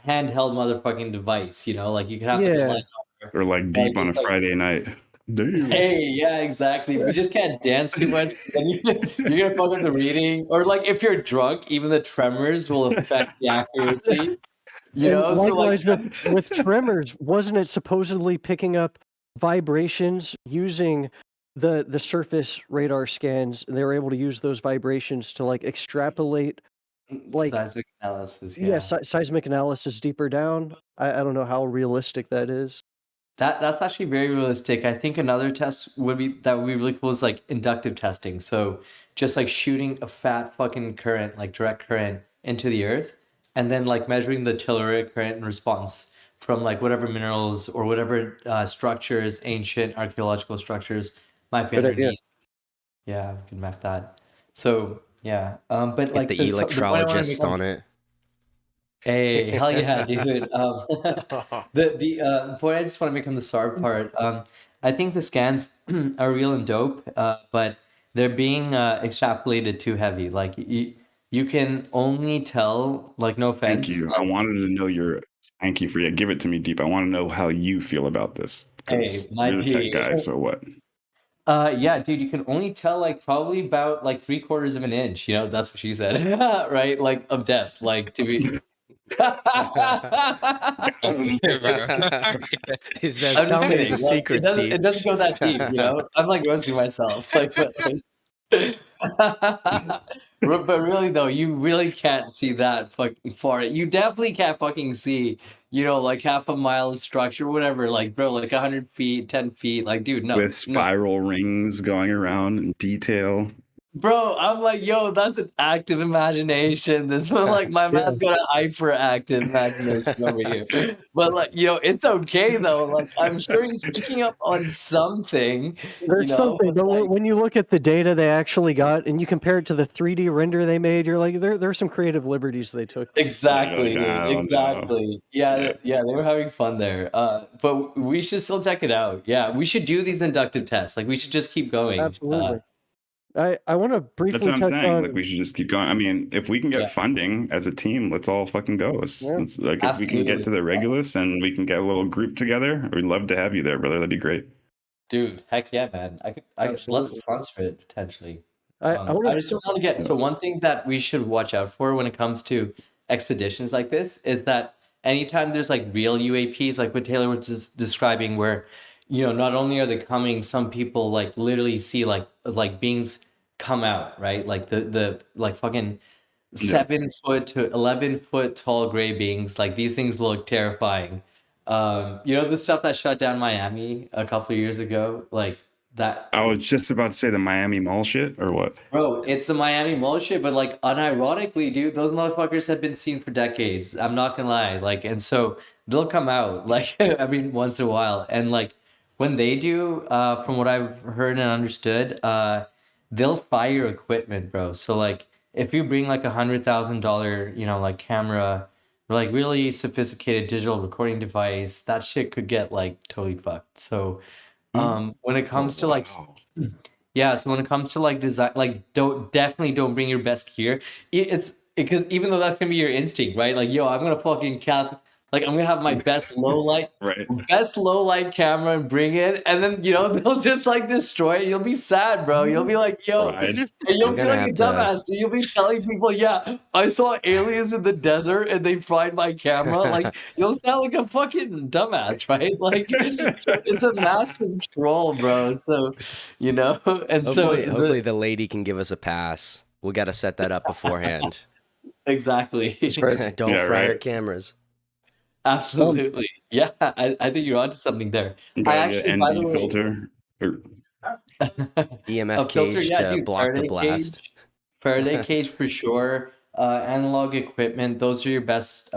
handheld motherfucking device. You know, like you can have like a light or like deep on a Friday night. Damn. Hey, yeah, exactly. We just can't dance too much. Then you're gonna fuck up the reading, or like if you're drunk, even the tremors will affect the accuracy. You know, likewise with tremors, wasn't it supposedly picking up vibrations using the surface radar scans? And they were able to use those vibrations to like extrapolate, like seismic analysis. Yeah, seismic analysis deeper down. I don't know how realistic that is. That's actually very realistic. I think another test would be really cool is like inductive testing. So just like shooting a fat fucking current, like direct current into the earth, and then like measuring the telluric current and response from like whatever minerals or whatever structures, ancient archaeological structures might be underneath. Yeah, we can map that. So yeah, but like the electrologist on it. Hey, hell yeah, dude. The point I just want to make on the SAR part, I think the scans are real and dope, but they're being extrapolated too heavy. Like you can only tell, like, no offense. Thank you. I wanted to know thank you for give it to me deep. I want to know how you feel about this. Hey, you're the tech guy, so what? Yeah, dude, you can only tell like probably about like 3/4 of an inch. You know, that's what she said, right? Like of depth, like to be. He says, "Tell me the secrets, Steve." It doesn't go that deep, you know. I'm like roasting myself, like, but really though, you really can't see that fucking far. You definitely can't fucking see, you know, like half a mile of structure, whatever. Like, bro, like 100 feet, 10 feet, like, dude, no. With spiral rings going around in detail. Bro, I'm like, yo, that's an active imagination. This one, like, my man's got an hyperactive imagination over here. But, like, you know, it's okay, though. Like, I'm sure he's picking up on something. There's something, but like, when you look at the data they actually got and you compare it to the 3D render they made, you're like, there's some creative liberties they took. Exactly, exactly. Yeah, they were having fun there. But we should still check it out. Yeah, we should do these inductive tests. Like, we should just keep going. Absolutely. I want to briefly That's what I'm saying. on... Like, we should just keep going. I mean, if we can get funding as a team, let's all fucking go. Let's like, if we can get to the Regulus and we can get a little group together, we'd love to have you there, brother. That'd be great. Dude, heck yeah, man. I'd love to sponsor it potentially. I just don't want to get. So one thing that we should watch out for when it comes to expeditions like this is that anytime there's like real UAPs, like what Taylor was just describing, where, you know, not only are they coming, some people like literally see like beings come out, right? Like the like fucking 7 foot to 11 foot tall gray beings. Like these things look terrifying. You know, the stuff that shut down Miami a couple of years ago, like that. I was just about to say the Miami Mall shit, or what? Bro, it's the Miami Mall shit, but like unironically, dude, those motherfuckers have been seen for decades. I'm not gonna lie. Like, and so they'll come out like every once in a while. And like when they do, from what I've heard and understood, they'll fire equipment, bro. So like if you bring like $100,000, you know, like camera, or like really sophisticated digital recording device, that shit could get like totally fucked. So when it comes to like Yeah, so when it comes to like design, like definitely don't bring your best gear. It's because even though that's gonna be your instinct, right? Like, yo, I'm gonna fucking like I'm gonna have my best Right. low light camera and bring it, and then they'll just like destroy it. You'll be sad, bro. You'll be like, yo, Right. and you'll I'm be gonna like a have to. dumbass, dude. You'll be telling people, yeah, I saw aliens in the desert and they fried my camera. Like, you'll sound like a fucking dumbass, right? Like, so it's a massive troll, bro. So. And so Hopefully the lady can give us a pass. We got to set that up beforehand. exactly. Don't Yeah, fry our right. cameras. Absolutely. Yeah, I think you're onto something there. You I gotta get actually, by the ND way, filter. Or, EMF a filter, cage yeah, to dude, block the blast. Faraday cage for sure. Analog equipment, those are your best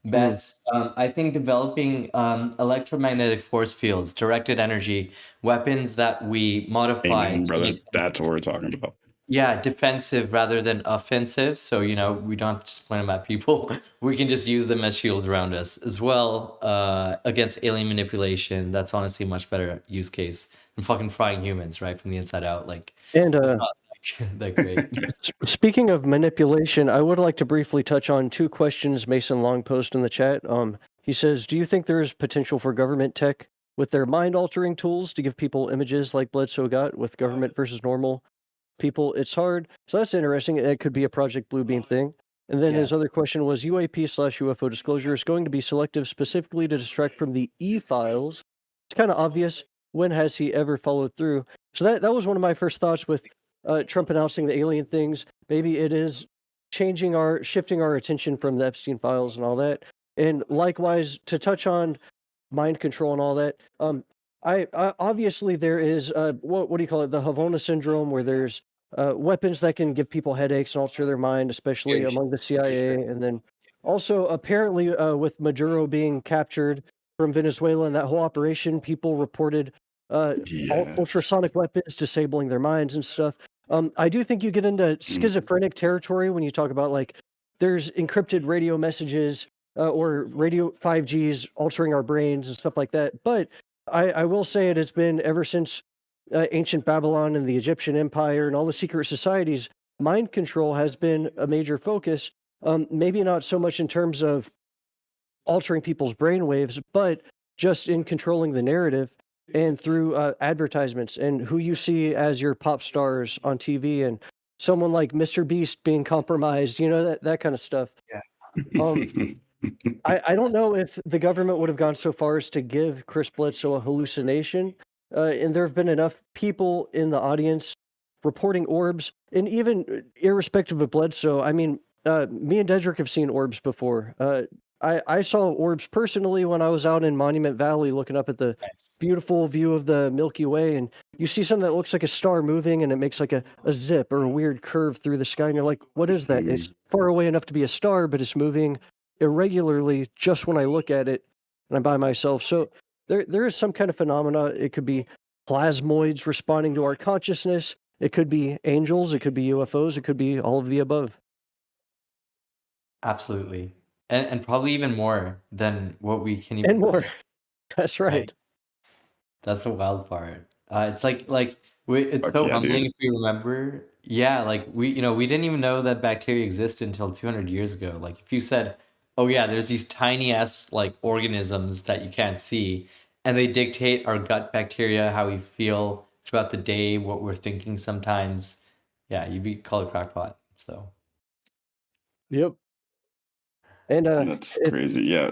bets. I think developing electromagnetic force fields, directed energy, weapons that we modify amen, to brother. make That's what we're talking about. yeah, defensive rather than offensive. So, we don't have to just point them at people. We can just use them as shields around us as well, against alien manipulation. That's honestly a much better use case than fucking frying humans, right? From the inside out. Like, And that's not that great. speaking of manipulation, I would like to briefly touch on two questions Mason Long posted in the chat. He says, do you think there is potential for government tech with their mind-altering tools to give people images like Bledsoe got with government versus normal people? It's hard. So that's interesting. It could be a Project Bluebeam thing. And then Yeah. his other question was, UAP/UFO disclosure is going to be selective specifically to distract from the E-files. It's kind of obvious. When has he ever followed through? So that was one of my first thoughts with Trump announcing the alien things. Maybe it is shifting our attention from the Epstein files and all that. And likewise, to touch on mind control and all that, I obviously there is what do you call it? The Havana syndrome, where there's weapons that can give people headaches and alter their mind, especially among the CIA. And then also apparently with Maduro being captured from Venezuela and that whole operation, people reported Yes. ultrasonic weapons disabling their minds and stuff. I do think you get into schizophrenic territory when you talk about like there's encrypted radio messages or radio 5Gs altering our brains and stuff like that. But I will say it has been ever since ancient Babylon and the Egyptian Empire and all the secret societies, mind control has been a major focus. Maybe not so much in terms of altering people's brainwaves, but just in controlling the narrative and through advertisements and who you see as your pop stars on TV and someone like Mr. Beast being compromised, that kind of stuff. I don't know if the government would have gone so far as to give Chris Bledsoe a hallucination. And there have been enough people in the audience reporting orbs, and even irrespective of Bledsoe, I mean, me and Deadrick have seen orbs before. I saw orbs personally when I was out in Monument Valley looking up at the beautiful view of the Milky Way, and you see something that looks like a star moving, and it makes like a zip or a weird curve through the sky, and you're like, what is that? It's far away enough to be a star, but it's moving irregularly just when I look at it and I'm by myself. So there is some kind of phenomena. It could be plasmoids responding to our consciousness. It could be angels. It could be UFOs. It could be all of the above. Absolutely. And probably even more than what we can even And more. That's right. That's the wild part. It's like it's Fuck so yeah, humbling dude. if we remember. Yeah, like we didn't even know that bacteria existed until 200 years ago. Like if you said, "Oh yeah, there's these tiny ass like organisms that you can't see, and they dictate our gut bacteria, how we feel throughout the day, what we're thinking sometimes." Yeah, you'd be called a crackpot. So. Yep. And that's crazy. Yeah.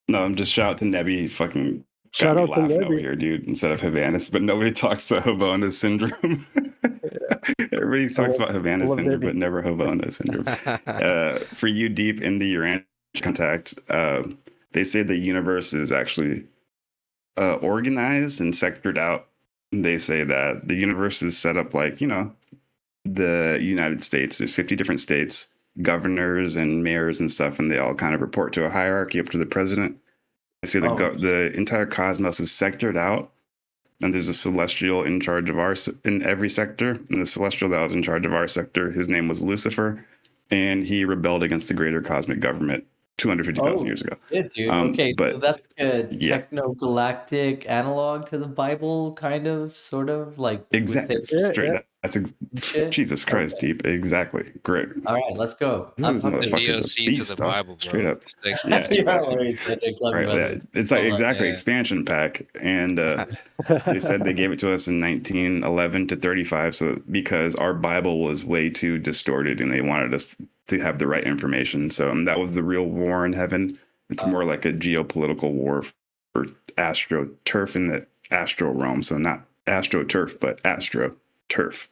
No, I'm just shout out to Nebby. Fucking shout got me out to laughing over Nebby. here, dude. Instead of Havanas, but nobody talks to Havana syndrome. Everybody talks about Havana syndrome, but never Havana syndrome. For you deep into your contact, they say the universe is actually organized and sectored out. They say that the universe is set up like, the United States. There's 50 different states, governors and mayors and stuff, and they all kind of report to a hierarchy up to the president. I say the entire cosmos is sectored out, and there's a celestial in charge of in every sector. And the celestial that was in charge of our sector, his name was Lucifer, and he rebelled against the greater cosmic government. 250,000 years ago. Yeah, dude. Okay, so but that's like a yeah, techno-galactic analog to the Bible, kind of, sort of, like with exactly. it Straight. Yeah. That's shit. Jesus Christ, Okay. deep. Exactly. Great. All right, let's go. This I'm motherfucker's a DLC to beast, the dog. Bible, bro. Straight up. It's the Yeah, expansion. exactly. Right, Right. It's like exactly Yeah. expansion pack, and they said they gave it to us in 1911 to 35, so because our Bible was way too distorted, and they wanted us to have the right information. So that was the real war in heaven. It's more like a geopolitical war for astro turf in the astral realm. So not astro turf, but astro turf,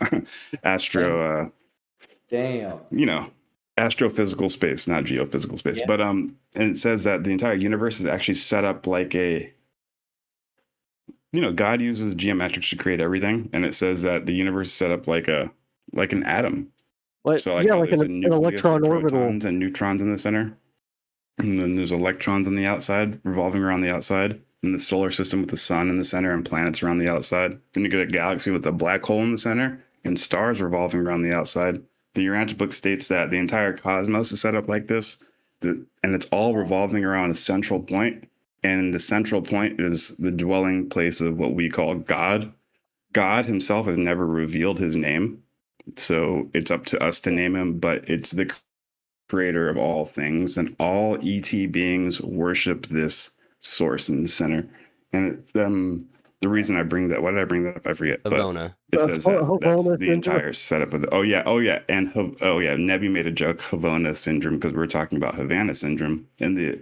astro. Damn. You know, astrophysical space, not geophysical space. Yeah. But and it says that the entire universe is actually set up like a, God uses geometrics to create everything, and it says that the universe is set up like an atom. Like, So like yeah, how like there's an a nucleus electron with orbital. protons and neutrons in the center, and then there's electrons on the outside revolving around the outside, and the solar system with the sun in the center and planets around the outside. Then you get a galaxy with a black hole in the center and stars revolving around the outside. The Urantia book states that the entire cosmos is set up like this, and it's all revolving around a central point, and the central point is the dwelling place of what we call God. God himself has never revealed his name, so it's up to us to name him, but it's the creator of all things, and all ET beings worship this source in the center. And the reason I bring that, why did I bring that up? I forget. Havona. But it says that's Havona the syndrome. entire setup of the. Oh yeah. Nebby made a joke, Havona syndrome, because we were talking about Havana syndrome, and the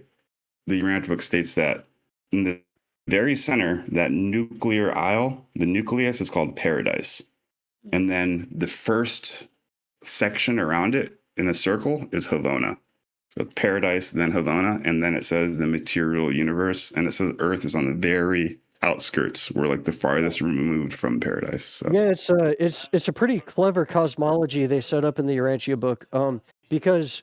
Urantia book states that in the very center, that nuclear aisle, the nucleus is called paradise, and then the first section around it in a circle is Havona. So paradise, then Havana, and then it says the material universe, and it says Earth is on the very outskirts. We're like the farthest removed from paradise. So. Yeah, it's a pretty clever cosmology they set up in the Urantia book, because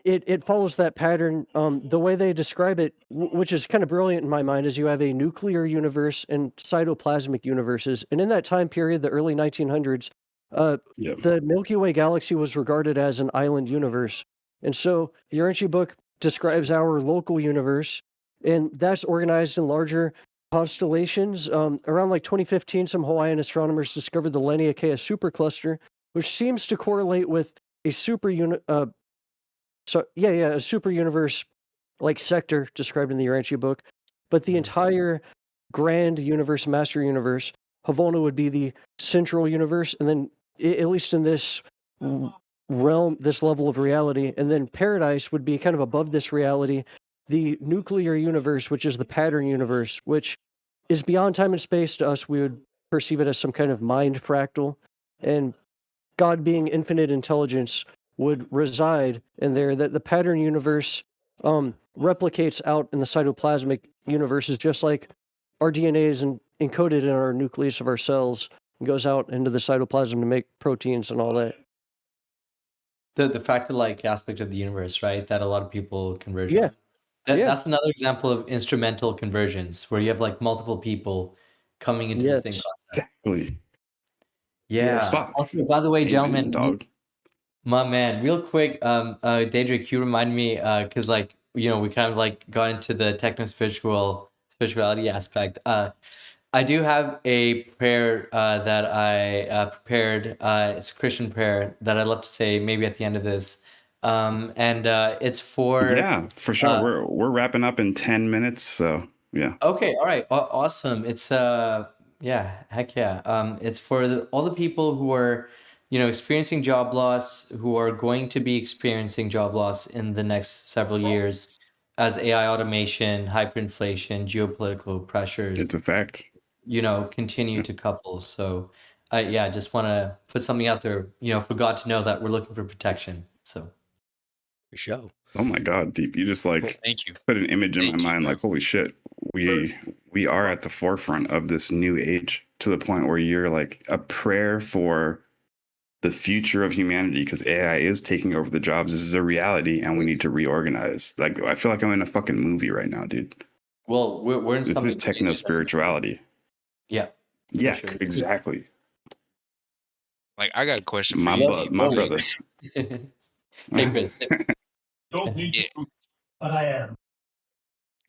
it follows that pattern. The way they describe it, which is kind of brilliant in my mind, is you have a nuclear universe and cytoplasmic universes, and in that time period, the early 1900s, the Milky Way galaxy was regarded as an island universe, and so the Urantia book describes our local universe, and that's organized in larger constellations. Around like 2015, some Hawaiian astronomers discovered the Leniakea supercluster, which seems to correlate with a super universe like sector described in the Urantia book. But the entire grand universe, master universe, Havona would be the central universe, and then at least in this realm, this level of reality, and then paradise would be kind of above this reality. The nuclear universe, which is the pattern universe, which is beyond time and space to us, we would perceive it as some kind of mind fractal, and God being infinite intelligence would reside in there. That the pattern universe replicates out in the cytoplasmic universes, just like our DNA is encoded in our nucleus of our cells and goes out into the cytoplasm to make proteins and all that. The fractal-like aspect of the universe, right? That a lot of people converge Yeah. on. That's another example of instrumental convergence, where you have like multiple people coming into the same concept. Exactly. Yeah. Fuck. Also, by the way, Amen, gentlemen, dog. my man, real quick, Deadrick, you remind me, because like we kind of like got into the spirituality aspect. I do have a prayer that I prepared. It's a Christian prayer that I'd love to say maybe at the end of this. And it's for for sure. We're wrapping up in 10 minutes, so yeah. Okay, all right, awesome. It's heck yeah. It's for all the people who are experiencing job loss, who are going to be experiencing job loss in the next several years as AI automation, hyperinflation, geopolitical pressures. It's a fact. Continue to couple. So, I just want to put something out there, for God to know that we're looking for protection. So. Show. Oh my God, Deep! You just Thank you. Put an image in my mind, bro. like holy shit, we are at the forefront of this new age, to the point where you're like a prayer for the future of humanity, because AI is taking over the jobs. This is a reality, and we need to reorganize. Like I feel like I'm in a fucking movie right now, dude. Well, we're in this is techno-spirituality. Yeah. Yeah, sure. exactly. Like I got a question for My you. brother. Hey, Chris. Yeah. but I am.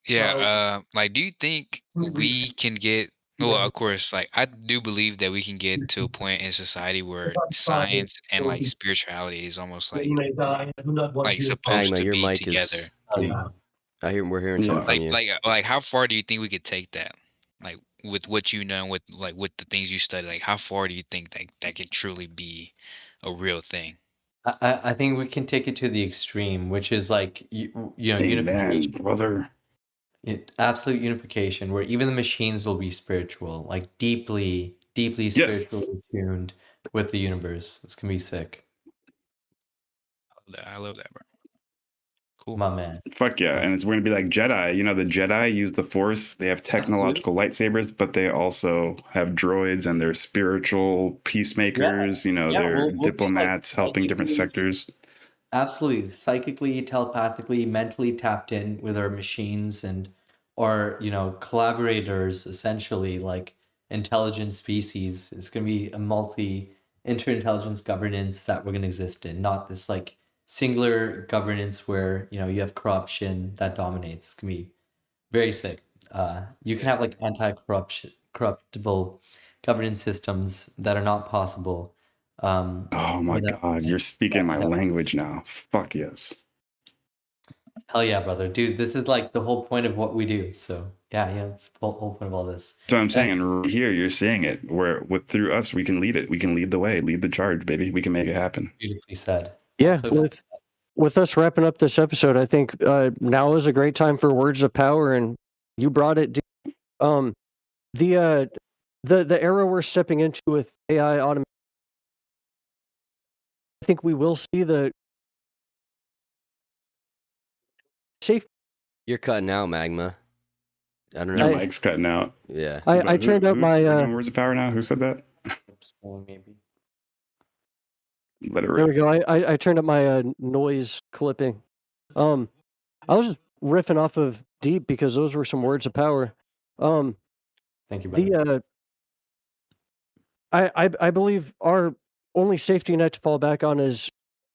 Yeah, like, do you think we can get well, of course, like, I do believe that we can get to a point in society where science and, like, spirituality is almost You may die. I do not want you to supposed Magma, to your be mic together. is. We're hearing Yeah. something from you. Like, how far do you think we could take that? Like, with what you know, with with the things you study, like, how far do you think that could truly be a real thing? I think we can take it to the extreme, which is like Amen, unification, brother. absolute unification, where even the machines will be spiritual, like deeply Yes. spiritually tuned with the universe. It's gonna be sick. I love that, bro. Cool. My man. Fuck yeah. And we're going to be like Jedi. You know, the Jedi use the Force. They have technological lightsabers, but they also have droids and they're spiritual peacemakers. You know, they're we'll be, like, diplomats helping different sectors. Absolutely, psychically, telepathically, mentally tapped in with our machines and our, collaborators, essentially, like intelligent species. It's going to be a inter-intelligence governance that we're going to exist in, not this like singular governance where, you have corruption that dominates. It's going to be very sick. You can have like corruptible governance systems that are not possible. Oh my God, you're speaking my language now. Fuck yes. Hell yeah, brother. Dude, this is like the whole point of what we do. So yeah, it's the whole point of all this. So I'm saying, and right here you're saying it, where through us we can lead it. We can lead the way, lead the charge, baby. We can make it happen. Beautifully said. Yeah, with us wrapping up this episode, I think now is a great time for words of power, and you brought it. The era we're stepping into with AI automation, I think we will see the safe. You're cutting out, Magma. I don't Your know. mic's cutting out. Yeah. I turned up my words of power now. Who said that? Maybe. Let it There rip. we go. I turned up my noise clipping. I was just riffing off of Deep because those were some words of power. Thank you, brother. I believe our only safety net to fall back on is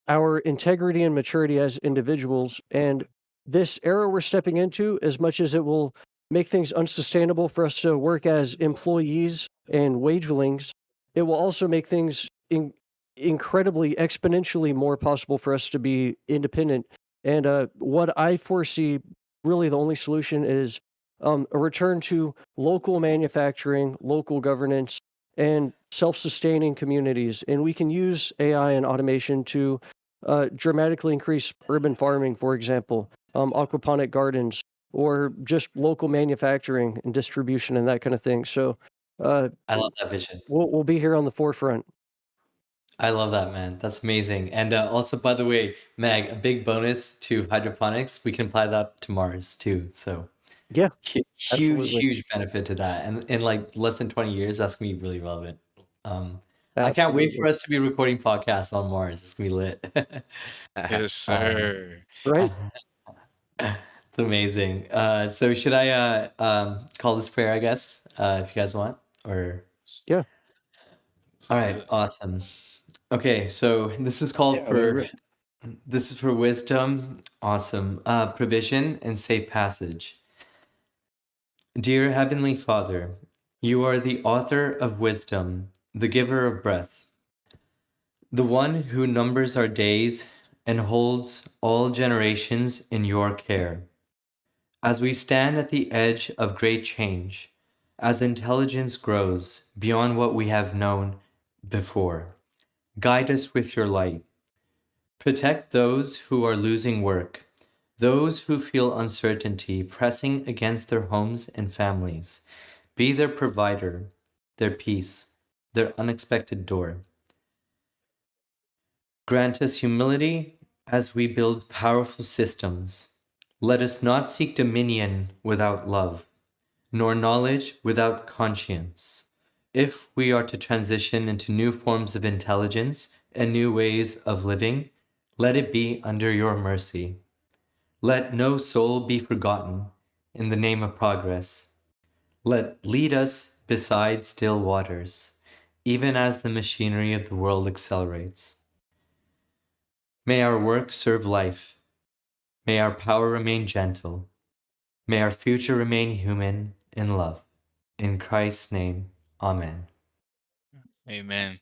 our integrity and maturity as individuals. And this era we're stepping into, as much as it will make things unsustainable for us to work as employees and wagelings, it will also make things incredibly, exponentially more possible for us to be independent. And what I foresee, really the only solution is a return to local manufacturing, local governance, and self-sustaining communities. And we can use AI and automation to dramatically increase urban farming, for example, aquaponic gardens, or just local manufacturing and distribution and that kind of thing. So I love that vision. We'll be here on the forefront. I love that, man. That's amazing. And also, by the way, Mag, a big bonus to hydroponics. We can apply that to Mars too. So yeah, huge benefit to that. And in like less than 20 years, that's gonna be really relevant. I can't wait for us to be recording podcasts on Mars. It's gonna be lit. Yes, sir. Right. It's amazing. So should I call this prayer, I guess, if you guys want? Or yeah. All right, awesome. Okay, so this is called this is for wisdom, awesome, provision, and safe passage. Dear Heavenly Father, you are the author of wisdom, the giver of breath, the one who numbers our days and holds all generations in your care. As we stand at the edge of great change, as intelligence grows beyond what we have known before, guide us with your light. Protect those who are losing work, those who feel uncertainty pressing against their homes and families. Be their provider, their peace, their unexpected door. Grant us humility as we build powerful systems. Let us not seek dominion without love, nor knowledge without conscience. If we are to transition into new forms of intelligence and new ways of living, let it be under your mercy. Let no soul be forgotten in the name of progress. Lead us beside still waters, even as the machinery of the world accelerates. May our work serve life. May our power remain gentle. May our future remain human in love. In Christ's name, amen. Amen.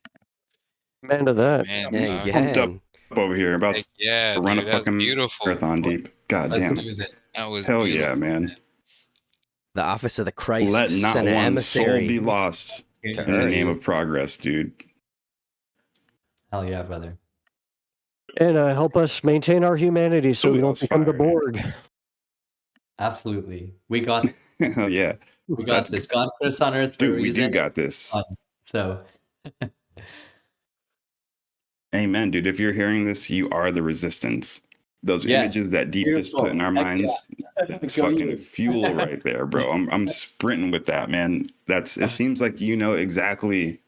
Man to that. Amen. Pumped up Again. over here, about Heck to yeah, run dude. a That was fucking beautiful. marathon deep. God Let's damn. do this. That was Hell beautiful. yeah, man. The office of the Christ Let not sent an one emissary soul be lost to in the Earth. name of progress, dude. Hell yeah, brother. And help us maintain our humanity so Ooh, we that don't was become the fire. Borg. Absolutely. We got Hell yeah. this. God put us on Earth for a Dude, we reason. do got this. So Amen, dude. If you're hearing this, you are the resistance. Those Yes. images that Deep just put in our Beautiful. Heck minds, that's Go fucking you. fuel right there, bro. I'm sprinting with that, man. It seems like you know exactly,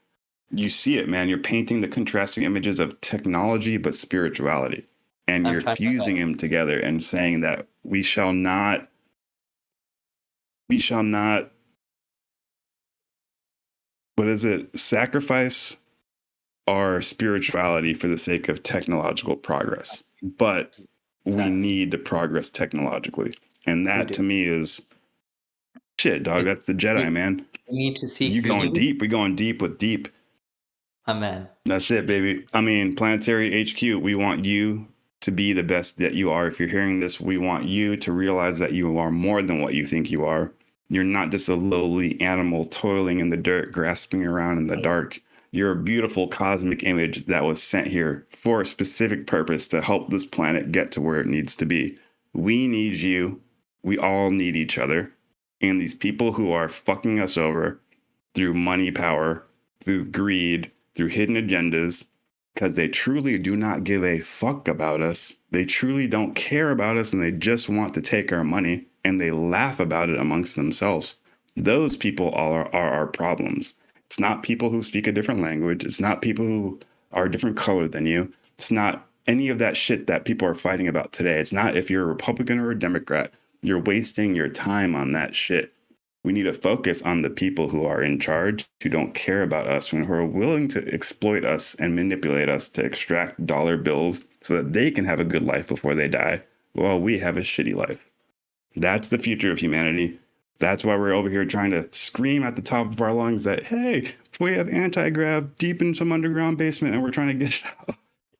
you see it, man. You're painting the contrasting images of technology but spirituality. And I'm you're trying my fusing best. them together and saying that we shall not, what is it, sacrifice our spirituality for the sake of technological progress. But we Exactly. need to progress technologically. And that do. to me is shit, dog. That's the Jedi, man. We need to seek You going meaning. deep. We going deep with deep. Amen. That's it, baby. I mean, Planetary HQ, we want you to be the best that you are. If you're hearing this, we want you to realize that you are more than what you think you are. You're not just a lowly animal toiling in the dirt, grasping around in the dark. You're a beautiful cosmic image that was sent here for a specific purpose to help this planet get to where it needs to be. We need you. We all need each other. And these people who are fucking us over through money power, through greed, through hidden agendas, because they truly do not give a fuck about us. They truly don't care about us, and they just want to take our money, and they laugh about it amongst themselves. Those people are our problems. It's not people who speak a different language. It's not people who are a different color than you. It's not any of that shit that people are fighting about today. It's not if you're a Republican or a Democrat. You're wasting your time on that shit. We need to focus on the people who are in charge, who don't care about us, and who are willing to exploit us and manipulate us to extract dollar bills so that they can have a good life before they die, while we have a shitty life. That's the future of humanity. That's why we're over here trying to scream at the top of our lungs that, hey, we have anti-grav deep in some underground basement and we're trying to get it out.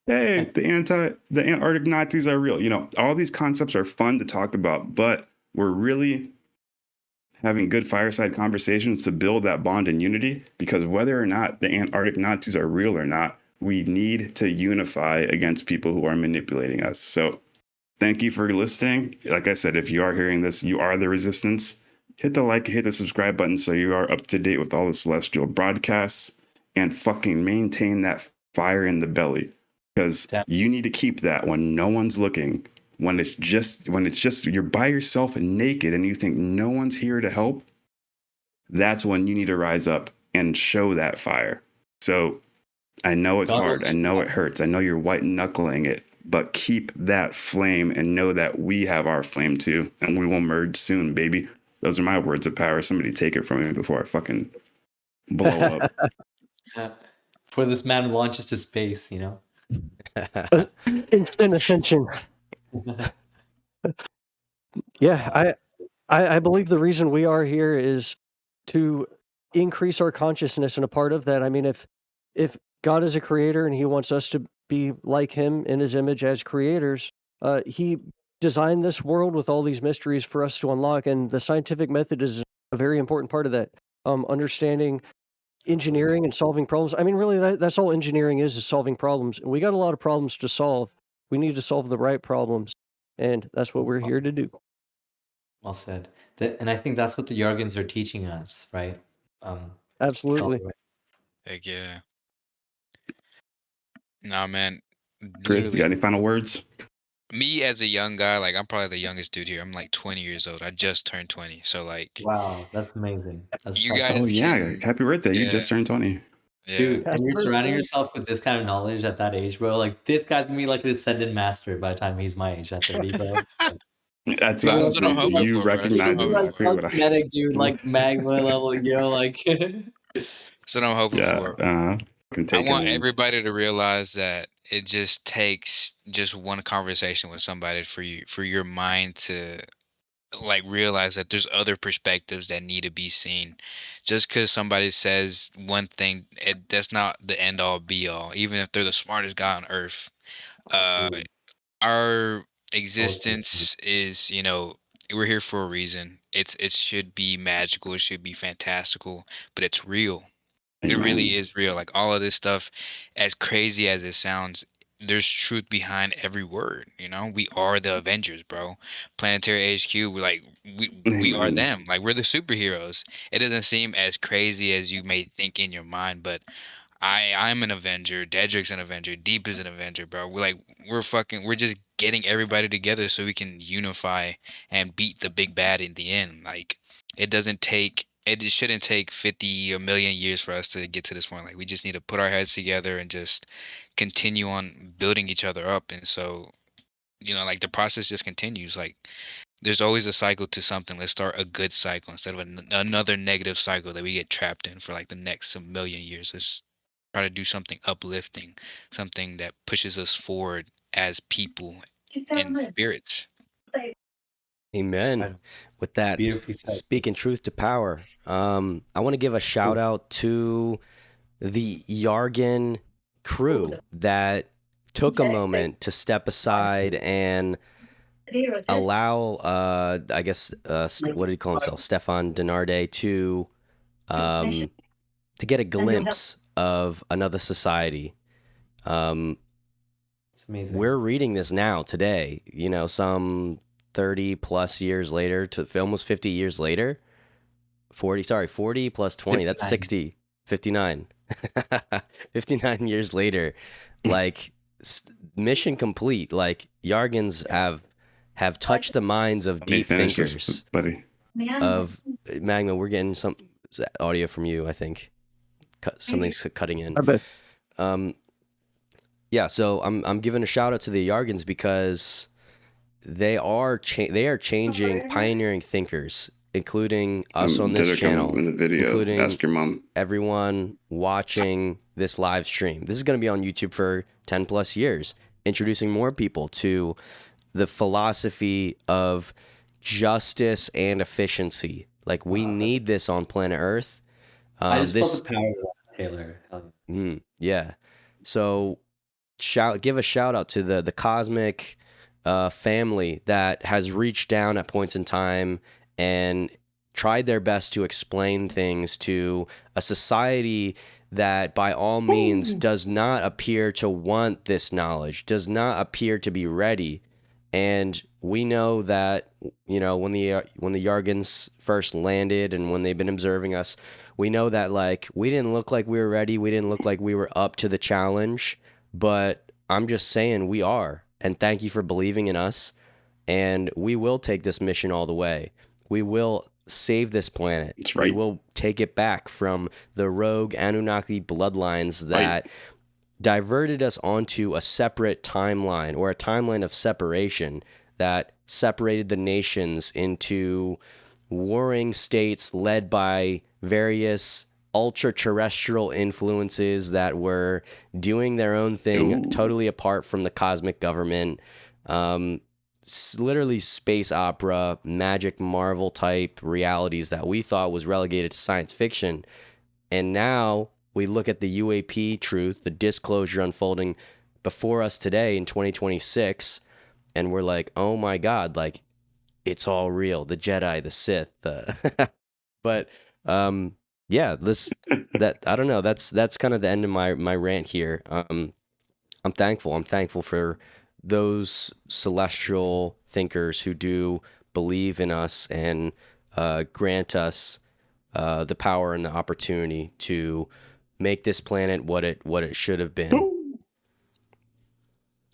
Hey, the Antarctic Nazis are real. You know, all these concepts are fun to talk about, but we're really having good fireside conversations to build that bond and unity, because whether or not the Antarctic Nazis are real or not, we need to unify against people who are manipulating us. So thank you for listening. Like I said, if you are hearing this, you are the resistance. Hit the like, hit the subscribe button so you are up to date with all the celestial broadcasts, and fucking maintain that fire in the belly, because you need to keep that when no one's looking. When it's just you're by yourself and naked and you think no one's here to help, that's when you need to rise up and show that fire. So I know it's hard. I know it hurts. I know you're white knuckling it, but keep that flame and know that we have our flame too, and we will merge soon, baby. Those are my words of power. Somebody take it from me before I fucking blow up. For this man launches to space, you know? Instant ascension. Yeah, I believe the reason we are here is to increase our consciousness, and a part of that, I mean, if God is a creator and he wants us to be like him in his image as creators, he designed this world with all these mysteries for us to unlock, and the scientific method is a very important part of that. Understanding engineering and solving problems. I mean, really, that's all engineering is solving problems. And we got a lot of problems to solve. We need to solve the right problems, and that's what we're here to do. Well said. And I think that's what the Yargans are teaching us, right? Absolutely. Heck yeah. Nah, man. Chris, you got any final words? Me as a young guy, like I'm probably the youngest dude here. I'm like 20 years old. I just turned 20. So like, wow, that's amazing. That's you guys. Oh yeah, happy birthday! You just turned 20. Yeah. Dude, and you're surrounding yourself with this kind of knowledge at that age, bro. Like this guy's gonna be like an ascended master by the time he's my age at 30, bro. That's what I'm hoping you for, bro. recognize exactly what I kinetic, dude, like magma level, you know, like That's what I'm hoping for. take I want him. everybody to realize that it just takes just one conversation with somebody for your mind to like realize that there's other perspectives that need to be seen. Just because somebody says one thing, that's not the end all be all. Even if they're the smartest guy on earth, uh, our existence is, we're here for a reason. It should be magical. It should be fantastical, but it's real. It Amen. really is real. Like all of this stuff, as crazy as it sounds, there's truth behind every word. We are the Avengers, bro. Planetary HQ, we are Amen. them. Like we're the superheroes. It doesn't seem as crazy as you may think in your mind, but I'm an Avenger. Deadrick's an Avenger. Deep is an Avenger, bro. We're just getting everybody together so we can unify and beat the big bad in the end. Like it just shouldn't take 50 a million years for us to get to this point. Like we just need to put our heads together and just continue on building each other up. And so, like the process just continues. Like there's always a cycle to something. Let's start a good cycle instead of another negative cycle that we get trapped in for like the next million years. Let's try to do something uplifting, something that pushes us forward as people and spirits. Amen. With that, Beautifully said. speaking truth to power, I want to give a shout out to the Iargan crew that took a moment to step aside and allow, I guess, what did he call himself? Stefan Denarde to get a glimpse of another society. It's amazing. We're reading this now today, some 30 plus years later to almost 50 years later. 40 plus 20, that's 60, 59. 59 years later, like mission complete. Like Iargans have touched the minds of deep thinkers. Buddy. Of Magma, we're getting some audio from you, I think. Something's cutting in. I bet. Yeah, so I'm giving a shout out to the Iargans because they are changing, pioneering thinkers, including us on this channel, in the video. including Ask your mom. everyone watching this live stream. This is going to be on YouTube for 10 plus years, introducing more people to the philosophy of justice and efficiency. Like we need this on planet Earth. I just felt the power of that, Taylor. Yeah. So give a shout out to the cosmic family that has reached down at points in time and tried their best to explain things to a society that by all means does not appear to want this knowledge, does not appear to be ready. And we know that, when the Iargans first landed and when they've been observing us, we know that like we didn't look like we were ready. We didn't look like we were up to the challenge, but I'm just saying we are. And thank you for believing in us. And we will take this mission all the way. We will save this planet. That's right. We will take it back from the rogue Anunnaki bloodlines that diverted us onto a separate timeline, or a timeline of separation that separated the nations into warring states led by various ultra-terrestrial influences that were doing their own thing, totally apart from the cosmic government. Literally space opera, magic Marvel type realities that we thought was relegated to science fiction. And now we look at the UAP truth, the disclosure unfolding before us today in 2026, and we're like, oh my God, like it's all real. The Jedi, the Sith, but yeah, I don't know. That's kind of the end of my rant here. I'm thankful. I'm thankful for those celestial thinkers who do believe in us and grant us the power and the opportunity to make this planet what it should have been.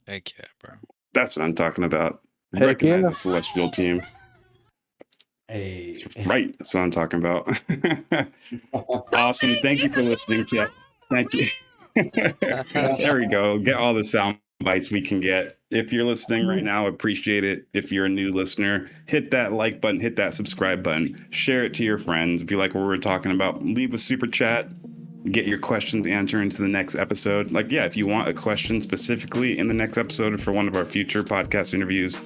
Heck yeah, bro. That's what I'm talking about. Heck Recognize yeah. the celestial team. Hey. Right, that's what I'm talking about. Awesome. Thank you for listening, Jeff. Thank you. There we go. Get all the sound bites we can get. If you're listening right now, appreciate it. If you're a new listener, hit that like button, hit that subscribe button, share it to your friends. If you like what we're talking about, leave a super chat. get your questions answered into the next episode. Like, yeah, if you want a question specifically in the next episode for one of our future podcast interviews,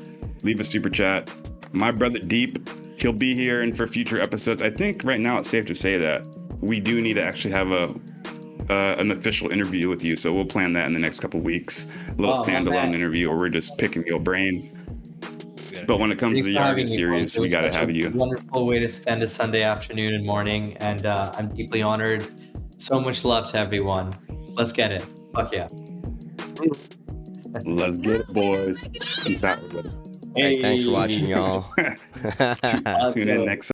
leave a super chat. My brother Deep, he'll be here and for future episodes. I think right now it's safe to say that we do need to actually have an official interview with you. So we'll plan that in the next couple of weeks. A little standalone interview where we're just picking your brain. But when it comes to the Iarga series, we got to have you. Wonderful way to spend a Sunday afternoon and morning. And I'm deeply honored. So much love to everyone. Let's get it. Fuck yeah. Let's get it, boys. Peace out, everybody. Hey, thanks for watching, y'all. Tune in next